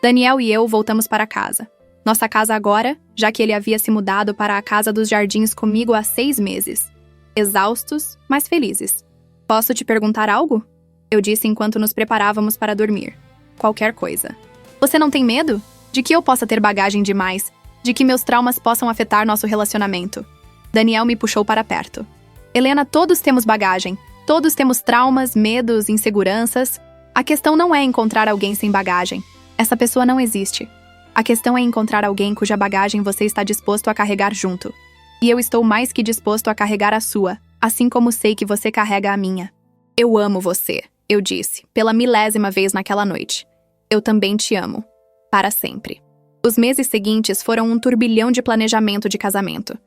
Daniel e eu voltamos para casa. Nossa casa agora, já que ele havia se mudado para a casa dos jardins comigo há 6 meses. Exaustos, mas felizes. "Posso te perguntar algo?" Eu disse enquanto nos preparávamos para dormir. "Qualquer coisa." "Você não tem medo? De que eu possa ter bagagem demais? De que meus traumas possam afetar nosso relacionamento?" Daniel me puxou para perto. "Helena, todos temos bagagem. Todos temos traumas, medos, inseguranças. A questão não é encontrar alguém sem bagagem. Essa pessoa não existe. A questão é encontrar alguém cuja bagagem você está disposto a carregar junto. E eu estou mais que disposto a carregar a sua, assim como sei que você carrega a minha." "Eu amo você", eu disse, pela 1000ª vez naquela noite. "Eu também te amo." Para sempre. Os meses seguintes foram um turbilhão de planejamento de casamento.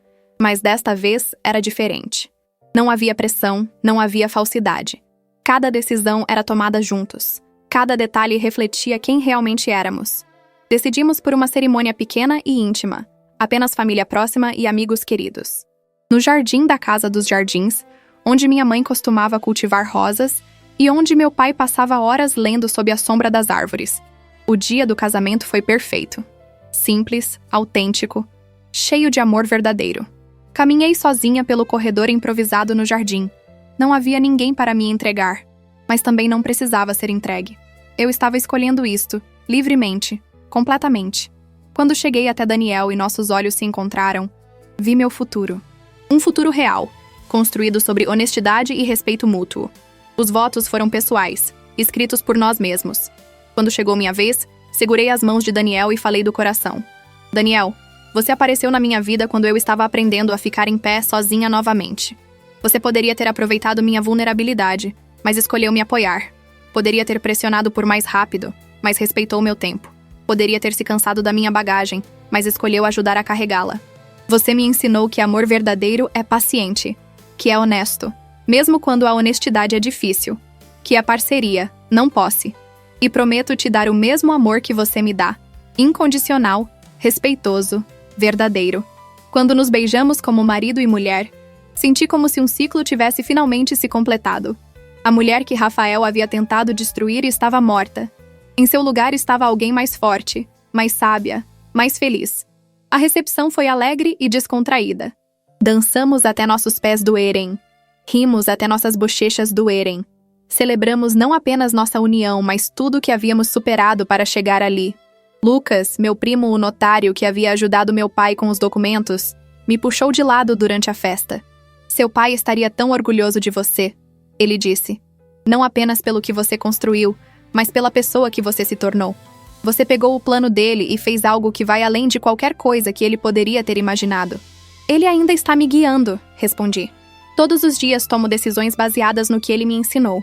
Mas desta vez era diferente. Não havia pressão, não havia falsidade. Cada decisão era tomada juntos. Cada detalhe refletia quem realmente éramos. Decidimos por uma cerimônia pequena e íntima, apenas família próxima e amigos queridos. No jardim da Casa dos Jardins, onde minha mãe costumava cultivar rosas e onde meu pai passava horas lendo sob a sombra das árvores. O dia do casamento foi perfeito. Simples, autêntico, cheio de amor verdadeiro. Caminhei sozinha pelo corredor improvisado no jardim. Não havia ninguém para me entregar, mas também não precisava ser entregue. Eu estava escolhendo isto, livremente, completamente. Quando cheguei até Daniel e nossos olhos se encontraram, vi meu futuro. Um futuro real, construído sobre honestidade e respeito mútuo. Os votos foram pessoais, escritos por nós mesmos. Quando chegou minha vez, segurei as mãos de Daniel e falei do coração. Daniel, você apareceu na minha vida quando eu estava aprendendo a ficar em pé sozinha novamente. Você poderia ter aproveitado minha vulnerabilidade, mas escolheu me apoiar. Poderia ter pressionado por mais rápido, mas respeitou meu tempo. Poderia ter se cansado da minha bagagem, mas escolheu ajudar a carregá-la. Você me ensinou que amor verdadeiro é paciente, que é honesto, mesmo quando a honestidade é difícil, que é parceria, não posse. E prometo te dar o mesmo amor que você me dá, incondicional, respeitoso, verdadeiro. Quando nos beijamos como marido e mulher, senti como se um ciclo tivesse finalmente se completado. A mulher que Rafael havia tentado destruir estava morta. Em seu lugar estava alguém mais forte, mais sábia, mais feliz. A recepção foi alegre e descontraída. Dançamos até nossos pés doerem. Rimos até nossas bochechas doerem. Celebramos não apenas nossa união, mas tudo o que havíamos superado para chegar ali. Lucas, meu primo o notário que havia ajudado meu pai com os documentos, me puxou de lado durante a festa. Seu pai estaria tão orgulhoso de você, ele disse. Não apenas pelo que você construiu, mas pela pessoa que você se tornou. Você pegou o plano dele e fez algo que vai além de qualquer coisa que ele poderia ter imaginado. Ele ainda está me guiando, respondi. Todos os dias tomo decisões baseadas no que ele me ensinou.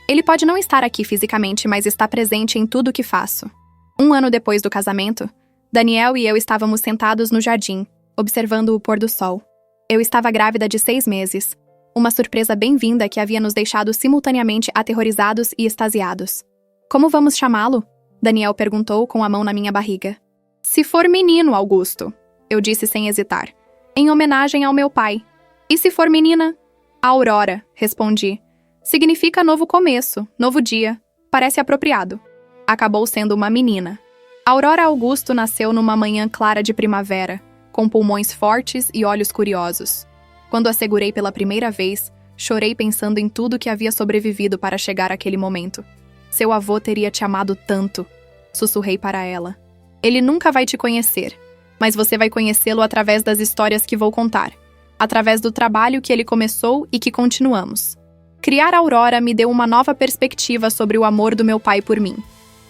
Ele pode não estar aqui fisicamente, mas está presente em tudo o que faço. 1 ano depois do casamento, Daniel e eu estávamos sentados no jardim, observando o pôr do sol. Eu estava grávida de 6 meses. Uma surpresa bem-vinda que havia nos deixado simultaneamente aterrorizados e extasiados. Como vamos chamá-lo? Daniel perguntou com a mão na minha barriga. Se for menino, Augusto, eu disse sem hesitar, em homenagem ao meu pai. E se for menina? Aurora, respondi. Significa novo começo, novo dia. Parece apropriado. Acabou sendo uma menina. Aurora Augusto nasceu numa manhã clara de primavera, com pulmões fortes e olhos curiosos. Quando a segurei pela primeira vez, chorei pensando em tudo que havia sobrevivido para chegar àquele momento. Seu avô teria te amado tanto, sussurrei para ela. Ele nunca vai te conhecer, mas você vai conhecê-lo através das histórias que vou contar, através do trabalho que ele começou e que continuamos. Criar Aurora me deu uma nova perspectiva sobre o amor do meu pai por mim.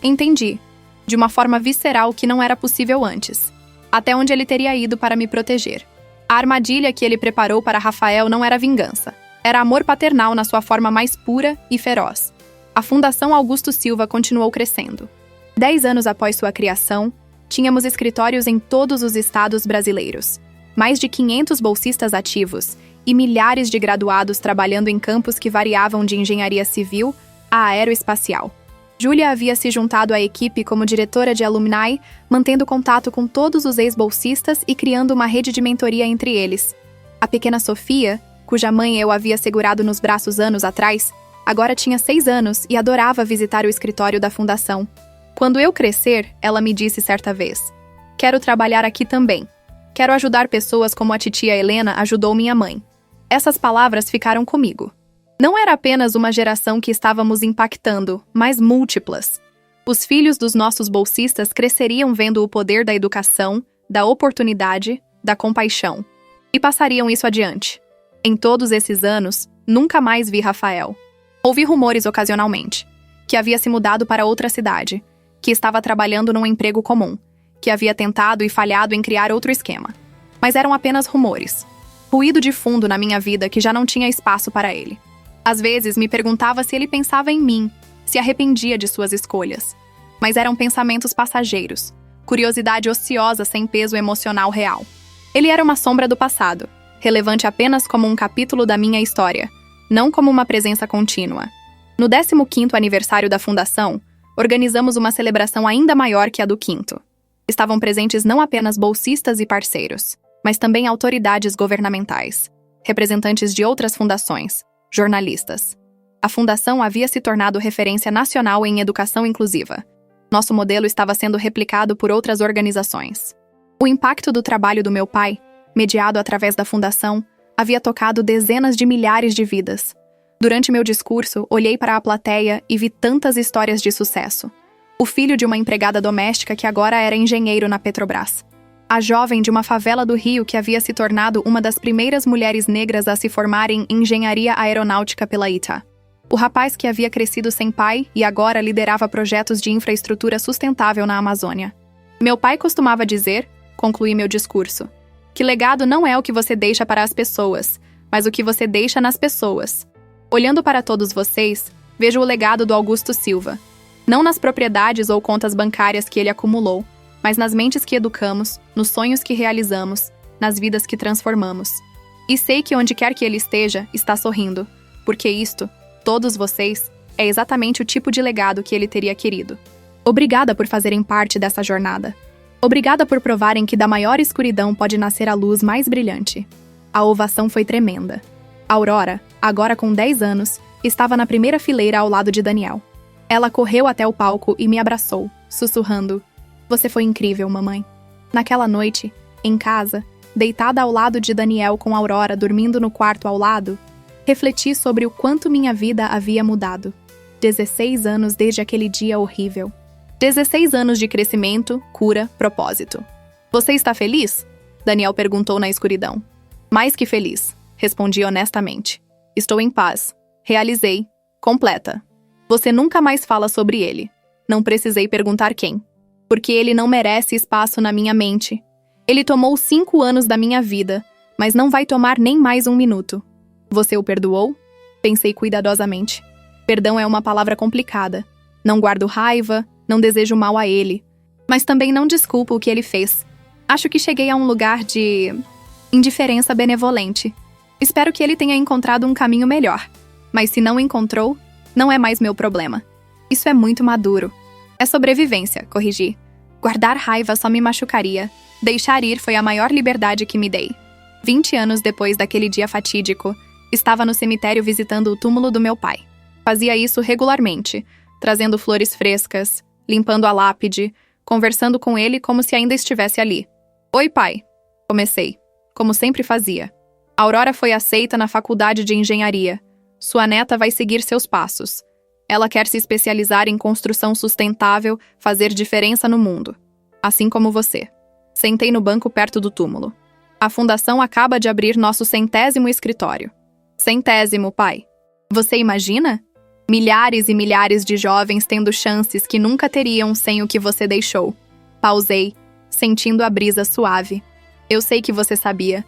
Entendi, de uma forma visceral que não era possível antes, até onde ele teria ido para me proteger. A armadilha que ele preparou para Rafael não era vingança, era amor paternal na sua forma mais pura e feroz. A Fundação Augusto Silva continuou crescendo. 10 anos após sua criação, tínhamos escritórios em todos os estados brasileiros, mais de 500 bolsistas ativos e milhares de graduados trabalhando em campos que variavam de engenharia civil a aeroespacial. Júlia havia se juntado à equipe como diretora de alumni, mantendo contato com todos os ex-bolsistas e criando uma rede de mentoria entre eles. A pequena Sofia, cuja mãe eu havia segurado nos braços anos atrás, agora tinha 6 anos e adorava visitar o escritório da fundação. Quando eu crescer, ela me disse certa vez, quero trabalhar aqui também. Quero ajudar pessoas como a titia Helena ajudou minha mãe. Essas palavras ficaram comigo. Não era apenas uma geração que estávamos impactando, mas múltiplas. Os filhos dos nossos bolsistas cresceriam vendo o poder da educação, da oportunidade, da compaixão. E passariam isso adiante. Em todos esses anos, nunca mais vi Rafael. Ouvi rumores ocasionalmente, que havia se mudado para outra cidade, que estava trabalhando num emprego comum, que havia tentado e falhado em criar outro esquema. Mas eram apenas rumores. Ruído de fundo na minha vida que já não tinha espaço para ele. Às vezes me perguntava se ele pensava em mim, se arrependia de suas escolhas. mas eram pensamentos passageiros, curiosidade ociosa sem peso emocional real. Ele era uma sombra do passado, relevante apenas como um capítulo da minha história, não como uma presença contínua. No 15º aniversário da fundação, organizamos uma celebração ainda maior que a do 5º. Estavam presentes não apenas bolsistas e parceiros, mas também autoridades governamentais, representantes de outras fundações, jornalistas. A fundação havia se tornado referência nacional em educação inclusiva. Nosso modelo estava sendo replicado por outras organizações. O impacto do trabalho do meu pai, mediado através da fundação, havia tocado dezenas de milhares de vidas. Durante meu discurso, olhei para a plateia e vi tantas histórias de sucesso. O filho de uma empregada doméstica que agora era engenheiro na Petrobras. A jovem de uma favela do Rio que havia se tornado uma das primeiras mulheres negras a se formar em engenharia aeronáutica pela ITA. O rapaz que havia crescido sem pai e agora liderava projetos de infraestrutura sustentável na Amazônia. Meu pai costumava dizer, concluí meu discurso, que legado não é o que você deixa para as pessoas, mas o que você deixa nas pessoas. Olhando para todos vocês, vejo o legado do Augusto Silva. Não nas propriedades ou contas bancárias que ele acumulou, mas nas mentes que educamos, nos sonhos que realizamos, nas vidas que transformamos. E sei que onde quer que ele esteja, está sorrindo, porque isto, todos vocês, é exatamente o tipo de legado que ele teria querido. Obrigada por fazerem parte dessa jornada. Obrigada por provarem que da maior escuridão pode nascer a luz mais brilhante. A ovação foi tremenda. Aurora, agora com 10 anos, estava na primeira fileira ao lado de Daniel. Ela correu até o palco e me abraçou, sussurrando: "Você foi incrível, mamãe." Naquela noite, em casa, deitada ao lado de Daniel com Aurora dormindo no quarto ao lado, refleti sobre o quanto minha vida havia mudado. 16 anos desde aquele dia horrível. 16 anos de crescimento, cura, propósito. "Você está feliz?" Daniel perguntou na escuridão. "Mais que feliz", respondi honestamente. "Estou em paz. Realizei. Completa. Você nunca mais fala sobre ele. Não precisei perguntar quem. Porque ele não merece espaço na minha mente. Ele tomou 5 anos da minha vida, mas não vai tomar nem mais 1 minuto. Você o perdoou?" Pensei cuidadosamente. Perdão é uma palavra complicada. Não guardo raiva, não desejo mal a ele. Mas também não desculpo o que ele fez. Acho que cheguei a um lugar de indiferença benevolente. Espero que ele tenha encontrado um caminho melhor. Mas se não encontrou, não é mais meu problema. Isso é muito maduro. É sobrevivência, corrigi. Guardar raiva só me machucaria. Deixar ir foi a maior liberdade que me dei. 20 anos depois daquele dia fatídico, estava no cemitério visitando o túmulo do meu pai. Fazia isso regularmente, trazendo flores frescas, limpando a lápide, conversando com ele como se ainda estivesse ali. "Oi, pai." Comecei, como sempre fazia. "Aurora foi aceita na faculdade de engenharia. Sua neta vai seguir seus passos. Ela quer se especializar em construção sustentável, fazer diferença no mundo. Assim como você." Sentei no banco perto do túmulo. "A fundação acaba de abrir nosso 100º escritório." "100º, pai. Você imagina? Milhares e milhares de jovens tendo chances que nunca teriam sem o que você deixou." Pausei, sentindo a brisa suave. "Eu sei que você sabia.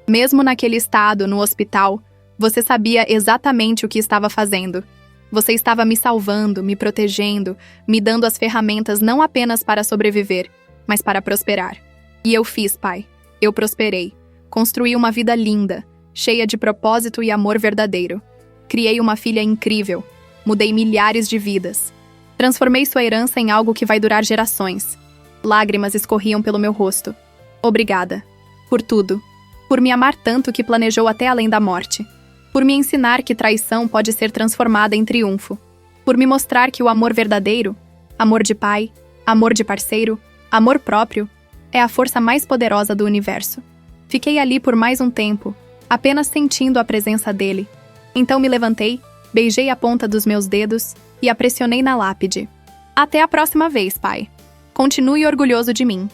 Mesmo naquele estado, no hospital, você sabia exatamente o que estava fazendo. Você estava me salvando, me protegendo, me dando as ferramentas não apenas para sobreviver, mas para prosperar. E eu fiz, pai. Eu prosperei. Construí uma vida linda, cheia de propósito e amor verdadeiro. Criei uma filha incrível. Mudei milhares de vidas. Transformei sua herança em algo que vai durar gerações." Lágrimas escorriam pelo meu rosto. "Obrigada. Por tudo. Por me amar tanto que planejou até além da morte. Por me ensinar que traição pode ser transformada em triunfo. Por me mostrar que o amor verdadeiro, amor de pai, amor de parceiro, amor próprio, é a força mais poderosa do universo." Fiquei ali por mais um tempo, apenas sentindo a presença dele. Então me levantei, beijei a ponta dos meus dedos e a pressionei na lápide. "Até a próxima vez, pai. Continue orgulhoso de mim.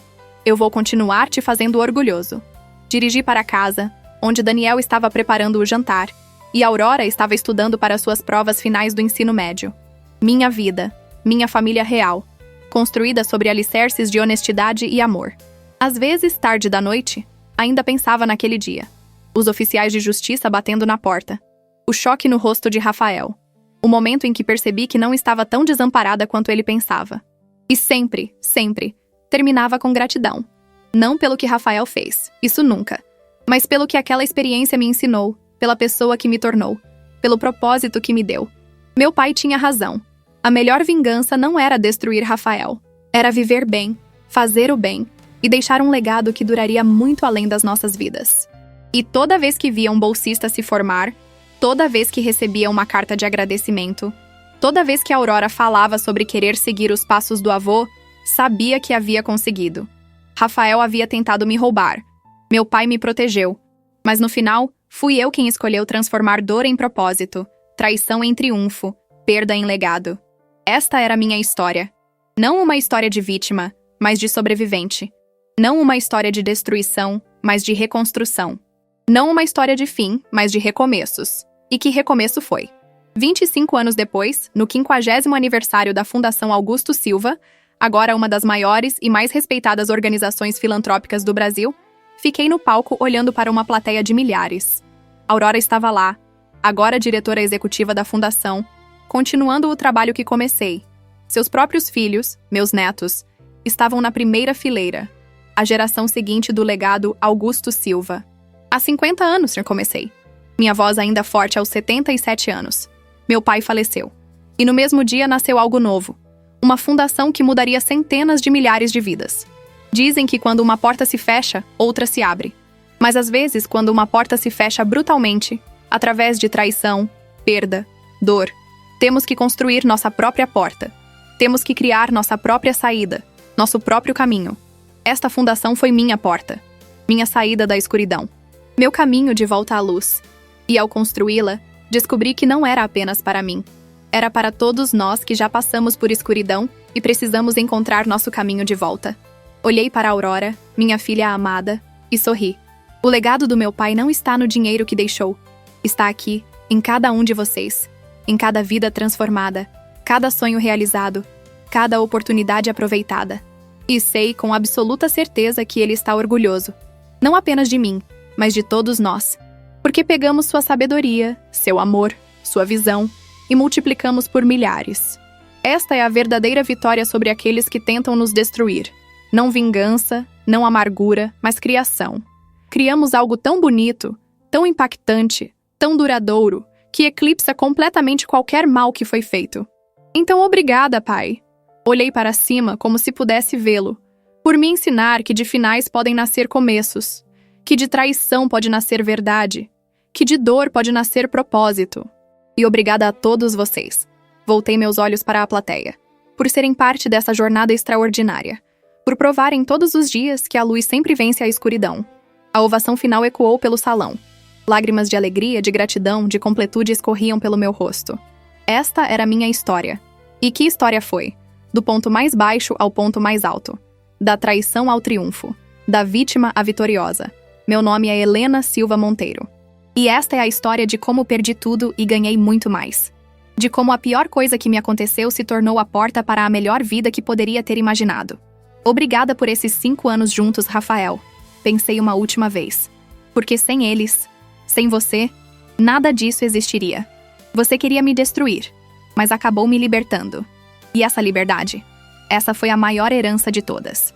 Eu vou continuar te fazendo orgulhoso." Dirigi para casa, onde Daniel estava preparando o jantar, e Aurora estava estudando para suas provas finais do ensino médio. Minha vida, minha família real, construída sobre alicerces de honestidade e amor. Às vezes, tarde da noite, ainda pensava naquele dia. Os oficiais de justiça batendo na porta. O choque no rosto de Rafael. O momento em que percebi que não estava tão desamparada quanto ele pensava. E sempre, sempre, terminava com gratidão. Não pelo que Rafael fez, isso nunca, mas pelo que aquela experiência me ensinou, pela pessoa que me tornou, pelo propósito que me deu. Meu pai tinha razão. A melhor vingança não era destruir Rafael, era viver bem, fazer o bem e deixar um legado que duraria muito além das nossas vidas. E toda vez que via um bolsista se formar, toda vez que recebia uma carta de agradecimento, toda vez que a Aurora falava sobre querer seguir os passos do avô, sabia que havia conseguido. Rafael havia tentado me roubar. Meu pai me protegeu. Mas no final, fui eu quem escolheu transformar dor em propósito, traição em triunfo, perda em legado. Esta era minha história. Não uma história de vítima, mas de sobrevivente. Não uma história de destruição, mas de reconstrução. Não uma história de fim, mas de recomeços. E que recomeço foi? 25 anos depois, no 50º aniversário da Fundação Augusto Silva, agora uma das maiores e mais respeitadas organizações filantrópicas do Brasil, fiquei no palco olhando para uma plateia de milhares. Aurora estava lá, agora diretora executiva da fundação, continuando o trabalho que comecei. Seus próprios filhos, meus netos, estavam na primeira fileira, a geração seguinte do legado Augusto Silva. Há 50 anos que comecei. Minha voz ainda forte aos 77 anos. Meu pai faleceu. E no mesmo dia nasceu algo novo. Uma fundação que mudaria centenas de milhares de vidas. Dizem que quando uma porta se fecha, outra se abre. Mas às vezes, quando uma porta se fecha brutalmente, através de traição, perda, dor, temos que construir nossa própria porta. Temos que criar nossa própria saída, nosso próprio caminho. Esta fundação foi minha porta, minha saída da escuridão, meu caminho de volta à luz. E ao construí-la, descobri que não era apenas para mim. Era para todos nós que já passamos por escuridão e precisamos encontrar nosso caminho de volta. Olhei para a Aurora, minha filha amada, e sorri. O legado do meu pai não está no dinheiro que deixou. Está aqui, em cada um de vocês. Em cada vida transformada, cada sonho realizado, cada oportunidade aproveitada. E sei com absoluta certeza que ele está orgulhoso. Não apenas de mim, mas de todos nós. Porque pegamos sua sabedoria, seu amor, sua visão e multiplicamos por milhares. Esta é a verdadeira vitória sobre aqueles que tentam nos destruir. Não vingança, não amargura, mas criação. Criamos algo tão bonito, tão impactante, tão duradouro, que eclipsa completamente qualquer mal que foi feito. Então, obrigada, pai. Olhei para cima como se pudesse vê-lo, por me ensinar que de finais podem nascer começos, que de traição pode nascer verdade, que de dor pode nascer propósito. E obrigada a todos vocês. Voltei meus olhos para a plateia, por serem parte dessa jornada extraordinária, por provarem todos os dias que a luz sempre vence a escuridão. A ovação final ecoou pelo salão. Lágrimas de alegria, de gratidão, de completude escorriam pelo meu rosto. Esta era a minha história. E que história foi? Do ponto mais baixo ao ponto mais alto. Da traição ao triunfo. Da vítima à vitoriosa. Meu nome é Helena Silva Monteiro. E esta é a história de como perdi tudo e ganhei muito mais. De como a pior coisa que me aconteceu se tornou a porta para a melhor vida que poderia ter imaginado. Obrigada por esses 5 anos juntos, Rafael. Pensei uma última vez. Porque sem eles, sem você, nada disso existiria. Você queria me destruir, mas acabou me libertando. E essa liberdade, essa foi a maior herança de todas.